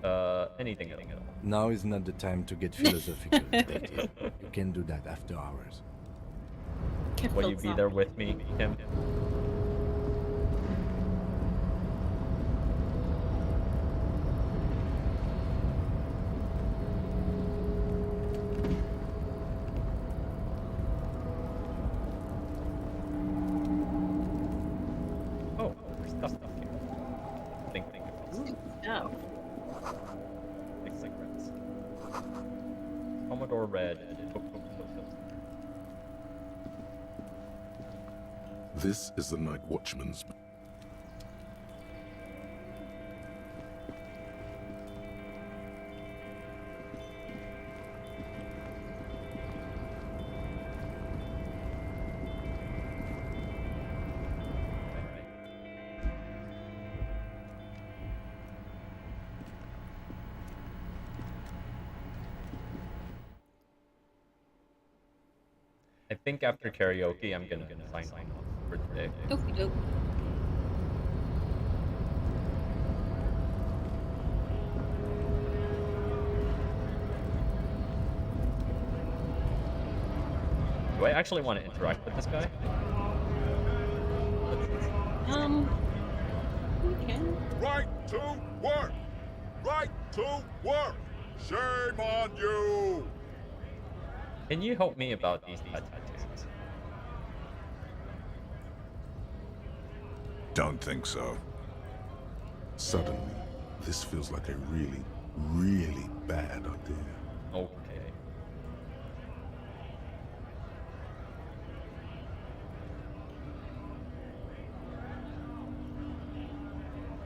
I? Anything at all. Now is not the time to get philosophical. Betty. You can do that after hours. Will you be there with me, Tim? Oh, there's stuff here. Think. Oh. Big cigarettes. Commodore Red. This is the night watchman's. I think after karaoke, I'm gonna sign off for today. Okie doke. Do I actually want to interact with this guy? We can. Right to work! Right to work! Shame on you! Can you help me about these tattoos? Don't think so. Suddenly, this feels like a really, really bad idea. Okay.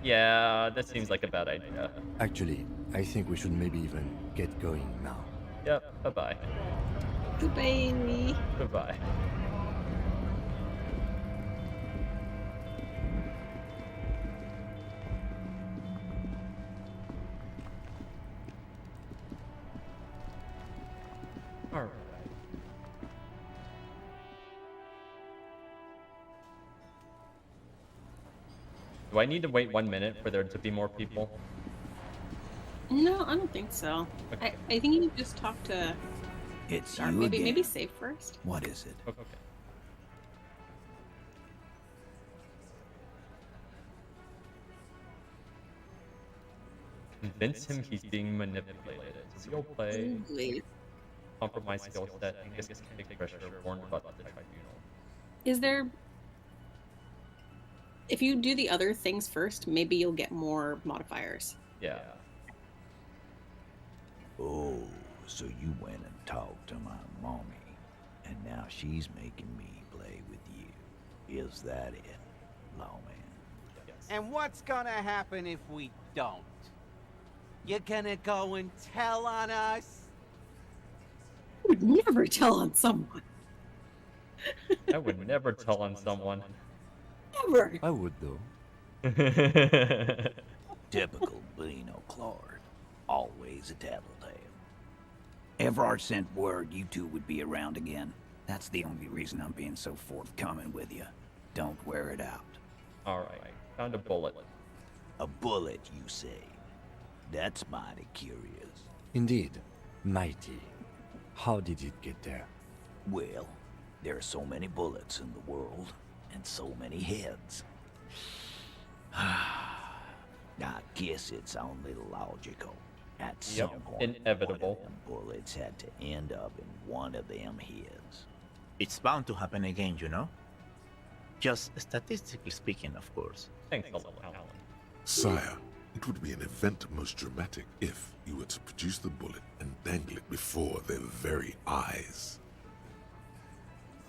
Yeah, that seems like a bad idea. Actually, I think we should maybe even get going now. Yep, bye-bye. Goodbye. Goodbye. Alright. Do I need to wait 1 minute for there to be more people? No, I don't think so. Okay. I think you just talk to. It's Or you maybe again. maybe save first. What is it? Okay. Convince him he's being manipulated. Skill play, compromise skill set, and gets kick pressure, warn about the tribunal. Is there? If you do the other things first, maybe you'll get more modifiers. Yeah. Oh, so you went and talked to my mommy, and now she's making me play with you. Is that it, lawman? And what's gonna happen if we don't? You're gonna go and tell on us? I would never tell on someone. I would never tell on someone. Never. I would though. Typical Bino Claude. Always a tattletale. Everard sent word you two would be around again. That's the only reason I'm being so forthcoming with you. Don't wear it out. Alright, found a bullet. A bullet, you say? That's mighty curious. Indeed. Mighty. How did it get there? Well, there are so many bullets in the world, and so many heads. I guess it's only logical. At some point, inevitable. one of them bullets had to end up in one of them heads. It's bound to happen again, you know? Just statistically speaking, of course. Thanks a lot, Alan. Sire, it would be an event most dramatic if you were to produce the bullet and dangle it before their very eyes.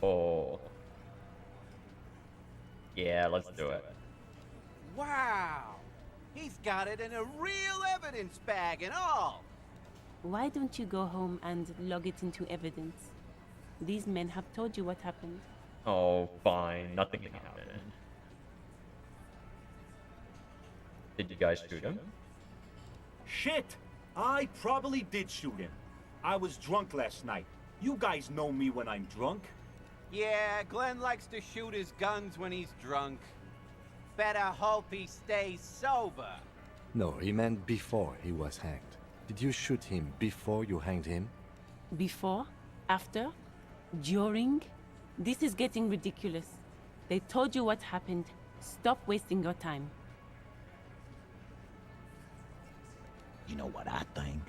Oh. Yeah, let's do it. Wow! He's got it in a real evidence bag and all! Why don't you go home and log it into evidence? These men have told you what happened. Oh, fine. Nothing happened. Did you guys shoot him? Shit! I probably did shoot him. I was drunk last night. You guys know me when I'm drunk. Yeah, Glenn likes to shoot his guns when he's drunk. Better hope he stays sober. No, he meant before he was hanged. Did you shoot him before you hanged him? Before? After? During? This is getting ridiculous. They told you what happened. Stop wasting your time. You know what I think?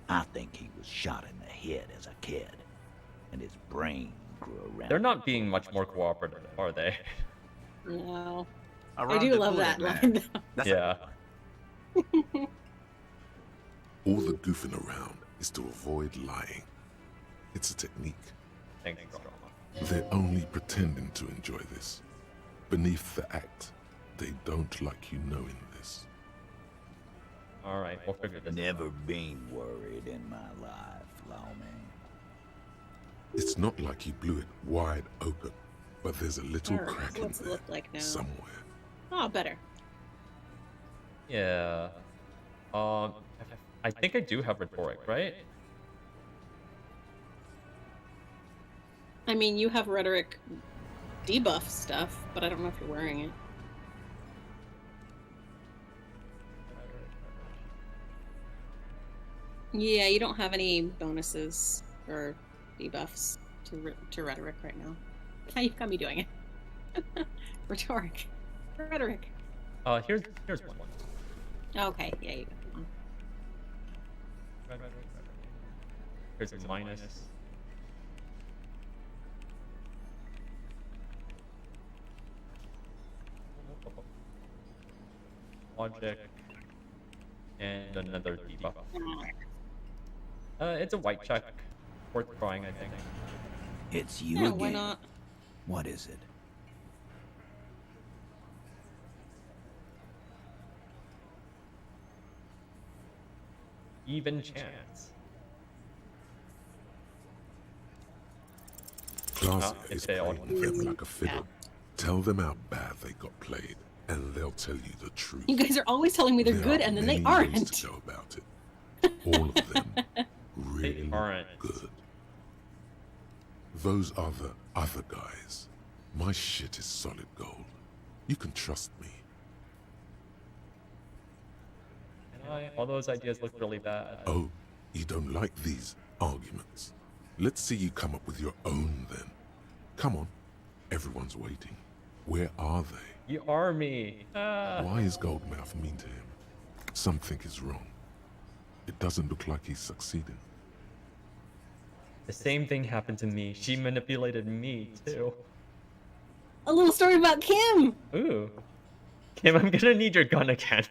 I think he was shot in the head as a kid, and his brain grew around. They're not being much more cooperative, are they? No. I Around do the love bullet, that man. line. Yeah. All the goofing around is to avoid lying. It's a technique. Thanks, They're only pretending to enjoy this. Beneath the act, they don't like you knowing this. Alright, we'll figure this out. Never been worried in my life, lawman. It's not like you blew it wide open, but there's a little Alright, crack in what's it there look like now? somewhere. Oh, better. Yeah. I think I do have rhetoric, right? I mean, you have rhetoric debuff stuff, but I don't know if you're wearing it. Yeah, you don't have any bonuses or debuffs to rhetoric right now. Now you've got me doing it. Rhetoric. Rhetoric. Here's one. Okay, yeah, you got one. Here's a minus. Logic. And another debuff. It's a white check. Worth trying, I think. It's you Yeah, again. why not? What is it? Even chance. Class it is failed. playing them like a fiddle. Tell them how bad they got played, and they'll tell you the truth. You guys are always telling me they're There good are and then they many ways aren't. to go about it. All of them really aren't good. Those are the other guys. My shit is solid gold. You can trust me. All those ideas look really bad. Oh, you don't like these arguments? Let's see you come up with your own then. Come on, everyone's waiting. Where are they? You are me. Why is Goldmouth mean to him? Something is wrong. It doesn't look like he's succeeding. The same thing happened to me. She manipulated me too. A little story about Kim. Ooh. Kim, I'm gonna need your gun again.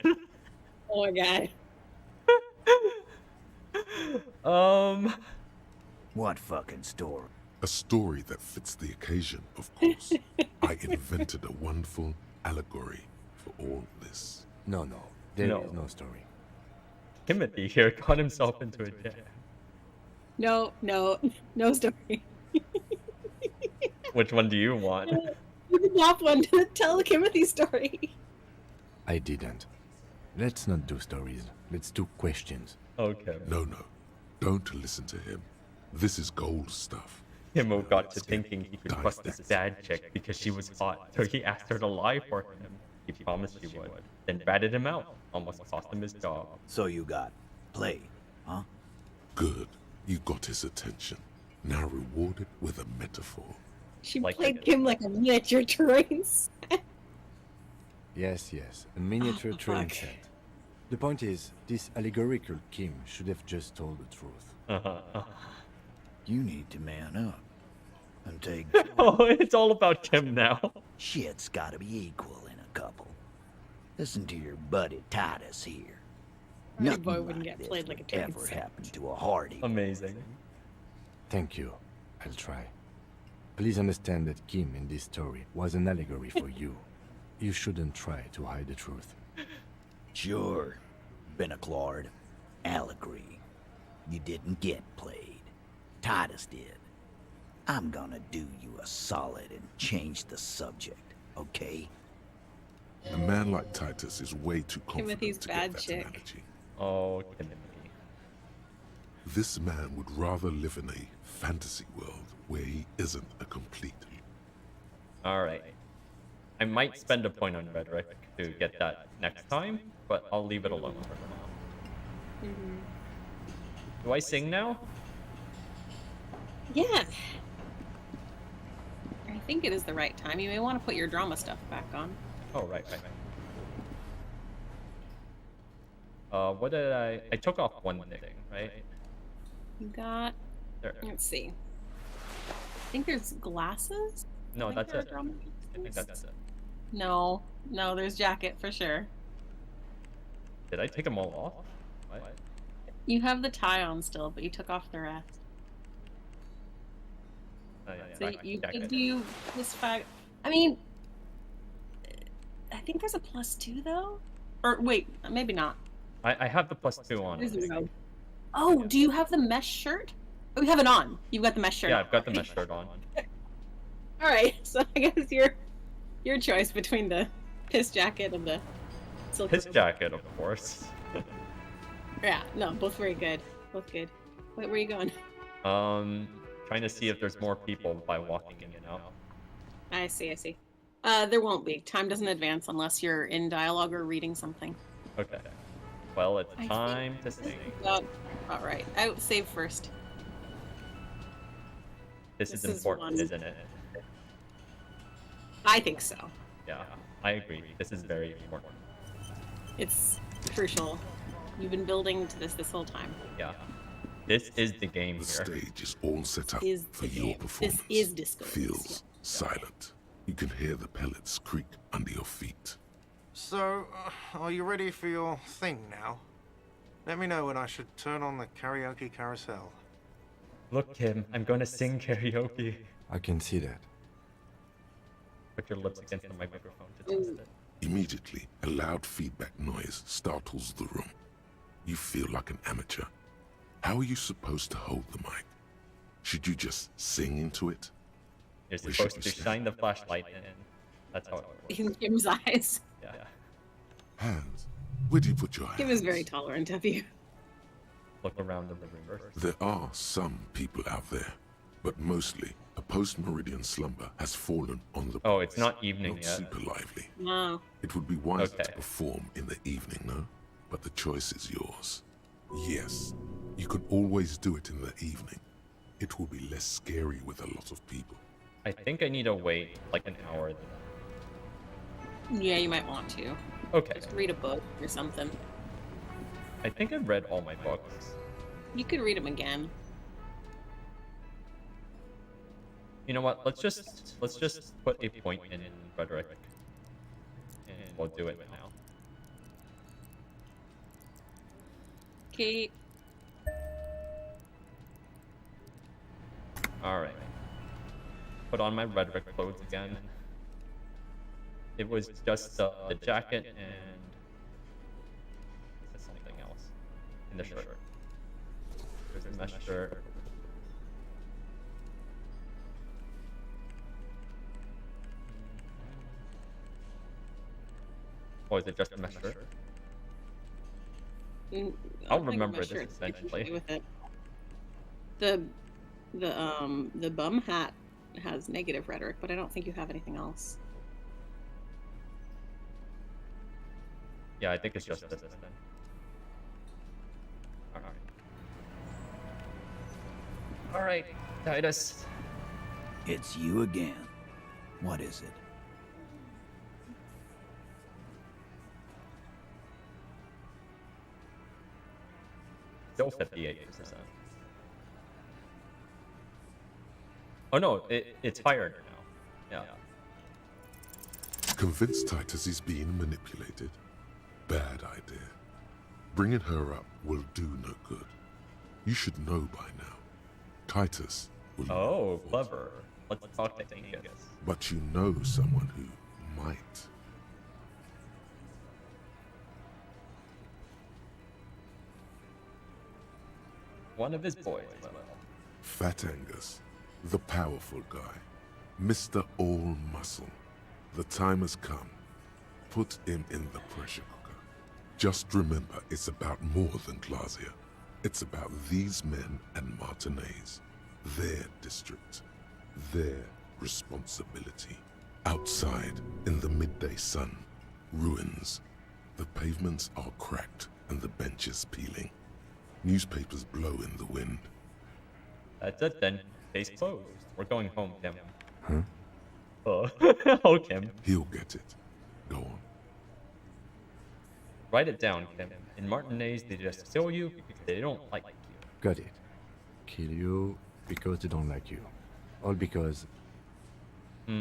Oh my god. What fucking story? A story that fits the occasion, of course. I invented a wonderful allegory for all this. No, there is no story. Timothy here got himself into a jam. No story. Which one do you want? You can have one to tell the Timothy story. I didn't. Let's not do stories. Let's do questions. Okay. No. Don't listen to him. This is gold stuff. Himo got to thinking he could trust this bad chick because she was hot, so he asked her to lie for him. He promised she would, then ratted him out, almost cost him his job. So you got played, huh? Good. You got his attention. Now reward it with a metaphor. She played Kim like a miniature train set. Yes, a miniature train set. The point is, this allegorical Kim should have just told the truth. You need to man up and take... Oh, it's all about Kim now. Shit's gotta be equal in a couple. Listen to your buddy Titus here. Nothing boy wouldn't get played like a train ever set. happened to a hardy. Amazing. Thank you. I'll try. Please understand that Kim in this story was an allegory for you. You shouldn't try to hide the truth. Sure, Benaclard. Allegory. You didn't get played. Titus did. I'm gonna do you a solid and change the subject, okay? A man like Titus is way too confident Timothy's to bad get that chick. analogy. Oh, Timothy. This man would rather live in a fantasy world where he isn't a complete. Alright. I might spend a point on rhetoric to get that next time, but I'll leave it alone for now. Do I sing now? Yeah. I think it is the right time. You may want to put your drama stuff back on. Oh, right. What did I took off one thing, right? You got... There. Let's see. I think there's glasses? No, that's it. Drama I think that's it. No, there's jacket for sure. Did I take them all off? What? You have the tie on still, but you took off the rest. Oh, So you could do this five. I mean, I think there's a +2 though. Or wait, maybe not. I have the +2 on. There's no. Oh, do you have the mesh shirt? Oh, you have it on. You've got the mesh shirt. Yeah, I've got the mesh shirt on. All right, so I guess your choice between the piss jacket and the silk. Piss jacket, of course. Yeah, no, both very good. Both good. Wait, where are you going? Trying to see if there's more people by walking in and out. I see. There won't be. Time doesn't advance unless you're in dialogue or reading something. Okay. Well, it's time to sing. All right. I would save first. This is important, isn't it? I think so. Yeah, I agree. This is very important. It's crucial. You've been building to this whole time. Yeah. This is the game The here. stage is all set up Is for the your game. performance. This is Disco Feels Elysium. silent. You can hear the pellets creak under your feet. So, are you ready for your thing now? Let me know when I should turn on the karaoke carousel. Look, Kim, I'm going to sing karaoke. I can see that. Put your lips against the microphone to test it. Immediately, a loud feedback noise startles the room. You feel like an amateur. How are you supposed to hold the mic? Should you just sing into it? You're Or supposed should to you shine the flashlight in. That's how it works. In Kim's eyes. Yeah. Hands, where do you put your hands? Kim is very tolerant of you. Look around in the room. There are some people out there, But mostly, a post-meridian slumber has fallen on the Oh, it's not evening not yet. super lively. No. It would be wiser to perform in the evening, no? But the choice is yours. Yes, you can always do it in the evening. It will be less scary with a lot of people. I think I need to wait like an hour then. Yeah, you might want to. Okay. Just read a book or something. I think I've read all my books. You could read them again. You know what? Let's just put a point in rhetoric, and we'll do it now. Okay. All right. Put on my rhetoric clothes again. It was just the jacket and something else in the shirt. There's a mesh shirt. Or is it just a mesh shirt? I'll remember this eventually. With it. The bum hat has negative rhetoric, but I don't think you have anything else. Yeah, I think it's just this then. Alright, Titus. It's you again. What is it? Still 58%. Oh no, it's higher now. Yeah. Convince Titus he's being manipulated? Bad idea. Bringing her up will do no good. You should know by now. Titus will... Oh, clever. Let's talk to Angus. But you know someone who might. One of his boys. Fat Angus, the powerful guy, Mr. All Muscle. The time has come. Put him in the pressure cooker. Just remember, it's about more than Glazia. It's about these men and Martinez, their district, their responsibility. Outside, in the midday sun, ruins. The pavements are cracked and the benches peeling. Newspapers blow in the wind. That's it then. Case closed. We're going home, Kim. Huh? Oh, Kim. He'll get it. Go on. Write it down, Kim. In Martinez, they just kill you because they don't like you. Got it. Kill you because they don't like you. All because... Make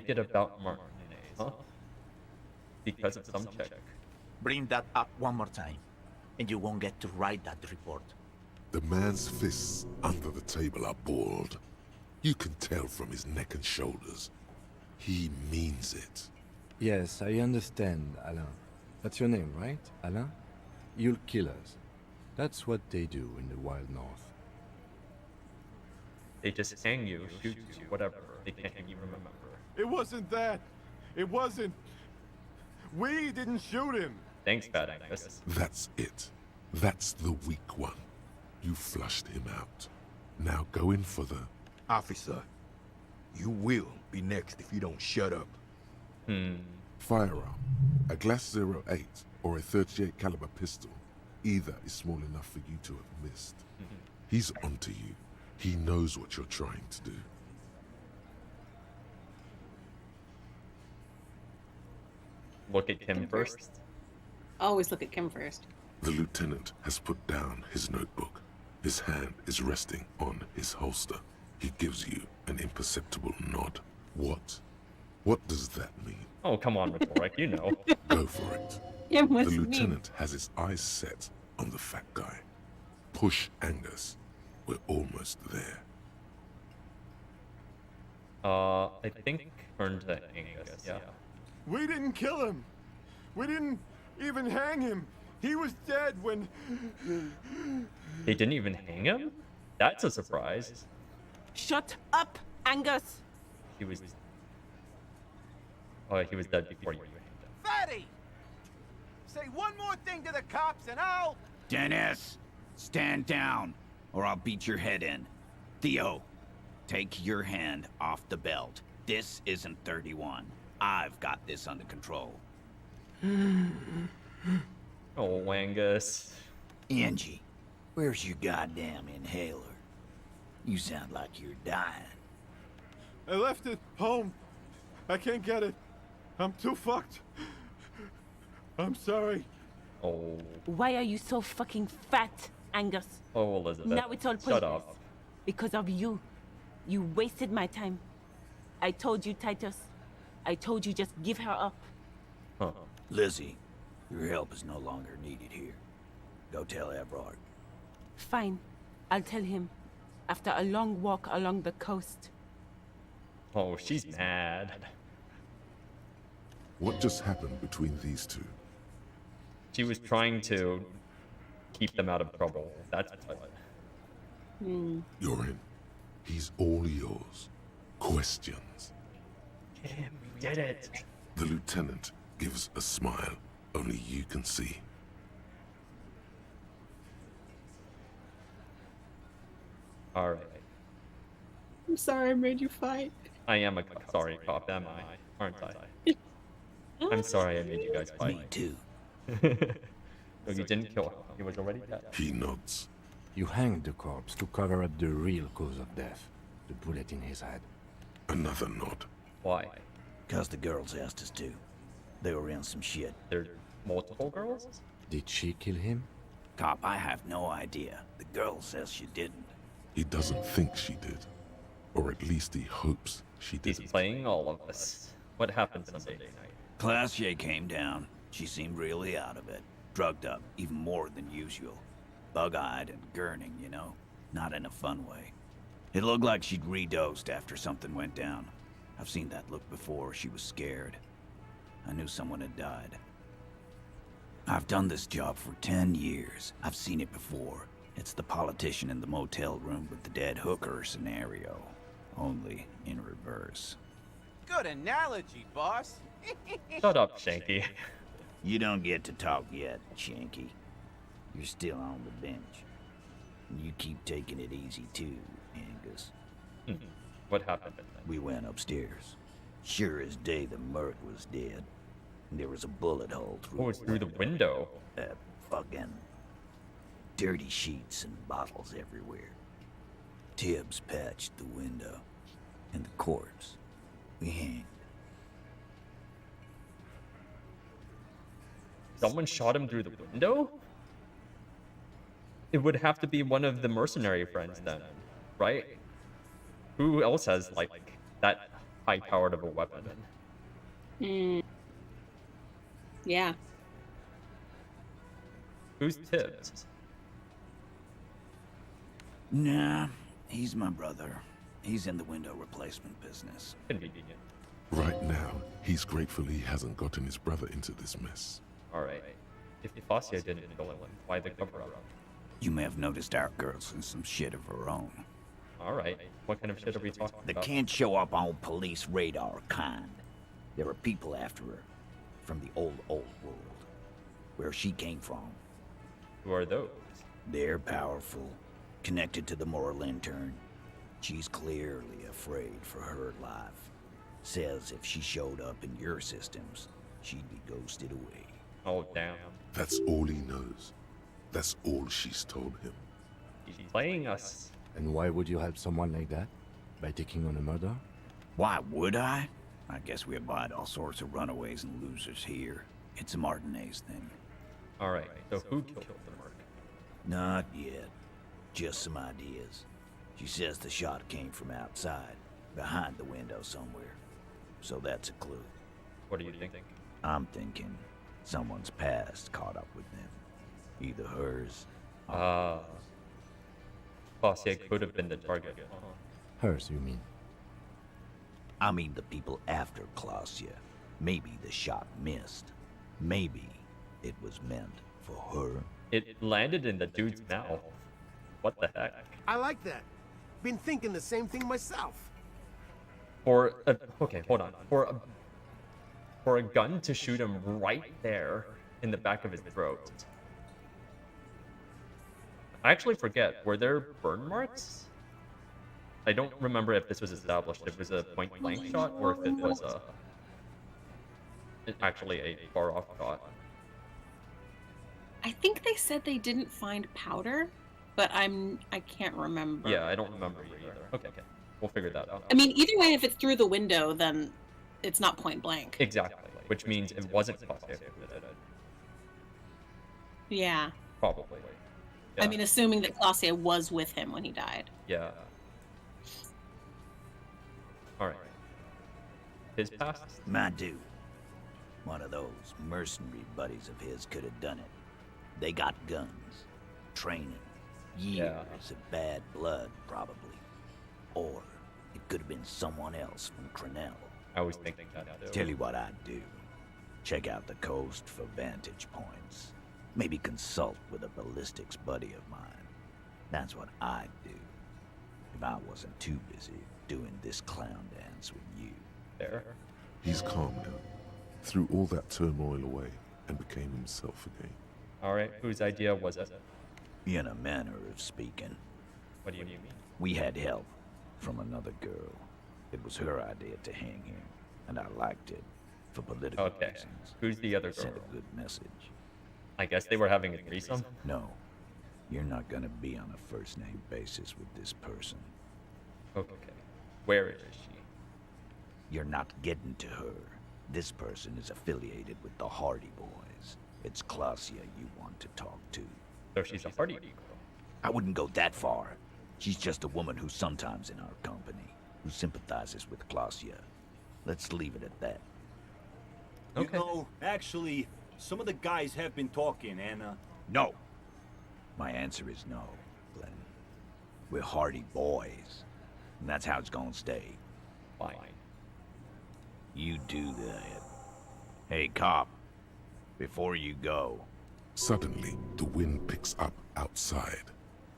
it about Martinez, huh? Because of some check. Bring that up one more time, and you won't get to write that report. The man's fists under the table are balled. You can tell from his neck and shoulders. He means it. Yes, I understand, Alain. That's your name, right, Alain? You'll kill us. That's what they do in the wild north. They just hang you, shoot you, whatever. They can't even remember. It wasn't that. It wasn't. We didn't shoot him. Thanks, Bad Angus. That's it. That's the weak one. You flushed him out. Now go in for the... Officer, you will be next if you don't shut up. Firearm. A Glass 08 or a 38 caliber pistol. Either is small enough for you to have missed. He's onto you. He knows what you're trying to do. Look at Kim first. Always look at Kim first. The lieutenant has put down his notebook. His hand is resting on his holster. He gives you an imperceptible nod. What? What does that mean? Oh, come on, rhetoric, you know. Go for it. Yeah, the lieutenant has his eyes set on the fat guy. Push Angus. We're almost there. I think turned to Angus, yeah. We didn't kill him. We didn't even hang him. He was dead when... They didn't even hang him? That's a surprise. Shut up, Angus! He was... Oh, he was dead before you hanged him. Fatty! Say one more thing to the cops and I'll... Dennis, stand down. or I'll beat your head in. Theo, take your hand off the belt. This isn't 31. I've got this under control. Oh, Angus. Angie, where's your goddamn inhaler? You sound like you're dying. I left it home. I can't get it. I'm too fucked. I'm sorry. Oh. Why are you so fucking fat, Angus? Oh, Elizabeth. Now it's all Shut pointless. up. Because of you. You wasted my time. I told you, Titus. I told you just give her up. Huh. Lizzie, your help is no longer needed here. Go tell Everard. Fine. I'll tell him. After a long walk along the coast. Oh, she's mad. What just happened between these two? She was trying to keep them out of trouble. That's what. You're in. He's all yours. Questions. Get him. We did it. The lieutenant gives a smile only you can see. All right. I'm sorry I made you fight. I am a sorry cop, am I? Aren't I? I'm sorry I made you guys fight. Me too. No, you didn't kill him. He was already dead. He nods. You hanged the corpse to cover up the real cause of death. The bullet in his head. Another nod. Why? Cause the girls asked us to. They were in some shit. There multiple girls? Did she kill him? Cop, I have no idea. The girl says she didn't. He doesn't think she did. Or at least he hopes she didn't. He's playing all of us. What happened Sunday night? Classier came down. She seemed really out of it. Drugged up, even more than usual. Bug-eyed and gurning, you know? Not in a fun way. It looked like she'd redosed after something went down. I've seen that look before. She was scared. I knew someone had died. I've done this job for 10 years. I've seen it before. It's the politician in the motel room with the dead hooker scenario. Only in reverse. Good analogy, boss. Shut up, Shanky. You don't get to talk yet, Shanky. You're still on the bench. You keep taking it easy too, Angus. What happened? We went upstairs. Sure as day the Merc was dead. There was a bullet hole through Oh, it's through the window. Fucking dirty sheets and bottles everywhere. Tibbs patched the window. And the corpse. We hanged. Someone shot him through the window? It would have to be one of the mercenary friends then, right? Who else has, like, that high-powered of a weapon? Yeah. Who's Tibbs? Nah, he's my brother. He's in the window replacement business. Convenient. Right now, he's grateful he hasn't gotten his brother into this mess. Alright. If Fassia didn't kill him, why the cover-up? You may have noticed our girl's in some shit of her own. Alright. What kind of shit are we talking They about? can't show up on police radar kind. There are people after her. From the old world. Where she came from. Who are those? They're powerful. Connected to the moral intern. She's clearly afraid for her life. Says if she showed up in your systems, she'd be ghosted away. Oh, damn. That's all he knows. That's all she's told him. He's playing us. And why would you help someone like that? By taking on a murder? Why would I? I guess we abide all sorts of runaways and losers here. It's a Martinez thing. Alright, so who killed the Merc? Not yet. Just some ideas. She says the shot came from outside, behind the window somewhere. So that's a clue. What do you think? I'm thinking someone's past caught up with them. Either hers. Fassia could have been the target. Hers, you mean? I mean the people after Klausya. Maybe the shot missed. Maybe it was meant for her. It landed in the dude's mouth. What the heck? I like that. Been thinking the same thing myself. Or okay, hold on. For a gun to shoot him right there in the back of his throat. I actually forget, were there burn marks? I don't remember if this was established, if it was a point-blank shot, or if it was actually a far-off shot. I think they said they didn't find powder, but I can't remember. Yeah, I don't remember either. Okay, we'll figure that out. I mean, either way, if it's through the window, then it's not point blank. Exactly, which means it wasn't Claudia who did it. Yeah. Probably. Yeah. I mean, assuming that Claudia was with him when he died. Yeah. Alright. His past? My dude. One of those mercenary buddies of his could have done it. They got guns, training, years of bad blood, probably. Or it could have been someone else from Crenell. I was thinking that too. Tell you what I'd do. Check out the coast for vantage points. Maybe consult with a ballistics buddy of mine. That's what I'd do. If I wasn't too busy doing this clown dance with you. There. He's calm now. Threw all that turmoil away and became himself again. Alright, whose idea was it? In a manner of speaking. What do you mean? We had help from another girl. It was her idea to hang him, and I liked it for political reasons. Who's the other girl? Sent a good message. I guess they were having a threesome? No. You're not gonna be on a first-name basis with this person. Okay. Where is she? You're not getting to her. This person is affiliated with the Hardy Boys. It's Claudia you want to talk to. So she's a Hardy girl? I wouldn't go that far. She's just a woman who's sometimes in our company, who sympathizes with Claudia. Let's leave it at that. You know, actually, some of the guys have been talking, and No. My answer is no, Glenn. We're Hardy Boys, and that's how it's gonna stay. Fine. You do that. Hey, cop. Before you go. Suddenly, the wind picks up outside.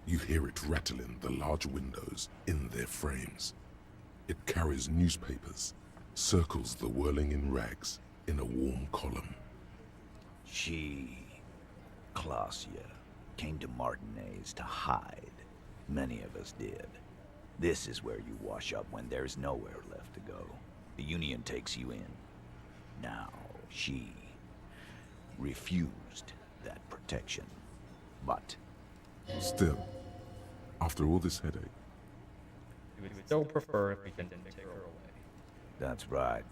You hear it rattling the large windows in their frames. It carries newspapers, circles the whirling in rags in a warm column. Claudia, came to Martinez to hide. Many of us did. This is where you wash up when there's nowhere left to go. The Union takes you in. Now, she refused that protection. But still, after all this headache, We would still prefer if we didn't take her away. That's right.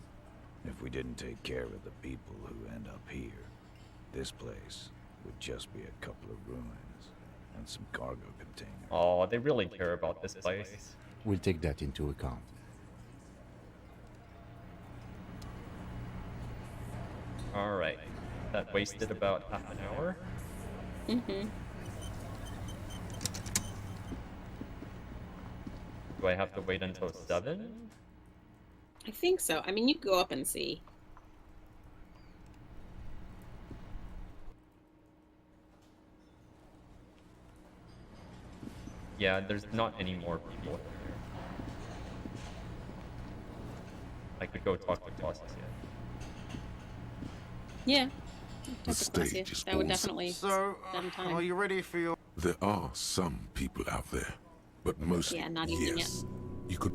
If we didn't take care of the people who end up here, this place would just be a couple of ruins and some cargo containers. Oh, they really care about this place. We'll take that into account. Alright. That wasted about half an hour. Mm-hmm. Do I have to wait until 7? I think so. I mean, you can go up and see. Yeah, there's not any more people here. I could go talk to Claudia. Yeah. the stage is That would awesome. definitely So, spend time. are you ready for your... There are some people out there, but mostly, Yeah, not even yes. You could...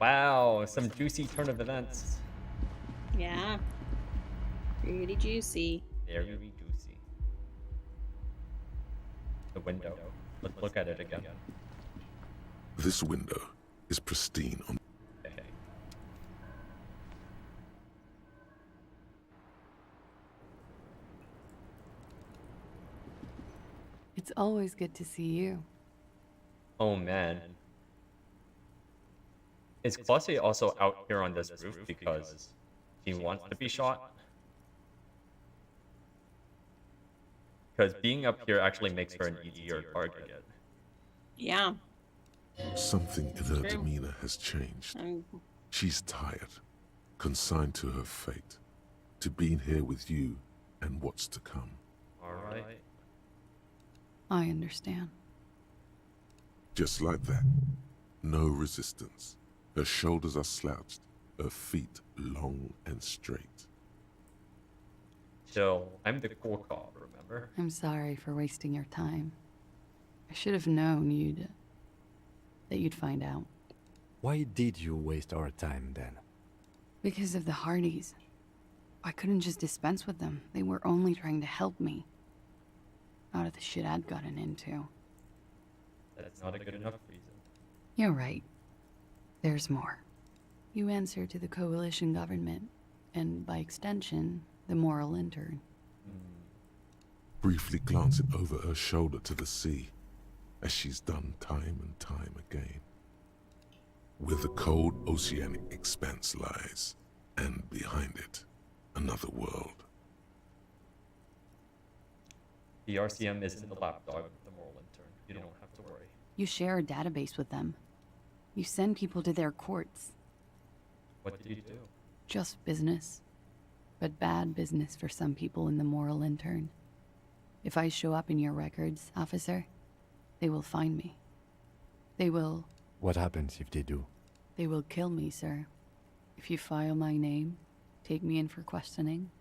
Wow, some juicy turn of events. Yeah. Pretty juicy. Very juicy. The window. Let's look at it again. This window is pristine on... Okay. It's always good to see you. Oh man. Is Claudia also out here on this roof because she wants to be shot? Because being up here actually makes her an easier target. Yeah. Something in her demeanor has changed. She's tired, consigned to her fate, to being here with you and what's to come. Alright. I understand. Just like that. No resistance. Her shoulders are slouched, her feet long and straight. So, I'm the cool cop, remember? I'm sorry for wasting your time. I should have known that you'd find out. Why did you waste our time then? Because of the Hardys. I couldn't just dispense with them. They were only trying to help me. Out of the shit I'd gotten into. That's not a good enough reason. You're right. There's more. You answer to the coalition government, and by extension, the moral intern. Briefly glancing over her shoulder to the sea, as she's done time and time again. Where the cold oceanic expanse lies, and behind it, another world. The RCM isn't the lapdog of the moral intern. You don't have to worry. You share a database with them. You send people to their courts. What did you do? Just business. But bad business for some people in the moral intern. If I show up in your records, officer, they will find me. They will... What happens if they do? They will kill me, sir. If you file my name, take me in for questioning,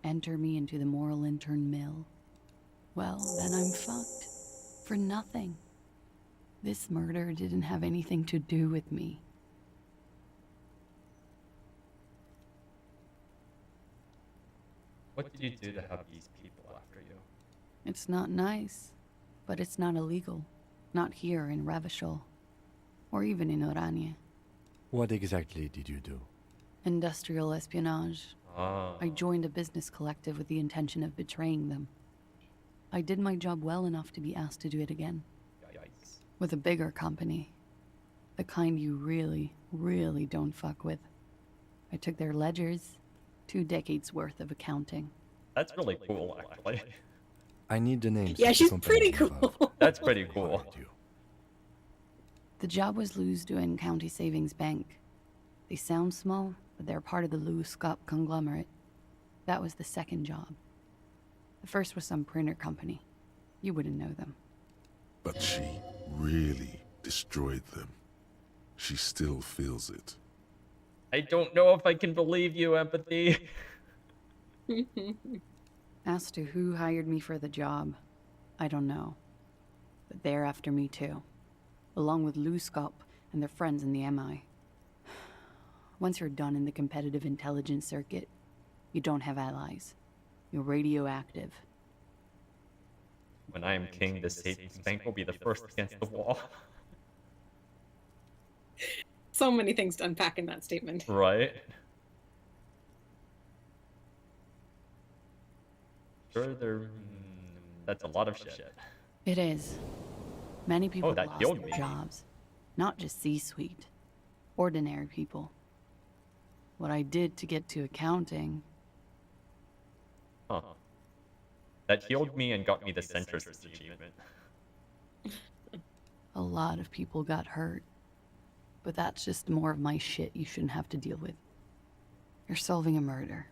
enter me into the moral intern mill, well, then I'm fucked. For nothing. This murder didn't have anything to do with me. What did you do to have these people after you? It's not nice, but it's not illegal. Not here in Revachol, or even in Orania. What exactly did you do? Industrial espionage. I joined a business collective with the intention of betraying them. I did my job well enough to be asked to do it again. Yikes. With a bigger company. The kind you really, really don't fuck with. I took their ledgers, 2 decades worth of accounting. That's really cool, actually. I need the names. Yeah, of the she's companies pretty cool. involved. That's pretty cool. The job was Lou's doing County Savings Bank. They sound small, but they're part of the Lou Scott conglomerate. That was the second job. The first was some printer company. You wouldn't know them. But she really destroyed them. She still feels it. I don't know if I can believe you, Empathy. As to who hired me for the job, I don't know. But they're after me too. Along with Lou Scott and their friends in the MI. Once you're done in the competitive intelligence circuit, you don't have allies. You're radioactive. When I am king, the savings bank will be the first against the wall. So many things to unpack in that statement. Right? Sure, that's a lot of shit. It is. Many people that lost killed their me. jobs. Not just C-suite. Ordinary people. What I did to get to accounting... Huh. That healed me and got me the centrist achievement. A lot of people got hurt. But that's just more of my shit you shouldn't have to deal with. You're solving a murder.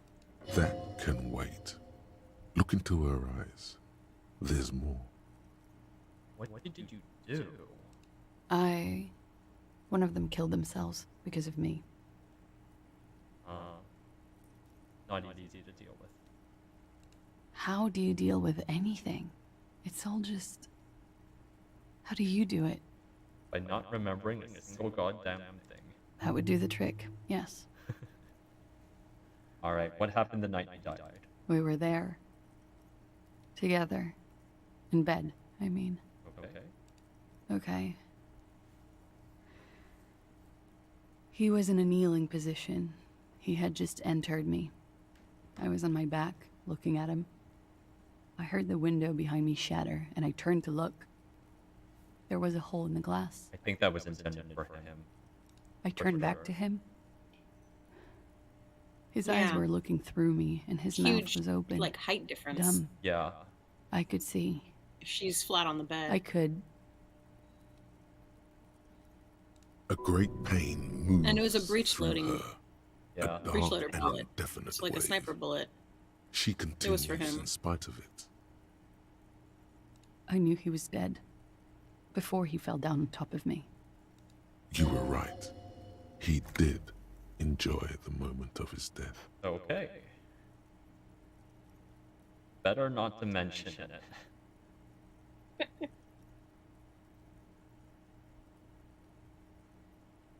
That can wait. Look into her eyes. There's more. What did you do? One of them killed themselves because of me. Not easy to deal with. How do you deal with anything? It's all just... How do you do it? By not remembering a single goddamn thing. That would do the trick, yes. Alright, what happened the night you died? We were there. Together. In bed, I mean. Okay. Okay. He was in a kneeling position. He had just entered me. I was on my back, looking at him. I heard the window behind me shatter, and I turned to look. There was a hole in the glass. I think that was intended for him. I turned back to him. His eyes were looking through me, and his mouth was open. Like height difference. Dumb. Yeah. I could see. If she's flat on the bed. I could. A great pain moves. And it was a breech loading. Yeah. A Breech dark loader and bullet. indefinite It's like a wave. sniper bullet. She It continues was for him. in spite of it. I knew he was dead. Before he fell down on top of me. You were right. He did enjoy the moment of his death. Okay. Better not to mention it.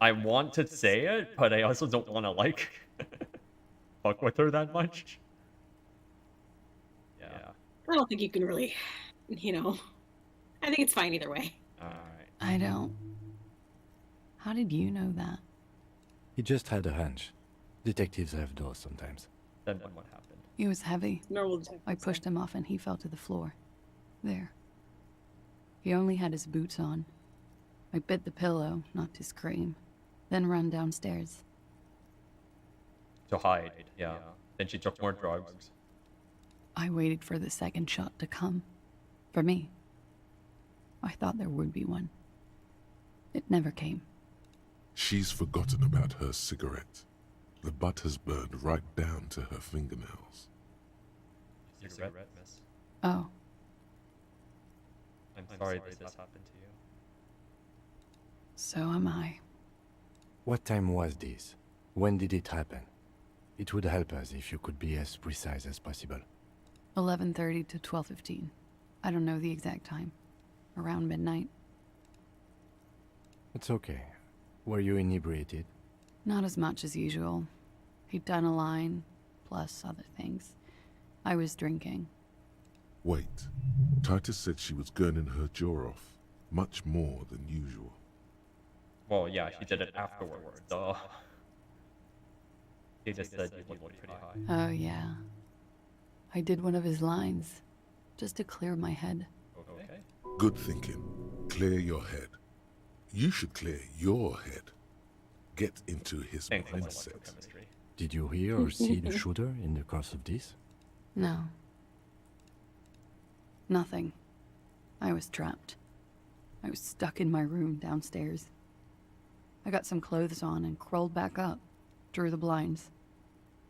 I want to say it, but I also don't want to, like, fuck with her that much. Yeah. I don't think you can really, you know. I think it's fine either way. Alright. I don't. How did you know that? He just had a hunch. Detectives have those sometimes. Then what happened? He was heavy. Normal detective. I pushed him off and he fell to the floor. There. He only had his boots on. I bit the pillow, not to scream, then ran downstairs. To hide, yeah. Then she took more drugs. I waited for the second shot to come. For me. I thought there would be one. It never came. She's forgotten about her cigarette. The butt has burned right down to her fingernails. Cigarette, miss. Oh. I'm sorry this has happened to you. So am I. What time was this? When did it happen? It would help us if you could be as precise as possible. 11:30 to 12:15. I don't know the exact time. Around midnight. It's okay. Were you inebriated? Not as much as usual. He'd done a line, plus other things. I was drinking. Wait. Titus said she was gurning her jaw off, much more than usual. Well, yeah, she did it afterwards, duh. He just said you looked pretty high. Oh, yeah. I did one of his lines, just to clear my head. Okay. Good thinking. Clear your head. You should clear your head. Get into his mindset. Did you hear or see the shooter in the course of this? No. Nothing. I was trapped. I was stuck in my room downstairs. I got some clothes on and crawled back up, drew the blinds.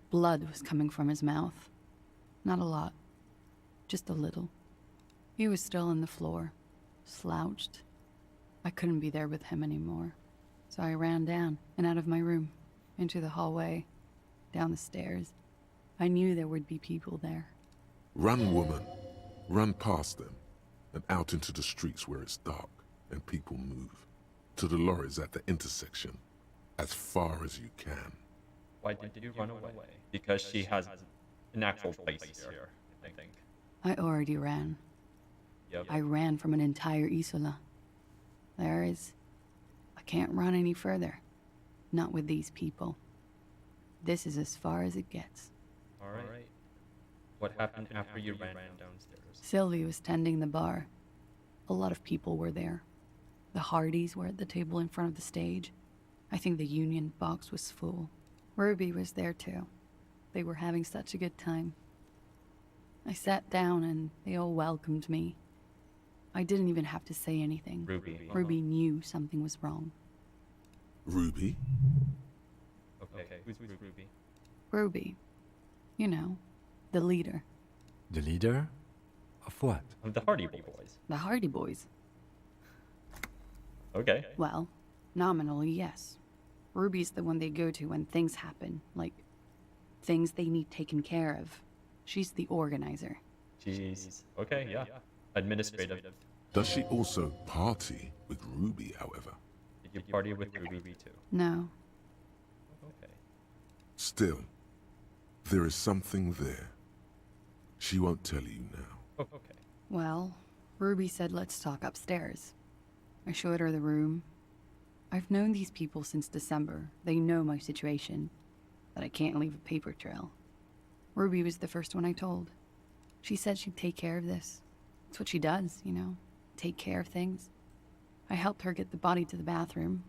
Blood was coming from his mouth. Not a lot. Just a little. He was still on the floor, slouched. I couldn't be there with him anymore. So I ran down and out of my room, into the hallway, down the stairs. I knew there would be people there. Run, woman. Run past them and out into the streets where it's dark and people move. To the lorries at the intersection, as far as you can. Why did you run away? Because she has an actual place here, I think. I already ran. Yep. I ran from an entire Isola. I can't run any further. Not with these people. This is as far as it gets. Alright. What happened after you ran downstairs? Sylvie was tending the bar. A lot of people were there. The Hardys were at the table in front of the stage. I think the Union box was full. Ruby was there too. They were having such a good time. I sat down and they all welcomed me. I didn't even have to say anything. Ruby knew something was wrong. Ruby? Okay, who's Ruby? Ruby. You know, the leader. The leader? Of what? Of the Hardy Boys. The Hardy Boys. Okay. Well, nominally, yes. Ruby's the one they go to when things happen, like things they need taken care of. She's the organizer. Jeez. Okay, yeah. Administrative. Does she also party with Ruby, however? Did you party with Ruby too? No. Okay. Still, there is something there. She won't tell you now. Okay. Well, Ruby said let's talk upstairs. I showed her the room. I've known these people since December. They know my situation, that I can't leave a paper trail. Ruby was the first one I told. She said she'd take care of this. It's what she does, you know, take care of things. I helped her get the body to the bathroom.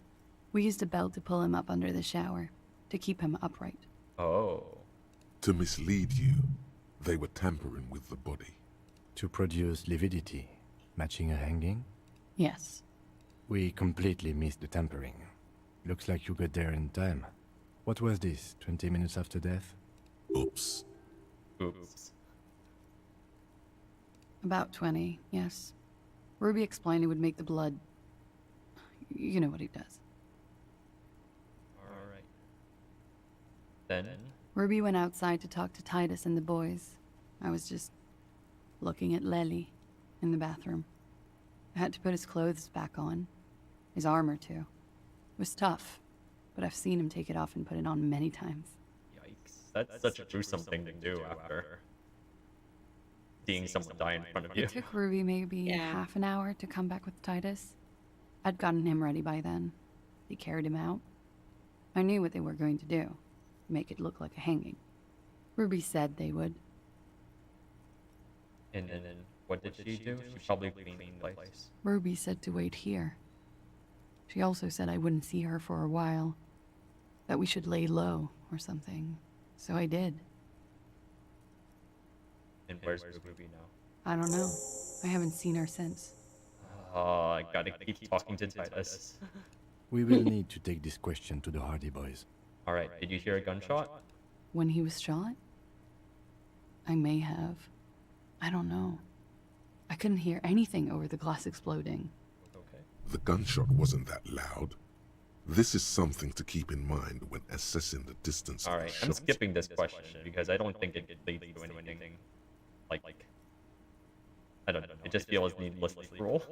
We used a belt to pull him up under the shower, to keep him upright. Oh. To mislead you, they were tampering with the body. To produce lividity, matching a hanging? Yes. We completely missed the tampering. Looks like you got there in time. What was this, 20 minutes after death? Oops. Oops. About 20, yes. Ruby explained it would make the blood... You know what he does. Then? Ruby went outside to talk to Titus and the boys. I was just looking at Lely in the bathroom. I had to put his clothes back on. His armor, too. It was tough, but I've seen him take it off and put it on many times. Yikes. That's such a gruesome thing to do after seeing someone die in front of you. It took Ruby maybe half an hour to come back with Titus. I'd gotten him ready by then. They carried him out. I knew what they were going to do. Make it look like a hanging. Ruby said they would. And then what did she do? She probably cleaned the place. Ruby said to wait here. She also said I wouldn't see her for a while. That we should lay low or something. So I did. And where's Ruby now? I don't know. I haven't seen her since. Oh, I gotta keep talking to Titus. We will need to take this question to the Hardy Boys. Alright, did you hear a gunshot? When he was shot? I may have. I don't know. I couldn't hear anything over the glass exploding. Okay. The gunshot wasn't that loud. This is something to keep in mind when assessing the distance of Alright, I'm skipping this question because I don't think it leads to anything. Like, I don't know. It just feels needlessly cruel.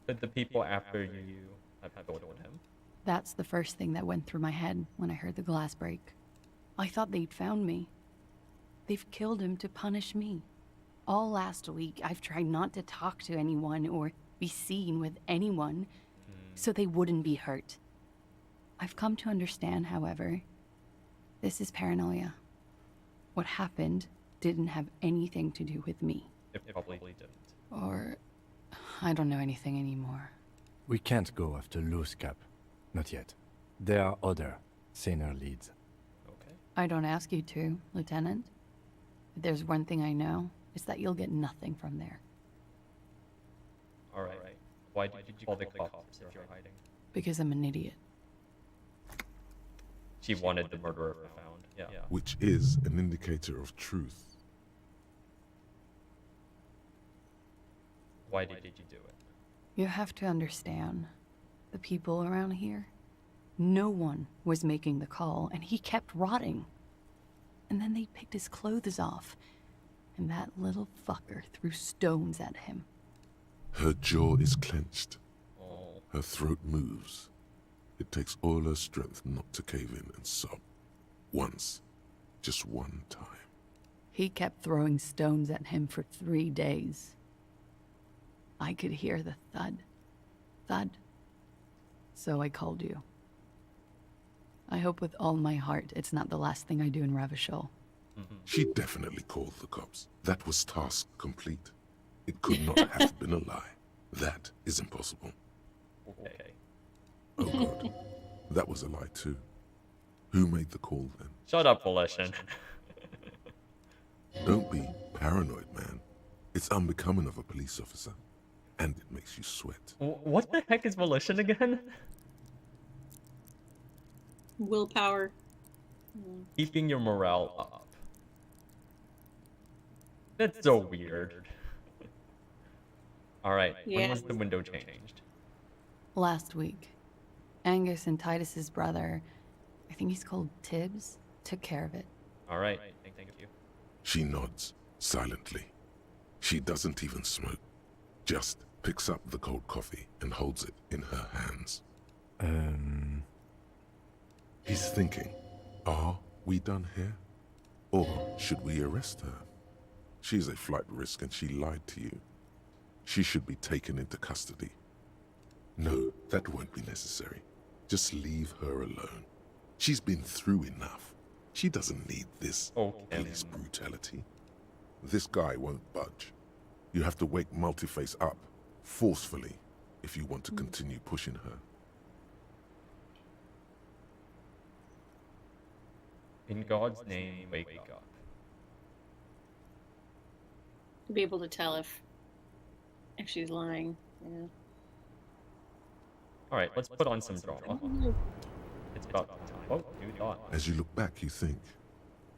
But the people after you have killed him. That's the first thing that went through my head when I heard the glass break. I thought they'd found me. They've killed him to punish me. All last week, I've tried not to talk to anyone or be seen with anyone so they wouldn't be hurt. I've come to understand, however, this is paranoia. What happened didn't have anything to do with me. It probably didn't. Or I don't know anything anymore. We can't go after Loose Cap. Not yet. There are other, saner leads. Okay. I don't ask you to, Lieutenant. If there's one thing I know, it's that you'll get nothing from there. Alright. Why did you call the cops if you're hiding? Because I'm an idiot. She wanted the murderer found. Yeah. Which is an indicator of truth. Why did you do it? You have to understand, the people around here, no one was making the call, and he kept rotting. And then they picked his clothes off, and that little fucker threw stones at him. Her jaw is clenched. Her throat moves. It takes all her strength not to cave in and sob. Once. Just one time. He kept throwing stones at him for 3 days. I could hear the thud. Thud. So I called you. I hope with all my heart it's not the last thing I do in Ravishol. She definitely called the cops. That was task complete. It could not have been a lie. That is impossible. Okay. Oh god. That was a lie too. Who made the call then? Shut up, Volition. Don't be paranoid, man. It's unbecoming of a police officer. And it makes you sweat. What the heck is Volition again? Willpower. Keeping your morale up. That's so weird. Alright, when was the window changed? Last week. Angus and Titus's brother, I think he's called Tibbs, took care of it. Alright, thank you. She nods, silently. She doesn't even smoke. Just picks up the cold coffee and holds it in her hands. He's thinking, are we done here? Or should we arrest her? She's a flight risk and she lied to you. She should be taken into custody. No, that won't be necessary. Just leave her alone. She's been through enough. She doesn't need this police brutality. This guy won't budge. You have to wake Multiface up, forcefully, if you want to continue pushing her. In God's name, wake up. To be able to tell if she's lying. Yeah. Alright, let's put on some drama. It's about time. Oh, new thought. As you look back, you think,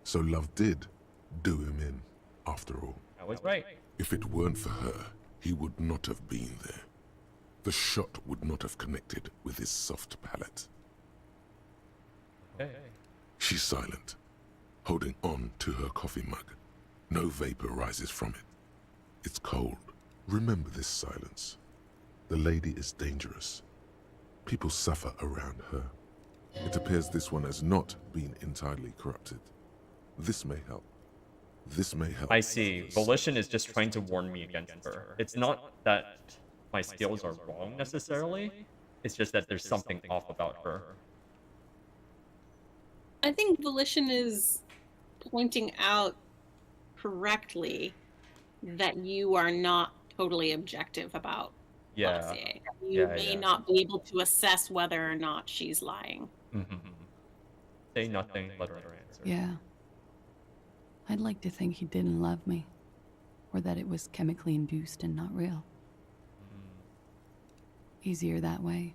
so Love did do him in, after all. I was right. If it weren't for her, he would not have been there. The shot would not have connected with his soft palate. Okay. She's silent, holding on to her coffee mug. No vapor rises from it. It's cold. Remember this silence. The lady is dangerous. People suffer around her. It appears this one has not been entirely corrupted. This may help. This may help. I see. Volition is just trying to warn me against her. It's not that my skills are wrong necessarily. It's just that there's something off about her. I think Volition is pointing out correctly that you are not totally objective about Glacier. You may not be able to assess whether or not she's lying. Say nothing, let her answer. Yeah. I'd like to think he didn't love me. Or that it was chemically induced and not real. Easier that way.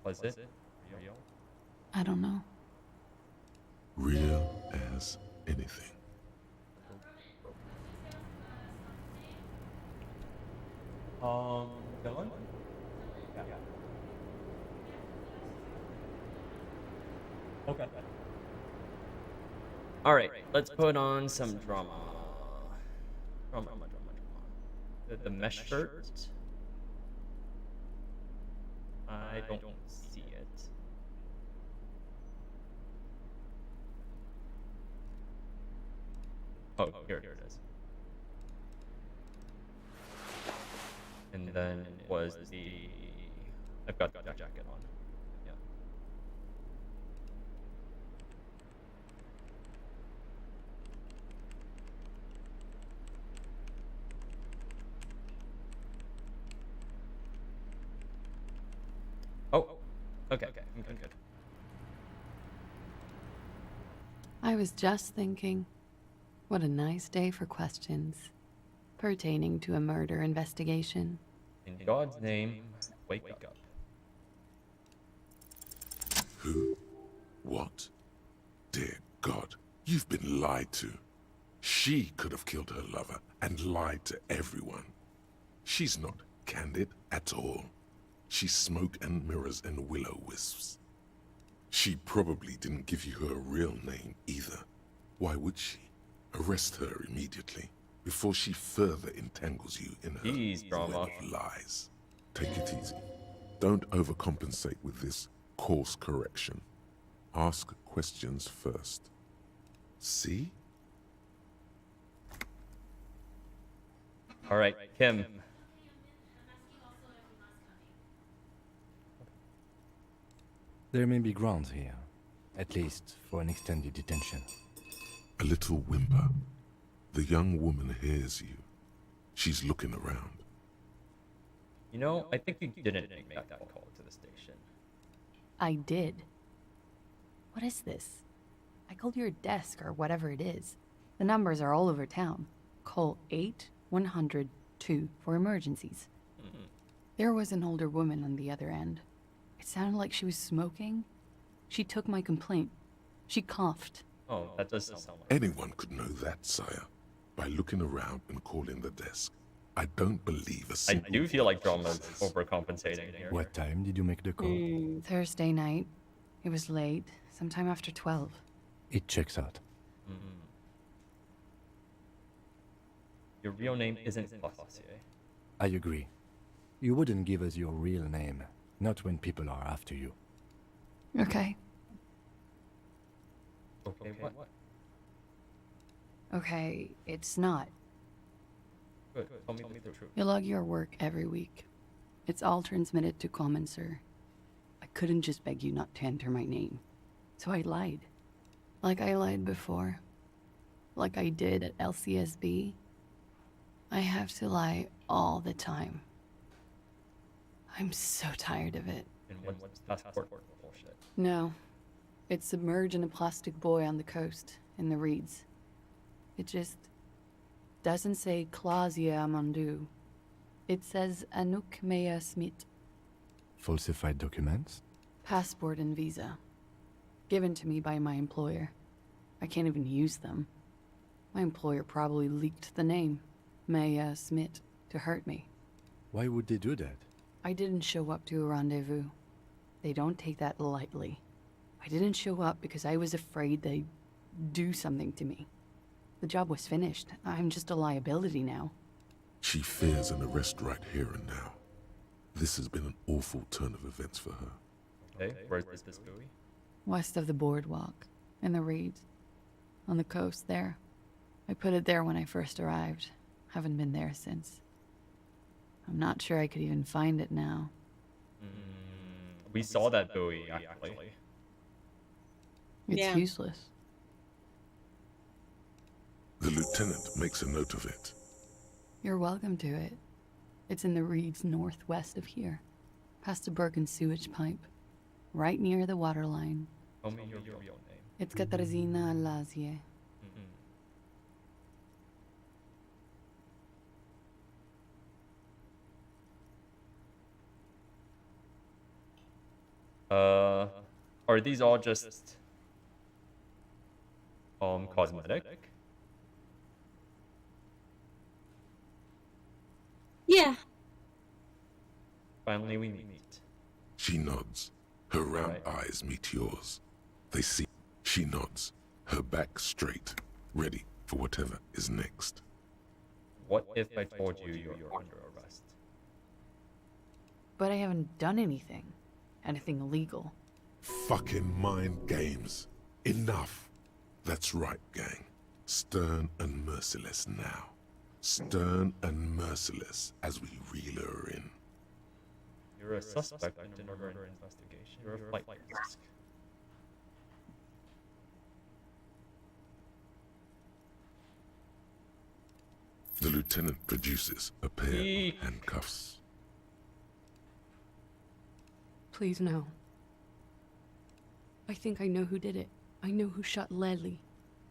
Was it real? I don't know. Real as anything. Dylan? Yeah. Okay. Alright, let's put on some drama. Drama. The mesh shirt. I don't see it. Oh, here it is. And then was the... I've got that jacket on. Yeah. Oh, okay. I'm good. I was just thinking, what a nice day for questions pertaining to a murder investigation. In God's name, wake up. Who? What? Dear God, you've been lied to. She could have killed her lover and lied to everyone. She's not candid at all. She's smoke and mirrors and will-o-wisps. She probably didn't give you her real name either. Why would she? Arrest her immediately before she further entangles you in her web of lies. Take it easy. Don't overcompensate with this course correction. Ask questions first. See? Alright, Kim. There may be grounds here, at least for an extended detention. A little whimper. The young woman hears you. She's looking around. You know, I think you didn't make that call to the station. I did. What is this? I called your desk or whatever it is. The numbers are all over town. Call 8-100-2 for emergencies. There was an older woman on the other end. It sounded like she was smoking. She took my complaint. She coughed. Oh, that does sound like... Anyone could know that, sire, by looking around and calling the desk. I don't believe a single... I do feel like drama's overcompensating here. What time did you make the call? Thursday night. It was late, sometime after 12. It checks out. Your real name isn't Glacier. I agree. You wouldn't give us your real name, not when people are after you. Okay. Okay, what? Okay, it's not. Good, tell me the truth. You log your work every week. It's all transmitted to Common, sir. I couldn't just beg you not to enter my name. So I lied. Like I lied before. Like I did at LCSB. I have to lie all the time. I'm so tired of it. And what's passport bullshit? No. It's submerged in a plastic buoy on the coast, in the reeds. It just doesn't say Clausia Amandu. It says Anouk Mea Smith. Falsified documents? Passport and visa. Given to me by my employer. I can't even use them. My employer probably leaked the name, Mea Smith, to hurt me. Why would they do that? I didn't show up to a rendezvous. They don't take that lightly. I didn't show up because I was afraid they'd do something to me. The job was finished. I'm just a liability now. She fears an arrest right here and now. This has been an awful turn of events for her. Okay, where's this buoy? West of the boardwalk, in the reeds. On the coast there. I put it there when I first arrived. Haven't been there since. I'm not sure I could even find it now. We saw that buoy, actually. It's useless. The lieutenant makes a note of it. You're welcome to it. It's in the reeds northwest of here, past a broken sewage pipe, right near the waterline. Tell me your real name. It's Katarzyna Lazie. Are these all just cosmetic? Yeah. Finally we meet. She nods. Her round eyes meet yours. They see. She nods. Her back straight, ready for whatever is next. What if I told you you're under arrest? But I haven't done anything. Anything illegal. Fucking mind games. Enough. That's right, gang. Stern and merciless now. Stern and merciless as we reel her in. You're a suspect in a murder investigation. You're a flight risk. The lieutenant produces a pair of handcuffs. Please no. I think I know who did it. I know who shot Lely.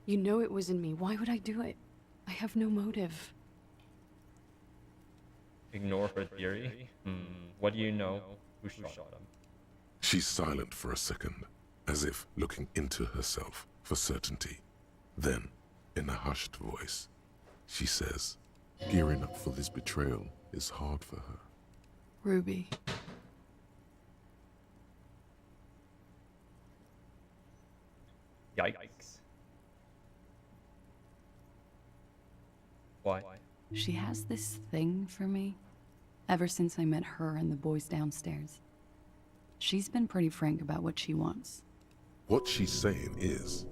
You know it wasn't me. Why would I do it? I have no motive. Ignore her theory? What do you know? Who shot him? She's silent for a second, as if looking into herself for certainty. Then, in a hushed voice, she says, gearing up for this betrayal is hard for her. Ruby. Yikes. Why? She has this thing for me. Ever since I met her and the boys downstairs. She's been pretty frank about what she wants. What she's saying is...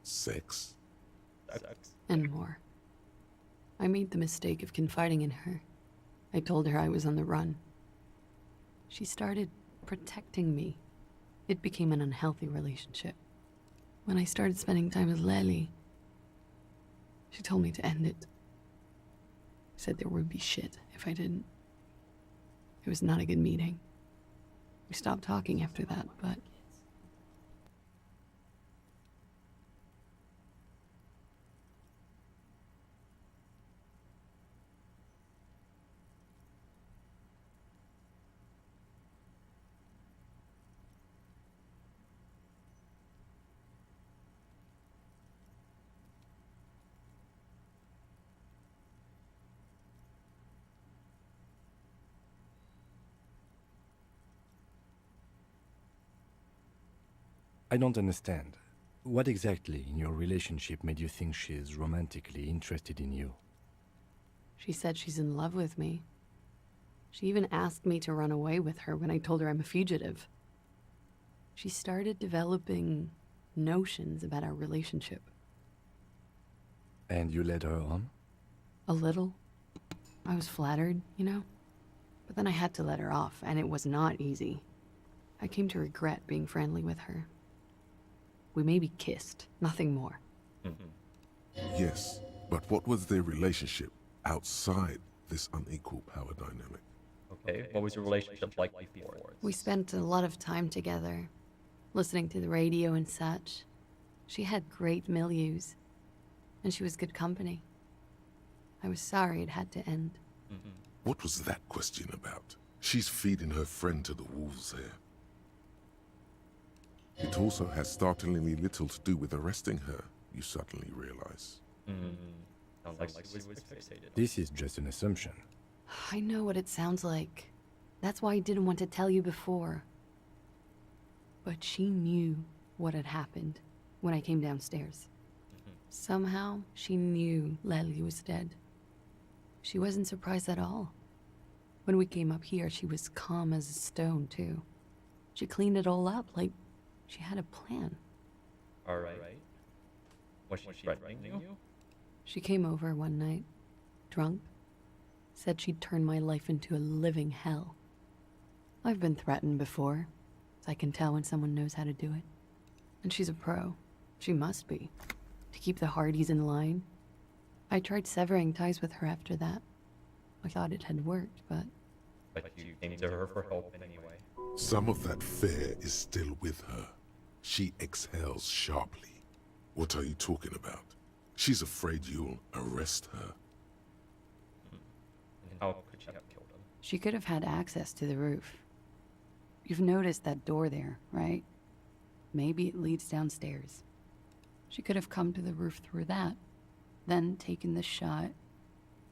sex. And more. I made the mistake of confiding in her. I told her I was on the run. She started protecting me. It became an unhealthy relationship. When I started spending time with Lely, she told me to end it. Said there would be shit if I didn't. It was not a good meeting. We stopped talking after that, but... I don't understand. What exactly in your relationship made you think she's romantically interested in you? She said she's in love with me. She even asked me to run away with her when I told her I'm a fugitive. She started developing notions about our relationship. And you led her on? A little. I was flattered, you know? But then I had to let her off, and it was not easy. I came to regret being friendly with her. We maybe kissed, nothing more. Yes, but what was their relationship outside this unequal power dynamic? Okay, what was your relationship like before? We spent a lot of time together, listening to the radio and such. She had great milieus, and she was good company. I was sorry it had to end. What was that question about? She's feeding her friend to the wolves here. It also has startlingly little to do with arresting her, you suddenly realize. Sounds like she was fixated. This is just an assumption. I know what it sounds like. That's why I didn't want to tell you before. But she knew what had happened when I came downstairs. Somehow, she knew Lely was dead. She wasn't surprised at all. When we came up here, she was calm as a stone, too. She cleaned it all up like she had a plan. Alright. Was she threatening you? She came over one night, drunk, said she'd turn my life into a living hell. I've been threatened before, so I can tell when someone knows how to do it. And she's a pro. She must be. To keep the Hardys in line. I tried severing ties with her after that. I thought it had worked, but... But you came to her for help anyway. Some of that fear is still with her. She exhales sharply. What are you talking about? She's afraid you'll arrest her. And how could she have killed him? She could have had access to the roof. You've noticed that door there, right? Maybe it leads downstairs. She could have come to the roof through that, then taken the shot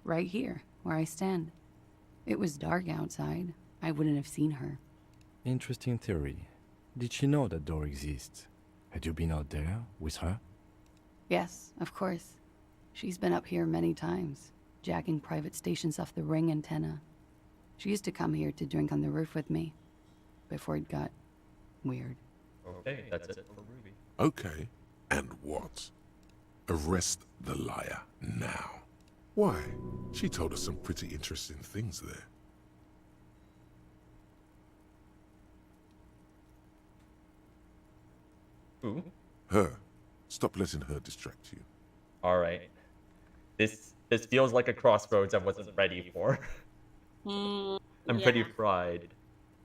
right here, where I stand. It was dark outside. I wouldn't have seen her. Interesting theory. Did she know that door exists? Had you been out there with her? Yes, of course. She's been up here many times, jacking private stations off the ring antenna. She used to come here to drink on the roof with me, before it got weird. Okay, that's it for Ruby. Okay, and what? Arrest the liar now. Why? She told us some pretty interesting things there. Who? Her. Stop letting her distract you. Alright. This feels like a crossroads I wasn't ready for. I'm pretty fried.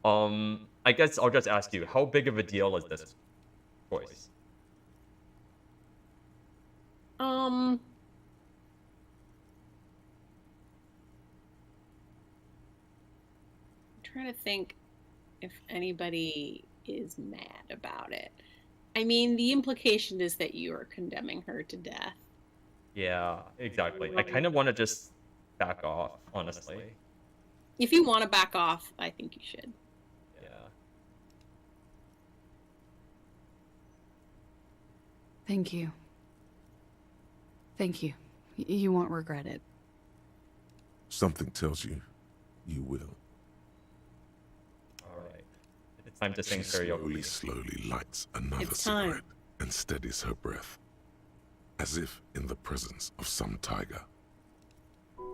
I guess I'll just ask you, how big of a deal is this choice? I'm trying to think if anybody is mad about it. I mean, the implication is that you are condemning her to death. Yeah, exactly. I kind of want to just back off, honestly. If you want to back off, I think you should. Yeah. Thank you. Thank you. You won't regret it. Something tells you, you will. Alright. It's time to sing She karaoke. slowly lights another It's time. cigarette and steadies her breath, as if in the presence of some tiger.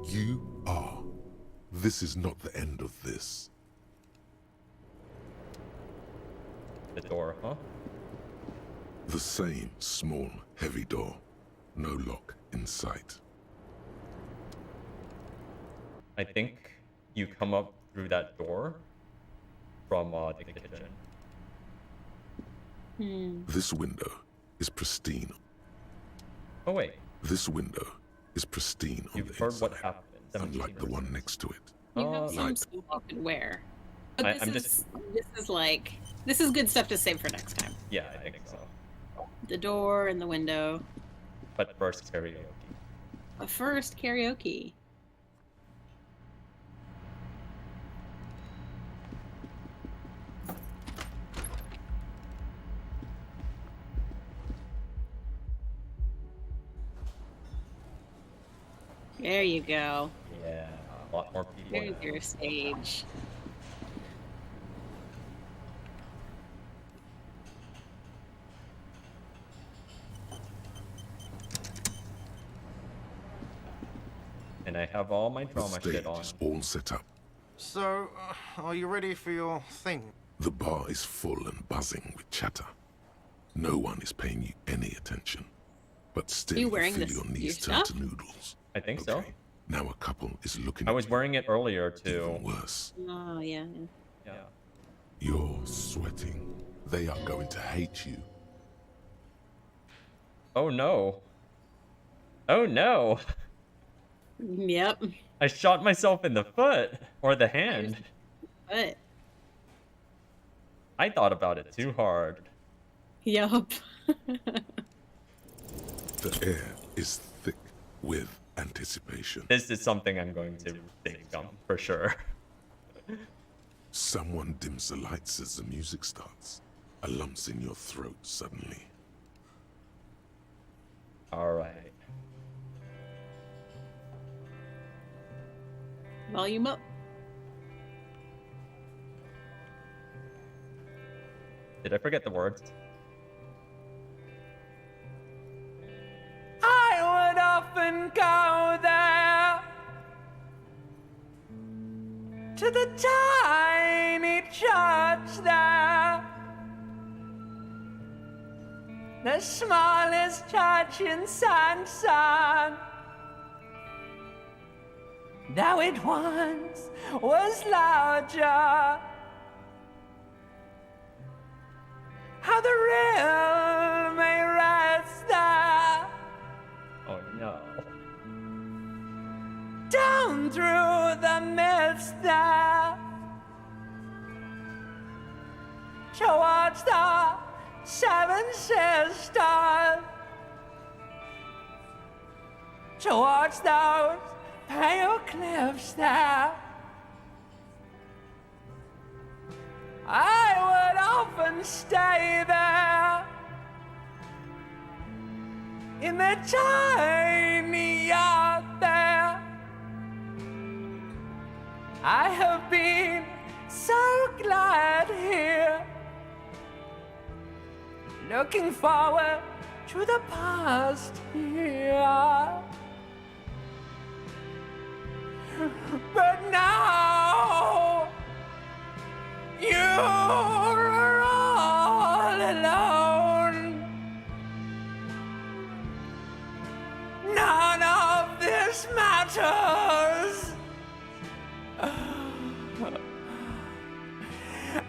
You are. This is not the end of this. The door, huh? The same small, heavy door. No lock in sight. I think you come up through that door from the kitchen. This window is pristine. Oh wait, This window is pristine on you've the heard inside, what happened. unlike the one next to it. You have some Light. stuff you can wear. But I'm this is good stuff to save for next time. Yeah, I think so. The door and the window. But first karaoke. But first, karaoke. There you go. Yeah, a lot more people. There's now. your stage. And I have all my The drama stage shit on. is all set up. So, are you ready for your thing? The bar is full and buzzing with chatter. No one is paying you any attention. But still, You wearing feel this- your your knees turn to stuff? noodles. I think so. Now a couple is looking I at was wearing it earlier you too. even worse. Oh, yeah. Yeah. You're sweating. They are going to hate you. Oh no. Oh no. Yep. I shot myself in the foot or the hand. But I thought about it too hard. Yup. The air is thick with anticipation. This is something I'm going to think on for sure. Someone dims the lights as the music starts. a lump's in your throat suddenly. Alright. Volume up. Did I forget the words? I would often go there to the tiny church there, the smallest church in Sanson, though it once was larger. How the real may rest there. Oh no. Down through the mist there, towards the Seven Sisters, towards those pale cliffs there. I would often stay there in the tiny yard there. I have been so glad here, looking forward to the past here. But now you're all alone. None of this matters.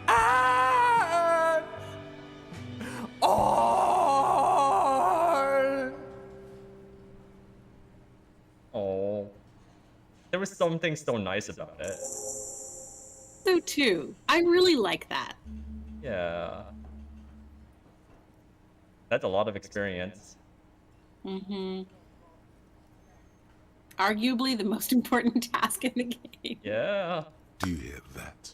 At all. Oh. There was something so nice about it. So too. I really like that. Yeah. That's a lot of experience. Mm-hmm. Arguably the most important task in the game. Yeah. Do you hear that?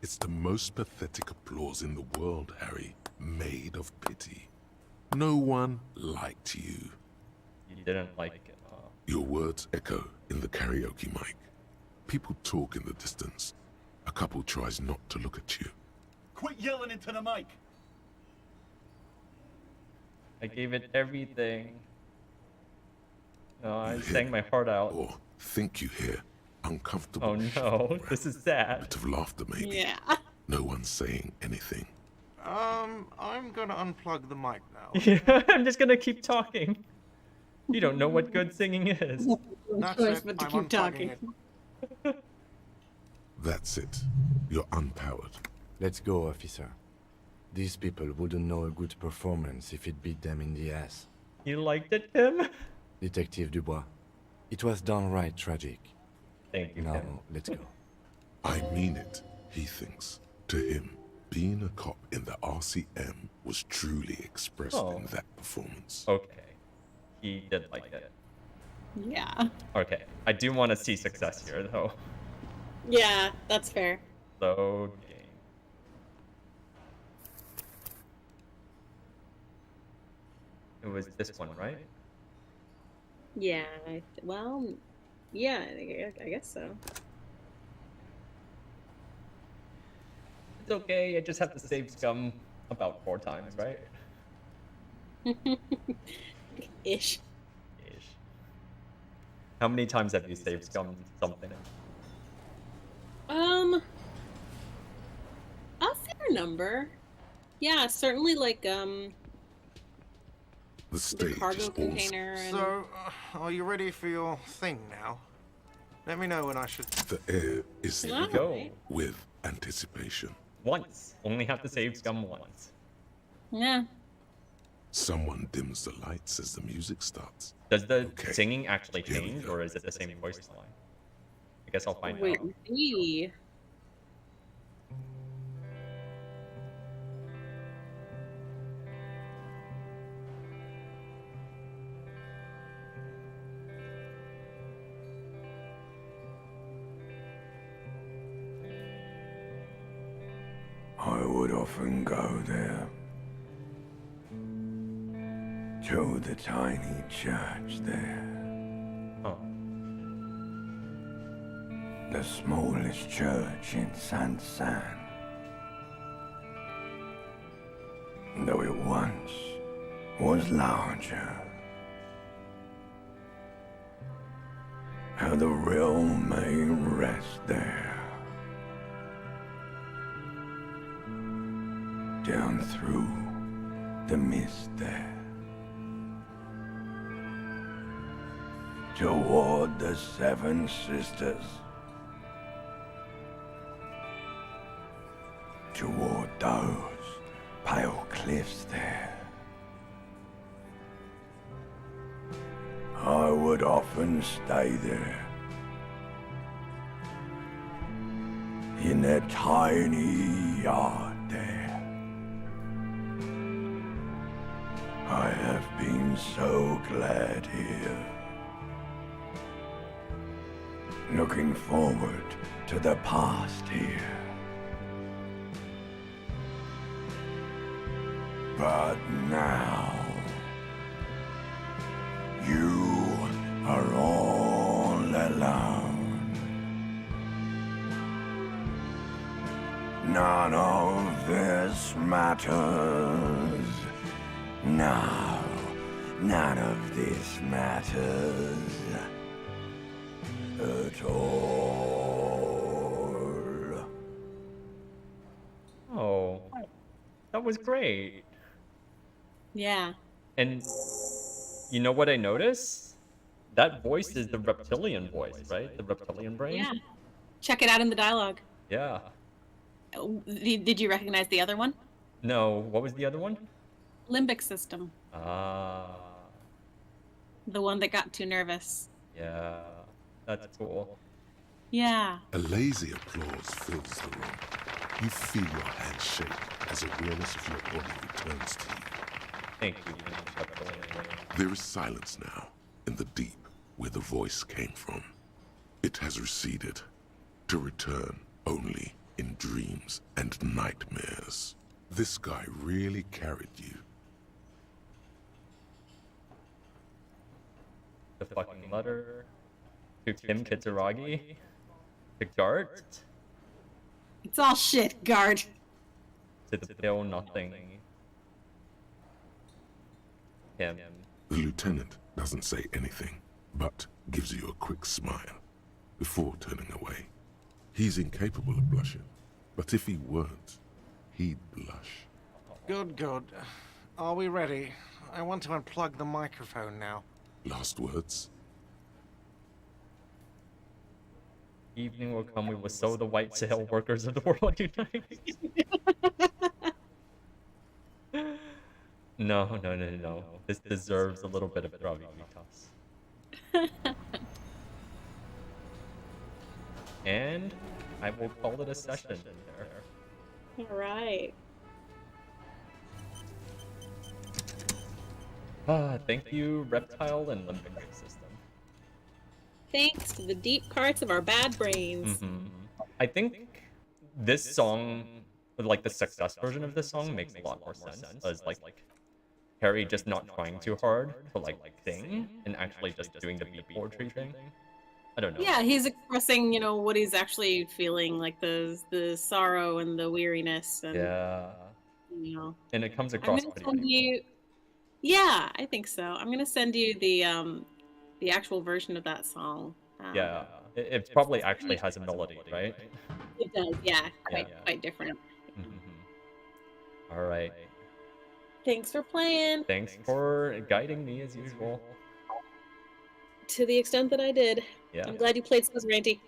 It's the most pathetic applause in the world, Harry. Made of pity. No one liked you. You didn't like it, huh? Your words echo in the karaoke mic. People talk in the distance. A couple tries not to look at you. Quit yelling into the mic. I gave it everything. No, I sang my heart out. Or think you hear uncomfortable. Oh no, this is sad. Bit of laughter, maybe. Yeah. No one's saying anything. I'm gonna unplug the mic now. Yeah, I'm just gonna keep talking. You don't know what good singing is. That's choice it, but to I'm keep unplugging talking. it. That's it. You're unpowered. Let's go, officer. These people wouldn't know a good performance if it beat them in the ass. You liked it, Tim? Detective Dubois, it was downright tragic. Thank you, Now, Tim. let's go. I mean it, he thinks. To him, being a cop in the RCM was truly expressed in that performance. Okay. He did like it. Yeah. Okay. I do want to see success here, though. Yeah, that's fair. Load game. It was this one, right? Yeah. Well, yeah, I guess so. It's okay. I just have to save scum about 4 times, right? Ish. Ish. How many times have you saved scum something? A fair number. Yeah, certainly like The stage cargo is container and So, are you ready for your thing now? Let me know when I should. The air is Yeah. thick Go. with anticipation. Once. Only have to save scum once. yeah. Someone dims the lights as the music starts. Does the Okay. singing actually Here we change, go. or is it the same voice line? I guess I'll find Wait out. and see. I would often go there. To the tiny church there. Oh. The smallest church in Saint-San. Though it once was larger. How the realm may rest there. Down through the mist there. Toward the Seven Sisters. Toward those pale cliffs there. I would often stay there. In that tiny yard there. I have been so glad here. Looking forward to the past here. But now, you are all alone. None of this matters. No, none of this matters at all. Oh, that was great. Yeah. And you know what I noticed? That voice is the reptilian voice, right? The reptilian brain? Yeah. Check it out in the dialogue. Yeah. Did you recognize the other one? No, what was the other one? Limbic system. Ah. The one that got too nervous. Yeah. That's cool. Yeah. A lazy applause fills the room. You feel your hand shake as awareness of your body returns to you. Thank you. There is silence now, in the deep where the voice came from. It has receded, to return only in dreams and nightmares. This guy really carried you. The fucking letter. To Kim Kitsuragi. To Gart. It's all shit, guard. To the pale nothing. Kim. The lieutenant doesn't say anything, but gives you a quick smile before turning away. He's incapable of blushing, but if he weren't, he'd blush. Good, good. Are we ready? I want to unplug the microphone now. Last words? Evening will come, we will sow the white sail, workers of the world unite. No. This deserves a little bit of gravitas. And I will call it a session there. All right. Thank you, Reptile and Limbic System. Thanks to the deep parts of our bad brains. I think this song, like the success version of this song, makes a lot more sense as like Harry just not trying too hard to like sing and actually just doing the beat poetry thing. I don't know. Yeah, he's expressing, what he's actually feeling, like the sorrow and the weariness. And, And it comes across pretty well. Yeah, I think so. I'm gonna send you the actual version of that song. Yeah, it probably actually has a melody, right? It does, yeah. Quite different. All right. Thanks for playing. Thanks for guiding me as usual. To the extent that I did. Yeah. I'm glad you played so ranty.